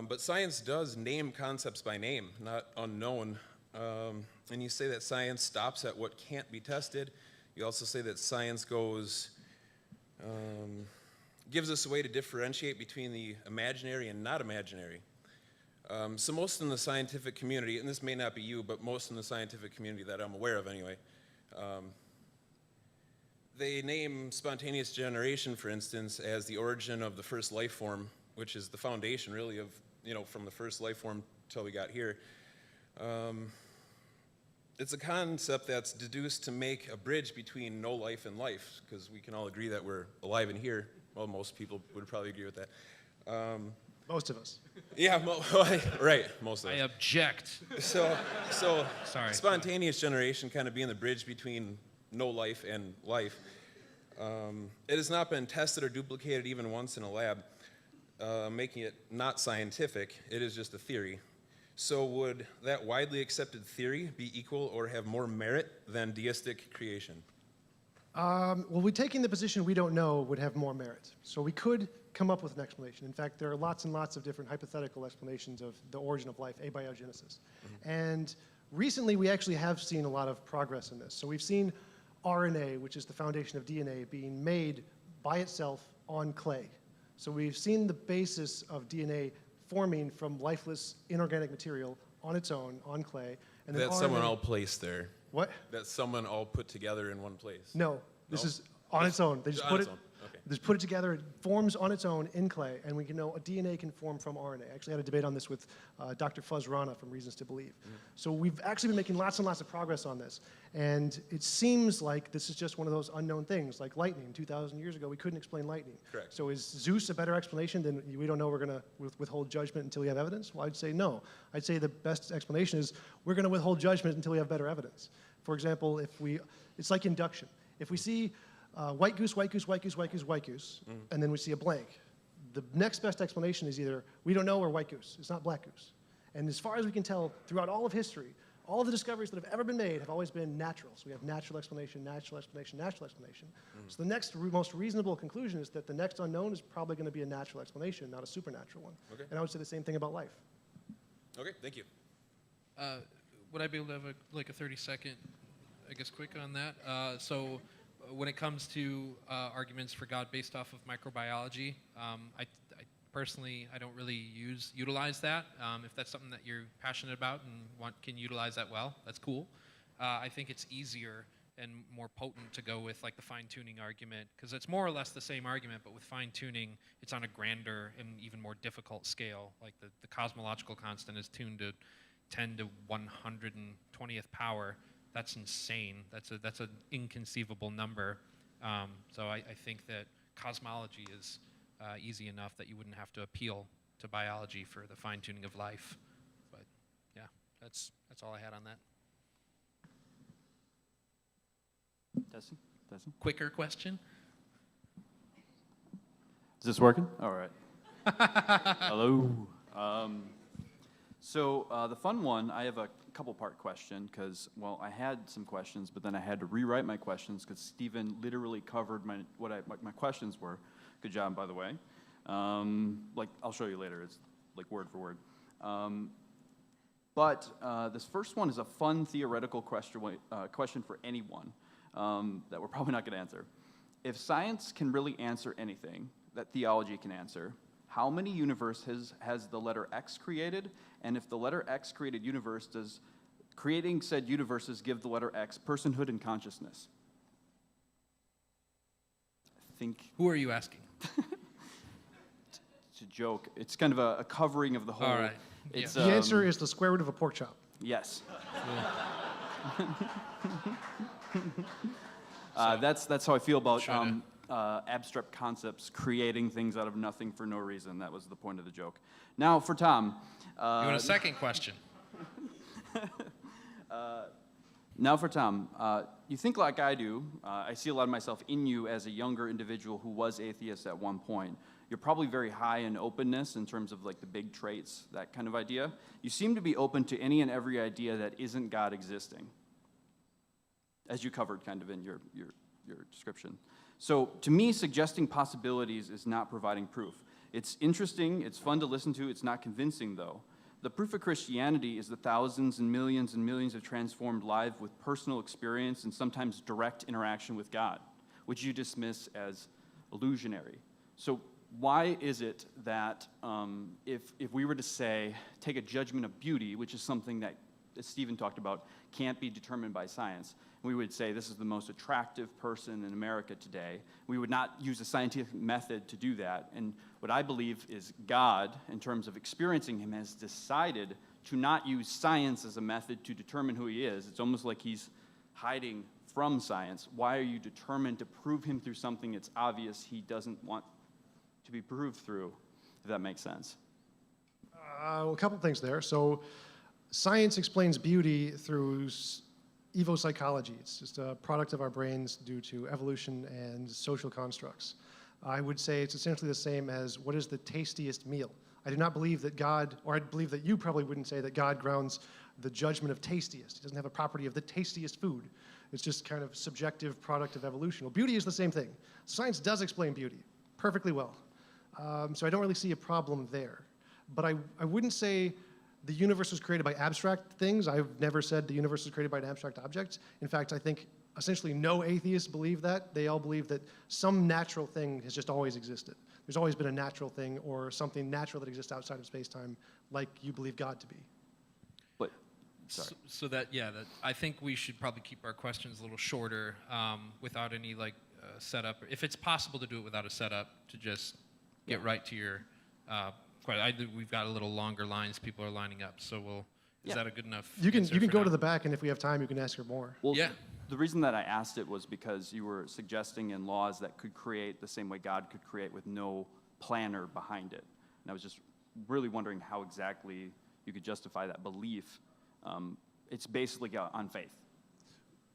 But science does name concepts by name, not unknown. And you say that science stops at what can't be tested. You also say that science gives us a way to differentiate between the imaginary and not imaginary. So most in the scientific community, and this may not be you, but most in the scientific community that I'm aware of anyway, they name spontaneous generation, for instance, as the origin of the first life form, which is the foundation, really, of, from the first life form till we got here. It's a concept that's deduced to make a bridge between no life and life, because we can all agree that we're alive in here. Well, most people would probably agree with that. Most of us. Yeah, right, most of us. I object. So Sorry. Spontaneous generation kind of being the bridge between no life and life. It has not been tested or duplicated even once in a lab, making it not scientific. It is just a theory. So would that widely accepted theory be equal or have more merit than deistic creation? Well, taking the position we don't know would have more merit. So we could come up with an explanation. In fact, there are lots and lots of different hypothetical explanations of the origin of life, abiogenesis. Mm-hmm. And recently, we actually have seen a lot of progress in this. So we've seen RNA, which is the foundation of DNA, being made by itself on clay. So we've seen the basis of DNA forming from lifeless inorganic material on its own, on clay. And then That's someone all placed there. What? That's someone all put together in one place. No, this is on its own. They just put it. Okay. Just put it together. It forms on its own in clay, and we can know a DNA can form from RNA. I actually had a debate on this with Dr. Fuzz Rana from Reasons to Believe. Mm-hmm. So we've actually been making lots and lots of progress on this, and it seems like this is just one of those unknown things, like lightning. 2,000 years ago, we couldn't explain lightning. Correct. So is Zeus a better explanation than we don't know? We're going to withhold judgment until we have evidence? Well, I'd say no. I'd say the best explanation is we're going to withhold judgment until we have better evidence. For example, it's like induction. If we see white goose, white goose, white goose, white goose, white goose, and then we see a blank, the next best explanation is either we don't know or white goose. It's not black goose. And as far as we can tell, throughout all of history, all of the discoveries that have ever been made have always been natural. So we have natural explanation, natural explanation, natural explanation. So the next most reasonable conclusion is that the next unknown is probably going to be a natural explanation, not a supernatural one. Okay. And I would say the same thing about life. Okay, thank you. Would I be able to have a 30-second, I guess, quick on that? So when it comes to arguments for God based off of microbiology, I personally, I don't really utilize that. If that's something that you're passionate about and can utilize that well, that's cool. I think it's easier and more potent to go with like the fine-tuning argument, because it's more or less the same argument, but with fine-tuning, it's on a grander and even more difficult scale. Like the cosmological constant is tuned to 10 to 120th power. That's insane. That's an inconceivable number. So I think that cosmology is easy enough that you wouldn't have to appeal to biology for the fine-tuning of life. But yeah, that's all I had on that. Testing? Quicker question? Is this working? All right. Hello. So the fun one, I have a couple-part question because, well, I had some questions, but then I had to rewrite my questions because Stephen literally covered what my questions were. Good job, by the way. Like, I'll show you later. It's like word for word. But this first one is a fun theoretical question for anyone that we're probably not going to answer. If science can really answer anything that theology can answer, how many universes has the letter X created? And if the letter X created universe, does creating said universes give the letter X personhood and consciousness? I think Who are you asking? it's a joke. It's kind of a covering of the whole. All right. It's, The answer is the square root of a pork chop. yes. That's how I feel about abstract concepts, creating things out of nothing for no reason. That was the point of the joke. Now for Tom. You want a second question? Now for Tom. You think like I do. I see a lot of myself in you as a younger individual who was atheist at one point. You're probably very high in openness in terms of like the big traits, that kind of idea. You seem to be open to any and every idea that isn't God existing, as you covered kind of in your description. So to me, suggesting possibilities is not providing proof. It's interesting, it's fun to listen to, it's not convincing though. The proof of Christianity is the thousands and millions of transformed lives with personal experience and sometimes direct interaction with God, which you dismiss as illusionary. So why is it that if we were to say, take a judgment of beauty, which is something that, as Stephen talked about, can't be determined by science, we would say this is the most attractive person in America today. We would not use a scientific method to do that. And what I believe is God, in terms of experiencing him, has decided to not use science as a method to determine who he is. It's almost like he's hiding from science. Why are you determined to prove him through something it's obvious he doesn't want to be proved through, if that makes sense? Well, a couple things there. So science explains beauty through evopsychology. It's just a product of our brains due to evolution and social constructs. I would say it's essentially the same as what is the tastiest meal. I do not believe that God, or I believe that you probably wouldn't say that God grounds the judgment of tastiest. He doesn't have a property of the tastiest food. It's just kind of subjective product of evolution. Well, beauty is the same thing. Science does explain beauty perfectly well. So I don't really see a problem there. But I wouldn't say the universe was created by abstract things. I've never said the universe was created by an abstract object. In fact, I think essentially no atheists believe that. They all believe that some natural thing has just always existed. There's always been a natural thing or something natural that exists outside of space-time, like you believe God to be. But, sorry. So that I think we should probably keep our questions a little shorter, without any setup. If it's possible to do it without a setup, to just get right to your we've got a little longer lines. People are lining up, so is that a good enough? You can go now? to the back, and if we have time, you can ask her more. Well, yeah. The reason that I asked it was because you were suggesting in laws that could create the same way God could create with no planner behind it. And I was just really wondering how exactly you could justify that belief. It's basically on faith.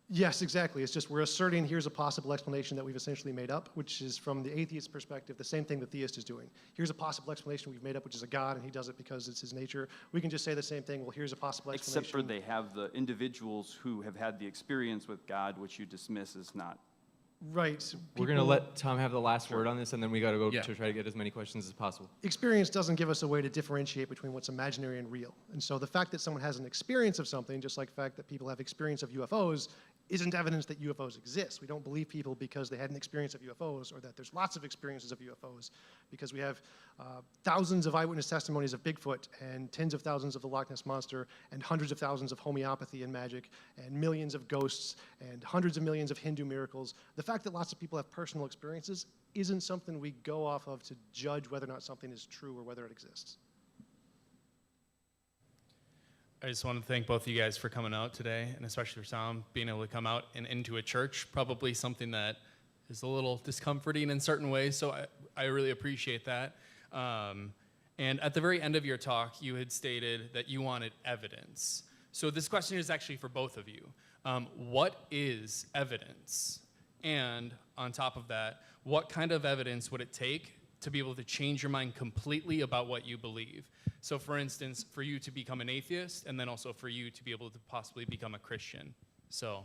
Yes, exactly. It's just we're asserting here's a possible explanation that we've essentially made up, which is from the atheist perspective, the same thing the theist is doing. Here's a possible explanation we've made up, which is a God, and he does it because it's his nature. We can just say the same thing, well, here's a possible explanation. Except for they have the individuals who have had the experience with God, which you dismiss as not. Right. We're going to let Tom have the last word on this, and then we got to go Yeah. to try to get as many questions as possible. Experience doesn't give us a way to differentiate between what's imaginary and real. And so the fact that someone has an experience of something, just like the fact that people have experience of UFOs, isn't evidence that UFOs exist. We don't believe people because they had an experience of UFOs, or that there's lots of experiences of UFOs, because we have thousands of eyewitness testimonies of Bigfoot, and tens of thousands of the Loch Ness Monster, and hundreds of thousands of homeopathy and magic, and millions of ghosts, and hundreds of millions of Hindu miracles. The fact that lots of people have personal experiences isn't something we go off of to judge whether or not something is true or whether it exists. I just want to thank both of you guys for coming out today, and especially for Tom being able to come out and into a church, probably something that is a little discomforting in certain ways, so I really appreciate that. And at the very end of your talk, you had stated that you wanted evidence. So this question is actually for both of you. What is evidence? And on top of that, what kind of evidence would it take to be able to change your mind completely about what you believe? So for instance, for you to become an atheist, and then also for you to be able to possibly become a Christian. So.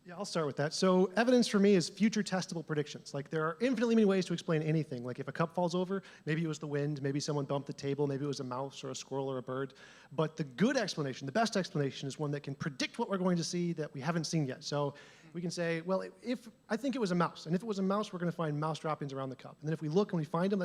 Yeah, I'll start with that. So evidence for me is future testable predictions. Like there are infinitely many ways to explain anything. Like if a cup falls over, maybe it was the wind, maybe someone bumped the table, maybe it was a mouse or a squirrel or a bird. But the good explanation, the best explanation, is one that can predict what we're going to see that we haven't seen yet. So We can say, well, if I think it was a mouse, and if it was a mouse, we're going to find mouse droppings around the cup. And then if we look and we find them,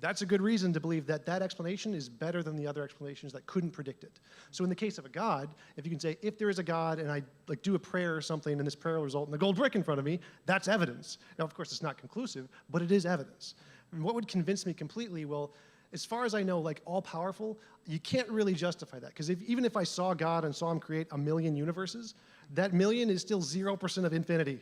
that's a good reason to believe that that explanation is better than the other explanations that couldn't predict it. So in the case of a God, if you can say, if there is a God and I do a prayer or something and this prayer will result in a gold brick in front of me, that's evidence. Now, of course, it's not conclusive, but it is evidence. And what would convince me completely? Well, as far as I know, all powerful, you can't really justify that. Because even if I saw God and saw him create a million universes, that million is still 0% of infinity.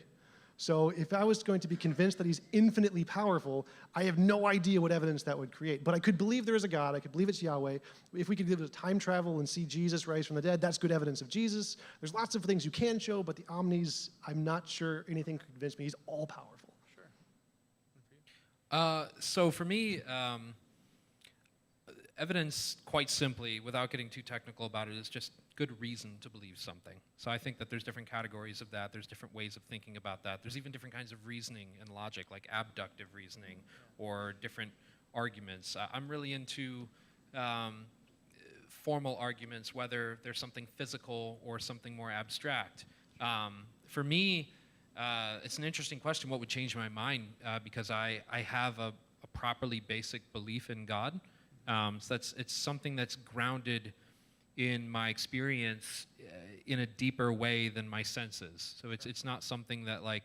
So if I was going to be convinced that he's infinitely powerful, I have no idea what evidence that would create. But I could believe there is a God. I could believe it's Yahweh. If we could give it a time travel and see Jesus rise from the dead, that's good evidence of Jesus. There's lots of things you can show, but the omnis, I'm not sure anything could convince me he's all powerful. So for me, evidence, quite simply, without getting too technical about it, is just good reason to believe something. So I think that there's different categories of that. There's different ways of thinking about that. There's even different kinds of reasoning and logic, like abductive reasoning or different arguments. I'm really into formal arguments, whether there's something physical or something more abstract. For me, it's an interesting question, what would change my mind, because I have a properly basic belief in God. So it's something that's grounded in my experience in a deeper way than my senses. So it's not something that I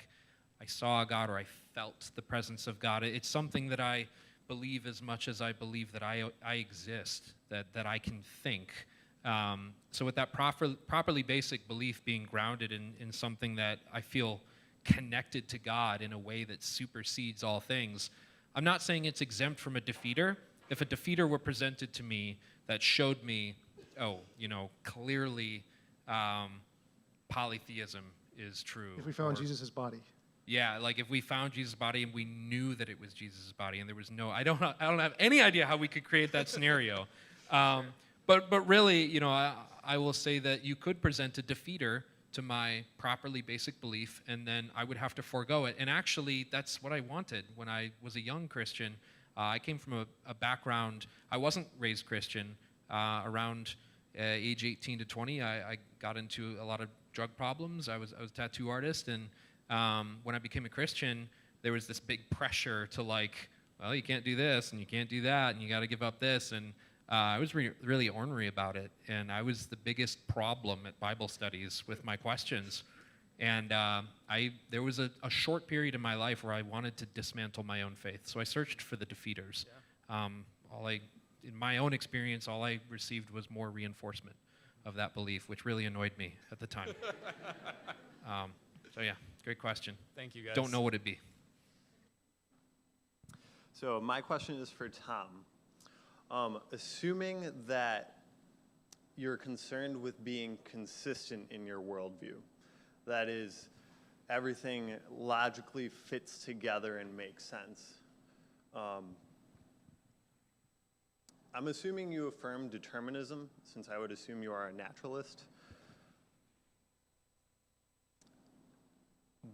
saw God or I felt the presence of God. It's something that I believe as much as I believe that I exist, that I can think. So with that properly basic belief being grounded in something that I feel connected to God in a way that supersedes all things, I'm not saying it's exempt from a defeater. If a defeater were presented to me that showed me, clearly polytheism is true. If we found Jesus' body. Yeah, if we found Jesus' body and we knew that it was Jesus' body and there was no, I don't have any idea how we could create that scenario. But really, I will say that you could present a defeater to my properly basic belief, and then I would have to forego it. And actually, that's what I wanted when I was a young Christian. I came from a background, I wasn't raised Christian. Around age 18 to 20, I got into a lot of drug problems. I was a tattoo artist, and when I became a Christian, there was this big pressure to well, you can't do this, and you can't do that, and you got to give up this, and I was really ornery about it, and I was the biggest problem at Bible studies with my questions. And there was a short period in my life where I wanted to dismantle my own faith, so I searched for the defeaters. In my own experience, all I received was more reinforcement of that belief, which really annoyed me at the time. So yeah, great question. Thank you, guys. Don't know what it'd be. So my question is for Tom. Assuming that you're concerned with being consistent in your worldview, that is, everything logically fits together and makes sense. I'm assuming you affirm determinism, since I would assume you are a naturalist.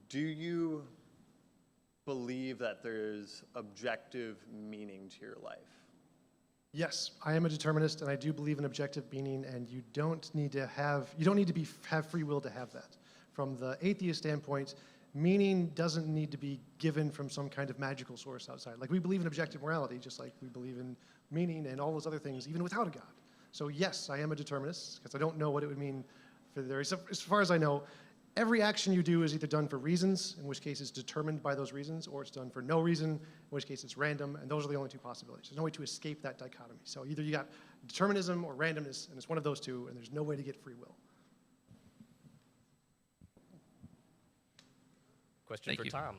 Do you believe that there's objective meaning to your life? Yes, I am a determinist, and I do believe in objective meaning, and you don't need to have free will to have that. From the atheist standpoint, meaning doesn't need to be given from some kind of magical source outside. We believe in objective morality, just like we believe in meaning and all those other things, even without a God. So yes, I am a determinist, because I don't know what it would mean for there. As far as I know, every action you do is either done for reasons, in which case it's determined by those reasons, or it's done for no reason, in which case it's random, and those are the only two possibilities. There's no way to escape that dichotomy. So either you got determinism or randomness, and it's one of those two, and there's no way to get free will. Question for Tom.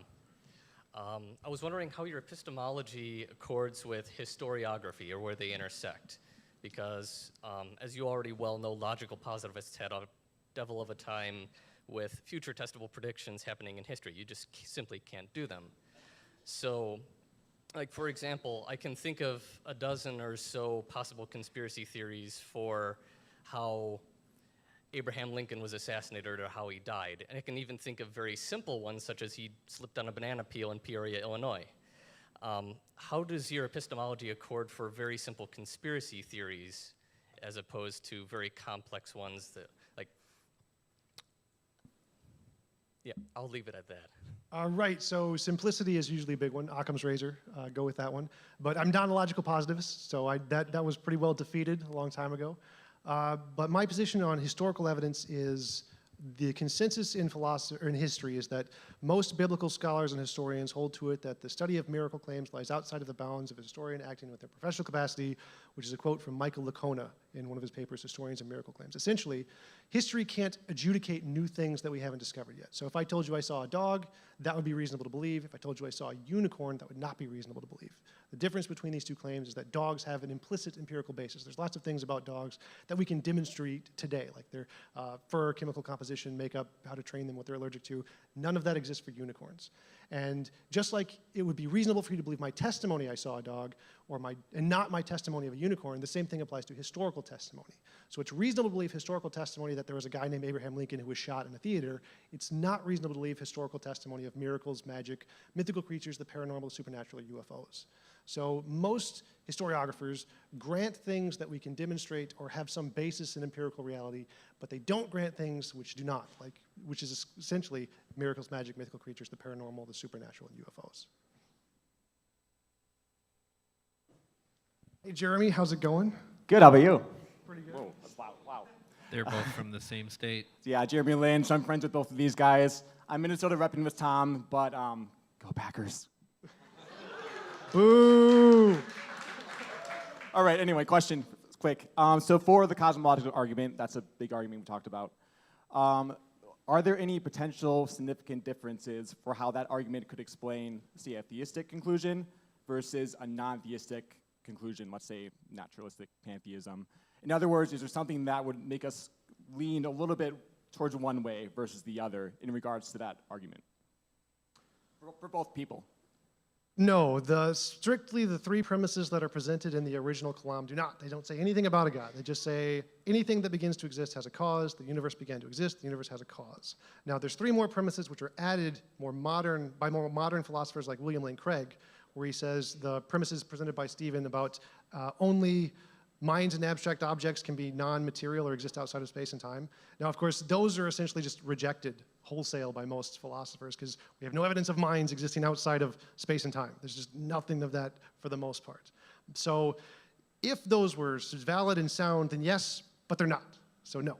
I was wondering how your epistemology accords with historiography, or where they intersect. Because, as you already well know, logical positivists had a devil of a time with future testable predictions happening in history. You just simply can't do them. So, for example, I can think of a dozen or so possible conspiracy theories for how Abraham Lincoln was assassinated or how he died. And I can even think of very simple ones, such as he slipped on a banana peel in Peoria, Illinois. How does your epistemology accord for very simple conspiracy theories as opposed to very complex ones that, Yeah, I'll leave it at that. Right, so simplicity is usually a big one. Occam's razor, go with that one. But I'm not a logical positivist, so that was pretty well defeated a long time ago. But my position on historical evidence is the consensus in philosophy or in history is that most biblical scholars and historians hold to it that the study of miracle claims lies outside of the bounds of a historian acting with their professional capacity, which is a quote from Michael Licona in one of his papers, Historians of Miracle Claims. Essentially, history can't adjudicate new things that we haven't discovered yet. So if I told you I saw a dog, that would be reasonable to believe. If I told you I saw a unicorn, that would not be reasonable to believe. The difference between these two claims is that dogs have an implicit empirical basis. There's lots of things about dogs that we can demonstrate today, like their fur, chemical composition, makeup, how to train them, what they're allergic to. None of that exists for unicorns. And just like it would be reasonable for you to believe my testimony I saw a dog, and not my testimony of a unicorn, the same thing applies to historical testimony. So it's reasonable to believe historical testimony that there was a guy named Abraham Lincoln who was shot in a theater. It's not reasonable to believe historical testimony of miracles, magic, mythical creatures, the paranormal, the supernatural, or UFOs. So most historiographers grant things that we can demonstrate or have some basis in empirical reality, but they don't grant things which do not, which is essentially miracles, magic, mythical creatures, the paranormal, the supernatural, and UFOs. Hey, Jeremy, how's it going? Good, how about you? Pretty good. Whoa, wow. They're both from the same state. Yeah, Jeremy Lynch, I'm friends with both of these guys. I'm Minnesota repping with Tom, but go Packers. Boo! All right, anyway, question, quick. So for the cosmological argument, that's a big argument we talked about. Are there any potential significant differences for how that argument could explain, say, a theistic conclusion versus a non-theistic conclusion, let's say naturalistic pantheism? In other words, is there something that would make us lean a little bit towards one way versus the other in regards to that argument? For both people. No, strictly the three premises that are presented in the original Kalam do not. They don't say anything about a God. They just say anything that begins to exist has a cause. The universe began to exist. The universe has a cause. Now, there's three more premises which are added by more modern philosophers like William Lane Craig, where he says the premises presented by Stephen about only minds and abstract objects can be non-material or exist outside of space and time. Now, of course, those are essentially just rejected wholesale by most philosophers because we have no evidence of minds existing outside of space and time. There's just nothing of that for the most part. So if those were valid and sound, then yes, but they're not. So no.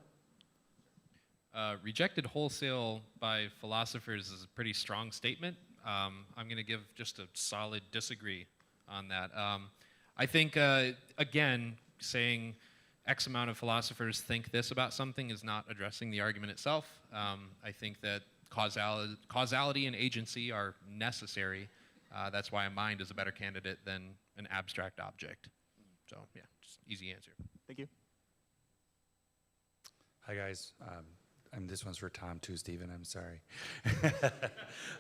Rejected wholesale by philosophers is a pretty strong statement. I'm going to give just a solid disagree on that. I think, again, saying X amount of philosophers think this about something is not addressing the argument itself. I think that causality and agency are necessary. That's why a mind is a better candidate than an abstract object. So, yeah, just easy answer. Thank you. Hi, guys. This one's for Tom, too, Stephen. I'm sorry.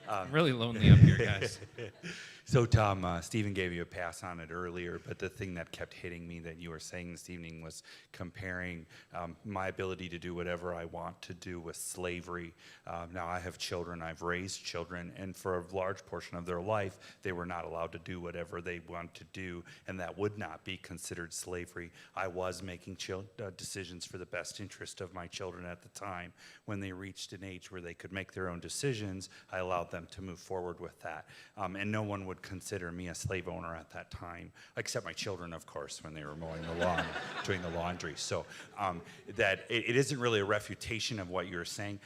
I'm really lonely up here, guys. So, Tom, Stephen gave you a pass on it earlier, but the thing that kept hitting me that you were saying this evening was comparing my ability to do whatever I want to do with slavery. Now, I have children. I've raised children, and for a large portion of their life, they were not allowed to do whatever they want to do, and that would not be considered slavery. I was making decisions for the best interest of my children at the time. When they reached an age where they could make their own decisions, I allowed them to move forward with that. And no one would consider me a slave owner at that time, except my children, of course, when they were mowing the lawn, doing the laundry. So that it isn't really a refutation of what you're saying.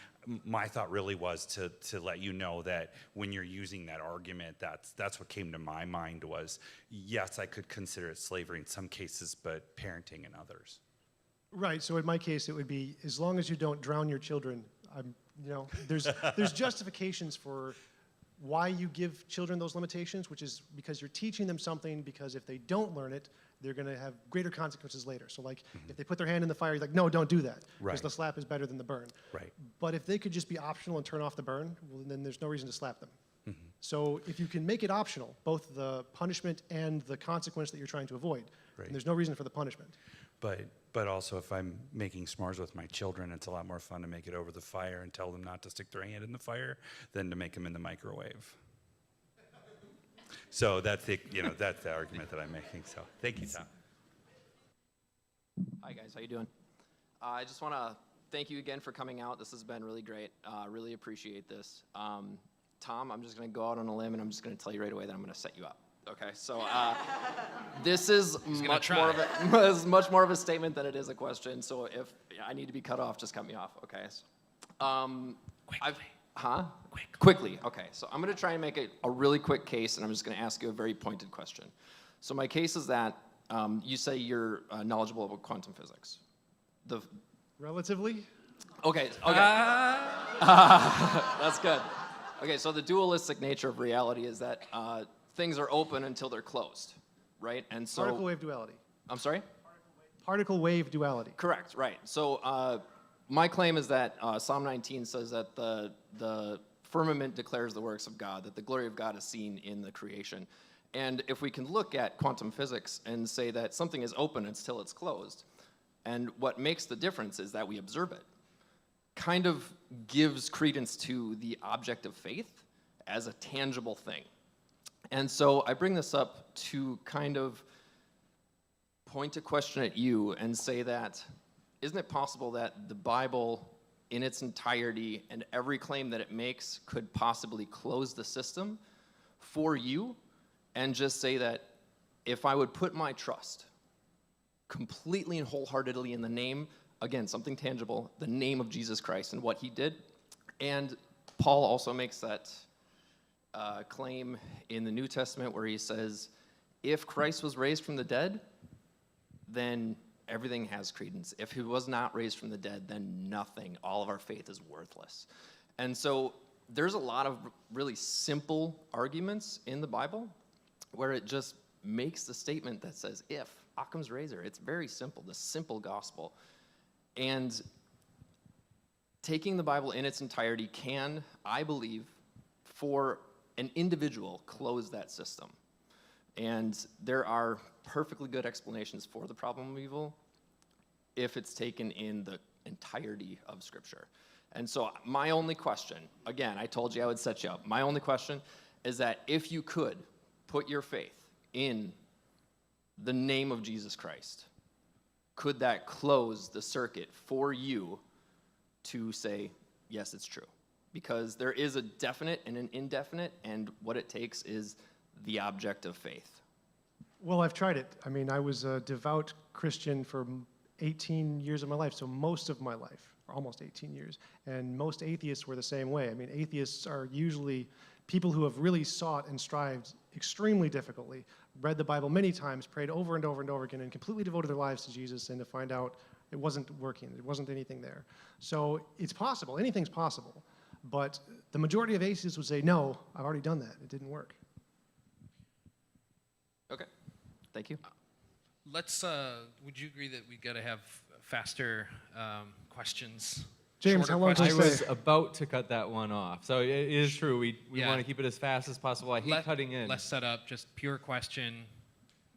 My thought really was to let you know that when you're using that argument, that's what came to my mind was, yes, I could consider it slavery in some cases, but parenting in others. Right. So in my case, it would be as long as you don't drown your children. There's justifications for why you give children those limitations, which is because you're teaching them something. Because if they don't learn it, they're going to have greater consequences later. So like, if they put their hand in the fire, you're like, no, don't do that, because the slap is better than the burn. Right. But if they could just be optional and turn off the burn, well, then there's no reason to slap them. So if you can make it optional, both the punishment and the consequence that you're trying to avoid, then there's no reason for the punishment. But also, if I'm making s'mores with my children, it's a lot more fun to make it over the fire and tell them not to stick their hand in the fire than to make them in the microwave. So that's the argument that I'm making. So thank you, Tom. Hi guys, how you doing? I just want to thank you again for coming out. This has been really great. Really appreciate this. Tom, I'm just going to go out on a limb, and I'm just going to tell you right away that I'm going to set you up. Okay, so this is much more of a statement than it is a question. So if I need to be cut off, just cut me off. Okay. Quickly. Okay. So I'm going to try and make a really quick case, and I'm just going to ask you a very pointed question. So my case is that you say you're knowledgeable about quantum physics. Relatively. Okay. That's good. Okay. So the dualistic nature of reality is that things are open until they're closed, right? And so Particle wave duality. I'm sorry? Particle wave duality. Correct, right. So my claim is that Psalm 19 says that the firmament declares the works of God, that the glory of God is seen in the creation. And if we can look at quantum physics and say that something is open until it's closed, and what makes the difference is that we observe it, kind of gives credence to the object of faith as a tangible thing. And so I bring this up to kind of point a question at you and say that, isn't it possible that the Bible in its entirety and every claim that it makes could possibly close the system for you and just say that if I would put my trust completely and wholeheartedly in the name, again, something tangible, the name of Jesus Christ and what he did, and Paul also makes that claim in the New Testament where he says, if Christ was raised from the dead, then everything has credence. If he was not raised from the dead, then nothing, all of our faith is worthless. And so there's a lot of really simple arguments in the Bible where it just makes the statement that says, if, Occam's razor, it's very simple, the simple gospel. And taking the Bible in its entirety can, I believe, for an individual, close that system. And there are perfectly good explanations for the problem of evil if it's taken in the entirety of Scripture. And so my only question, again, I told you I would set you up. My only question is that if you could put your faith in the name of Jesus Christ, could that close the circuit for you to say, yes, it's true? Because there is a definite and an indefinite, and what it takes is the object of faith. Well, I've tried it. I mean, I was a devout Christian for 18 years of my life, so most of my life, or almost 18 years. And most atheists were the same way. I mean, atheists are usually people who have really sought and strived extremely difficultly, read the Bible many times, prayed over and over and over again, and completely devoted their lives to Jesus, and to find out it wasn't working, there wasn't anything there. So it's possible, anything's possible. But the majority of atheists would say, no, I've already done that, it didn't work. Okay, thank you. Would you agree that we got to have faster questions? James, how long does I it was say? about to cut that one off. So it is true. We want to keep it as fast as possible. I hate cutting in. Less set up, just pure question,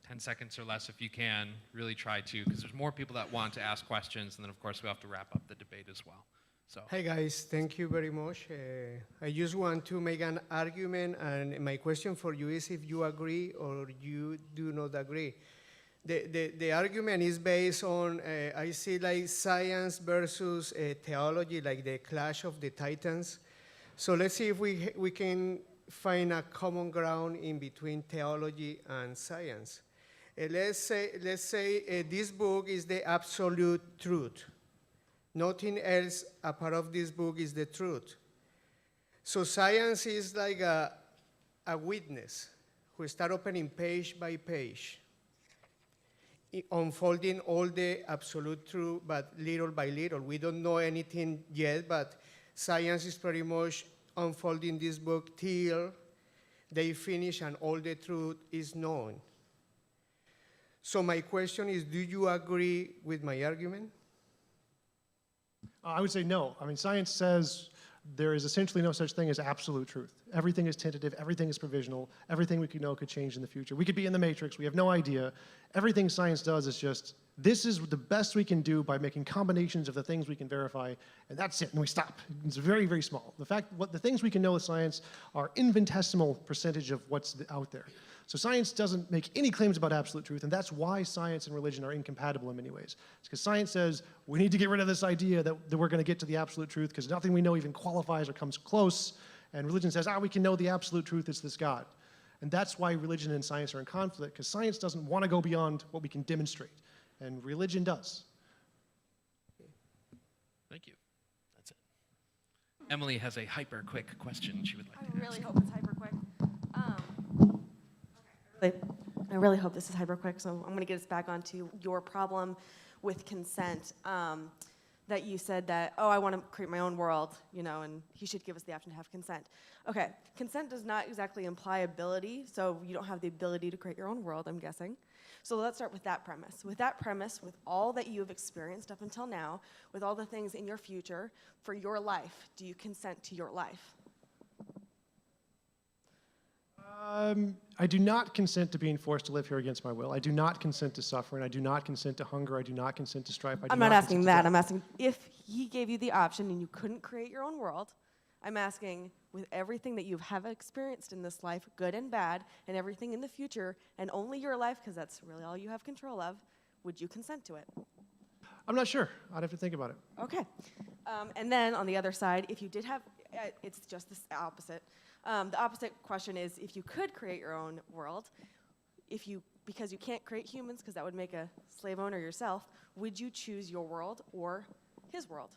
10 seconds or less if you can. Really try to, because there's more people that want to ask questions, and then of course we have to wrap up the debate as well. So. Hi guys, thank you very much. I just want to make an argument, and my question for you is if you agree or you do not agree. The argument is based on, I see like science versus theology, like the clash of the titans. So let's see if we can find a common ground in between theology and science. Let's say this book is the absolute truth. Nothing else apart of this book is the truth. So science is like a witness who start opening page by page, unfolding all the absolute truth, but little by little. We don't know anything yet, but science is pretty much unfolding this book till they finish and all the truth is known. So my question is, do you agree with my argument? I would say no. I mean, science says there is essentially no such thing as absolute truth. Everything is tentative. Everything is provisional. Everything we could know could change in the future. We could be in the Matrix. We have no idea. Everything science does is just, this is the best we can do by making combinations of the things we can verify, and that's it, and we stop. It's very, very small. The things we can know with science are infinitesimal percentage of what's out there. So science doesn't make any claims about absolute truth, and that's why science and religion are incompatible in many ways. It's because science says, we need to get rid of this idea that we're going to get to the absolute truth, because nothing we know even qualifies or comes close, and religion says, we can know the absolute truth, it's this God. And that's why religion and science are in conflict, because science doesn't want to go beyond what we can demonstrate, and religion does. Thank you. That's it. Emily has a hyper quick question she would like to ask. I really hope it's hyper quick. I really hope this is hyper quick, so I'm going to get us back onto your problem with consent. That you said that, I want to create my own world, and he should give us the option to have consent. Okay, consent does not exactly imply ability, so you don't have the ability to create your own world, I'm guessing. So let's start with that premise. With that premise, with all that you have experienced up until now, with all the things in your future, for your life, do you consent to your life? I do not consent to being forced to live here against my will. I do not consent to suffering. I do not consent to hunger. I do not consent to strife. I'm not asking that. I'm asking if he gave you the option and you couldn't create your own world. I'm asking, with everything that you have experienced in this life, good and bad, and everything in the future, and only your life, because that's really all you have control of, would you consent to it? I'm not sure. I'd have to think about it. Okay. And then on the other side, if you did have, it's just the opposite. The opposite question is, if you could create your own world, because you can't create humans, because that would make a slave owner yourself, would you choose your world or his world?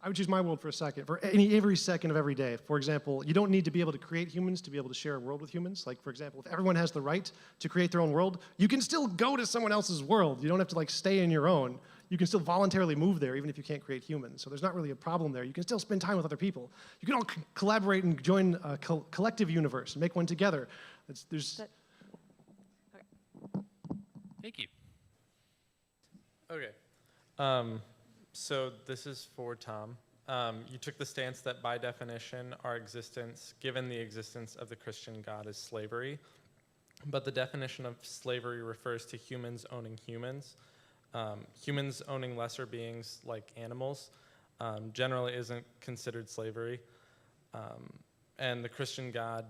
I would choose my world for a second, for every second of every day. For example, you don't need to be able to create humans to be able to share a world with humans. Like, for example, if everyone has the right to create their own world, you can still go to someone else's world. You don't have to stay in your own. You can still voluntarily move there, even if you can't create humans. So there's not really a problem there. You can still spend time with other people. You can all collaborate and join a collective universe and make one together. Thank you. Okay. So this is for Tom. You took the stance that by definition, our existence, given the existence of the Christian God, is slavery. But the definition of slavery refers to humans owning humans. Humans owning lesser beings like animals generally isn't considered slavery. And the Christian God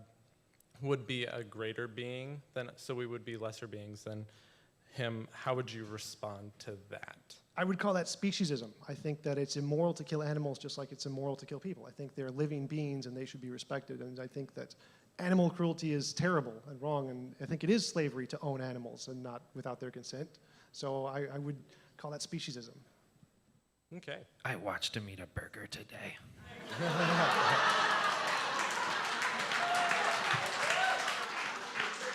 would be a greater being, so we would be lesser beings than him. How would you respond to that? I would call that speciesism. I think that it's immoral to kill animals just like it's immoral to kill people. I think they're living beings and they should be respected. And I think that animal cruelty is terrible and wrong. And I think it is slavery to own animals and not without their consent. So I would call that speciesism. Okay. I watched him eat a burger today.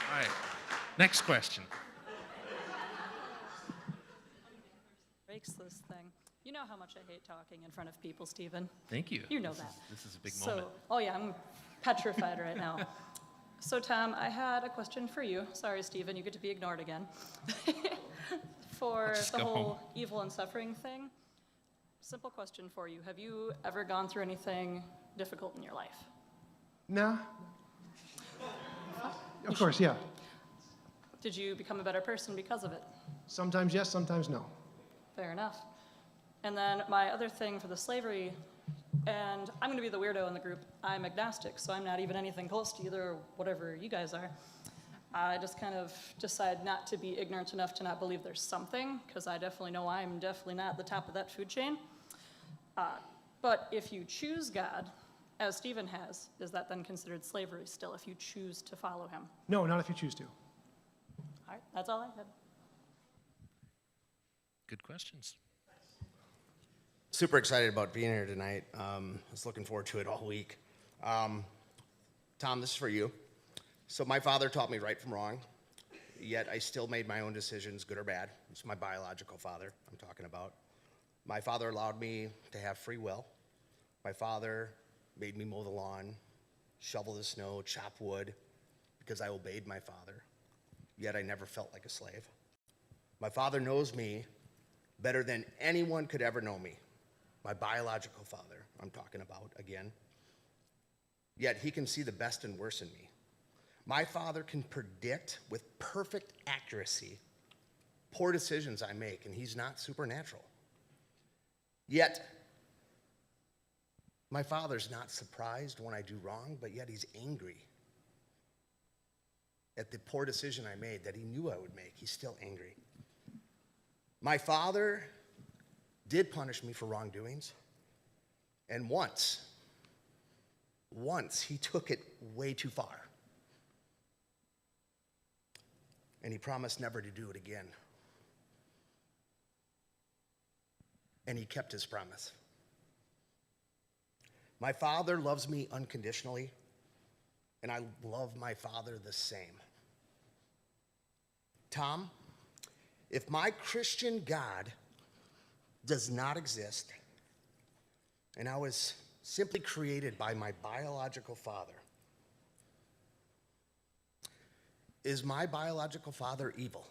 All right. Next question. Breaks this thing. You know how much I hate talking in front of people, Stephen. Thank you. You know that. This is a big moment. Oh yeah, I'm petrified right now. So Tom, I had a question for you. Sorry, Stephen, you get to be ignored again. For the whole evil and suffering thing, simple question for you. Have you ever gone through anything difficult in your life? Nah. Of course, yeah. Did you become a better person because of it? Sometimes yes, sometimes no. Fair enough. And then my other thing for the slavery, and I'm going to be the weirdo in the group. I'm agnostic, so I'm not even anything close to either, whatever you guys are. I just kind of decide not to be ignorant enough to not believe there's something, because I definitely know I'm definitely not at the top of that food chain. But if you choose God, as Stephen has, is that then considered slavery still, if you choose to follow him? No, not if you choose to. All right, that's all I had. Good questions. Super excited about being here tonight. I was looking forward to it all week. Tom, this is for you. So my father taught me right from wrong, yet I still made my own decisions, good or bad. It's my biological father I'm talking about. My father allowed me to have free will. My father made me mow the lawn, shovel the snow, chop wood, because I obeyed my father, yet I never felt like a slave. My father knows me better than anyone could ever know me. My biological father I'm talking about again. yet he can see the best and worst in me. My Father can predict with perfect accuracy poor decisions I make, and he's not supernatural. Yet, my Father's not surprised when I do wrong, but yet he's angry at the poor decision I made that he knew I would make. He's still angry. My Father did punish me for wrongdoings, and once he took it way too far. And he promised never to do it again. And he kept his promise. My Father loves me unconditionally, and I love my Father the same. Tom, if my Christian God does not exist, and I was simply created by my biological father, is my biological father evil?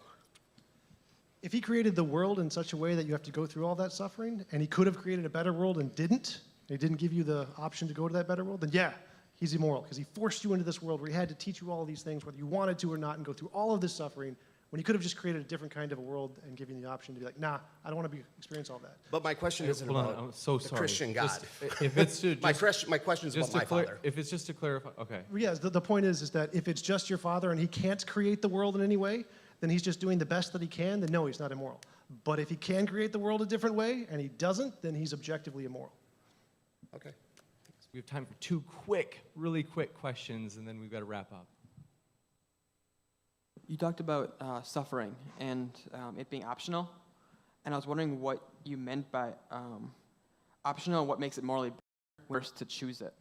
If he created the world in such a way that you have to go through all that suffering, and he could have created a better world and didn't, he didn't give you the option to go to that better world, then yeah, he's immoral, because he forced you into this world where he had to teach you all these things, whether you wanted to or not, and go through all of this suffering, when he could have just created a different kind of a world and given you the option to be like, nah, I don't want to experience all that. But my question isn't Hold on, about I'm so the sorry. Christian God. If it's to my question is about my Father. If it's just to clarify, okay. Yes, the point is that if it's just your father and he can't create the world in any way, then he's just doing the best that he can, then no, he's not immoral. But if he can create the world a different way and he doesn't, then he's objectively immoral. Okay. So we have time for two really quick questions, and then we've got to wrap up. You talked about suffering and it being optional, and I was wondering what you meant by optional and what makes it morally worse to choose it.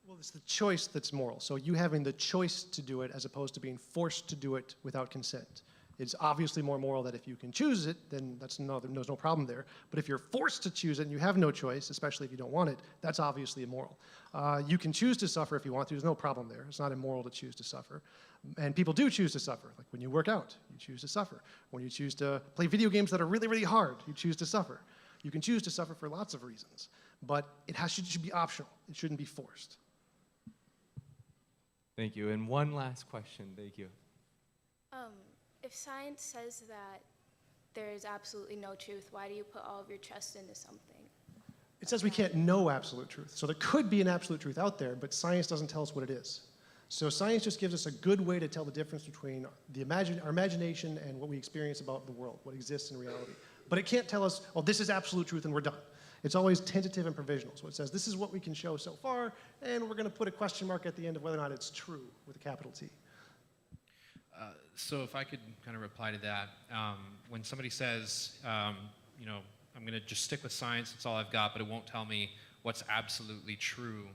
Well, it's the choice that's moral. So you having the choice to do it as opposed to being forced to do it without consent. It's obviously more moral that if you can choose it, then there's no problem there. But if you're forced to choose it and you have no choice, especially if you don't want it, that's obviously immoral. You can choose to suffer if you want to. There's no problem there. It's not immoral to choose to suffer. And people do choose to suffer. Like when you work out, you choose to suffer. When you choose to play video games that are really, really hard, you choose to suffer. You can choose to suffer for lots of reasons. But it should be optional. It shouldn't be forced. Thank you. And one last question. Thank you. If science says that there is absolutely no truth, why do you put all of your trust into something? It says we can't know absolute truth. So there could be an absolute truth out there, but science doesn't tell us what it is. So science just gives us a good way to tell the difference between our imagination and what we experience about the world, what exists in reality. But it can't tell us, oh, this is absolute truth and we're done. It's always tentative and provisional. So it says this is what we can show so far, and we're going to put a question mark at the end of whether or not it's true with a capital T. So if I could kind of reply to that, when somebody says, you know, I'm going to just stick with science, that's all I've got, but it won't tell me what's absolutely true,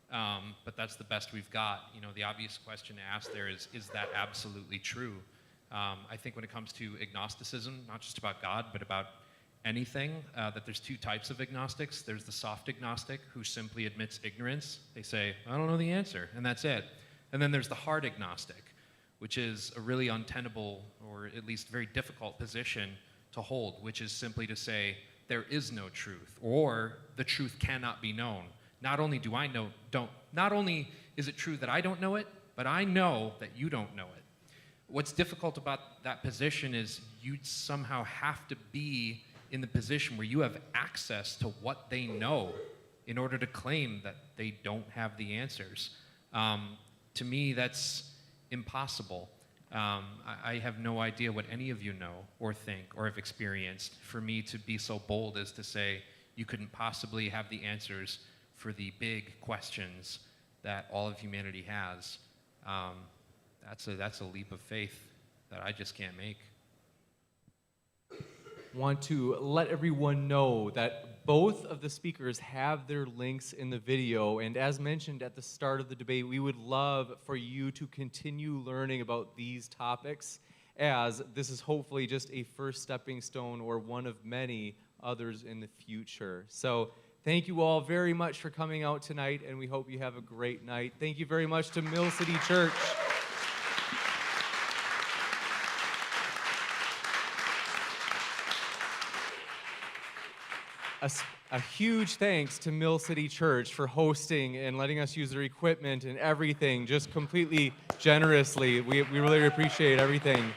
but that's the best we've got. You know, the obvious question to ask there is that absolutely true? I think when it comes to agnosticism, not just about God, but about anything, that there's two types of agnostics. There's the soft agnostic who simply admits ignorance. They say, I don't know the answer, and that's it. And then there's the hard agnostic, which is a really untenable, or at least very difficult position to hold, which is simply to say, there is no truth, or the truth cannot be known. Not only do I know, not only is it true that I don't know it, but I know that you don't know it. What's difficult about that position is you somehow have to be in the position where you have access to what they know in order to claim that they don't have the answers. To me, that's impossible. I have no idea what any of you know or think or have experienced for me to be so bold as to say you couldn't possibly have the answers for the big questions that all of humanity has. That's a leap of faith that I just can't make. Want to let everyone know that both of the speakers have their links in the video, and as mentioned at the start of the debate, we would love for you to continue learning about these topics, as this is hopefully just a first stepping stone or one of many others in the future. So thank you all very much for coming out tonight, and we hope you have a great night. Thank you very much to Mill City Church. a huge thanks to Mill City Church for hosting and letting us use their equipment and everything just completely generously. We really appreciate everything.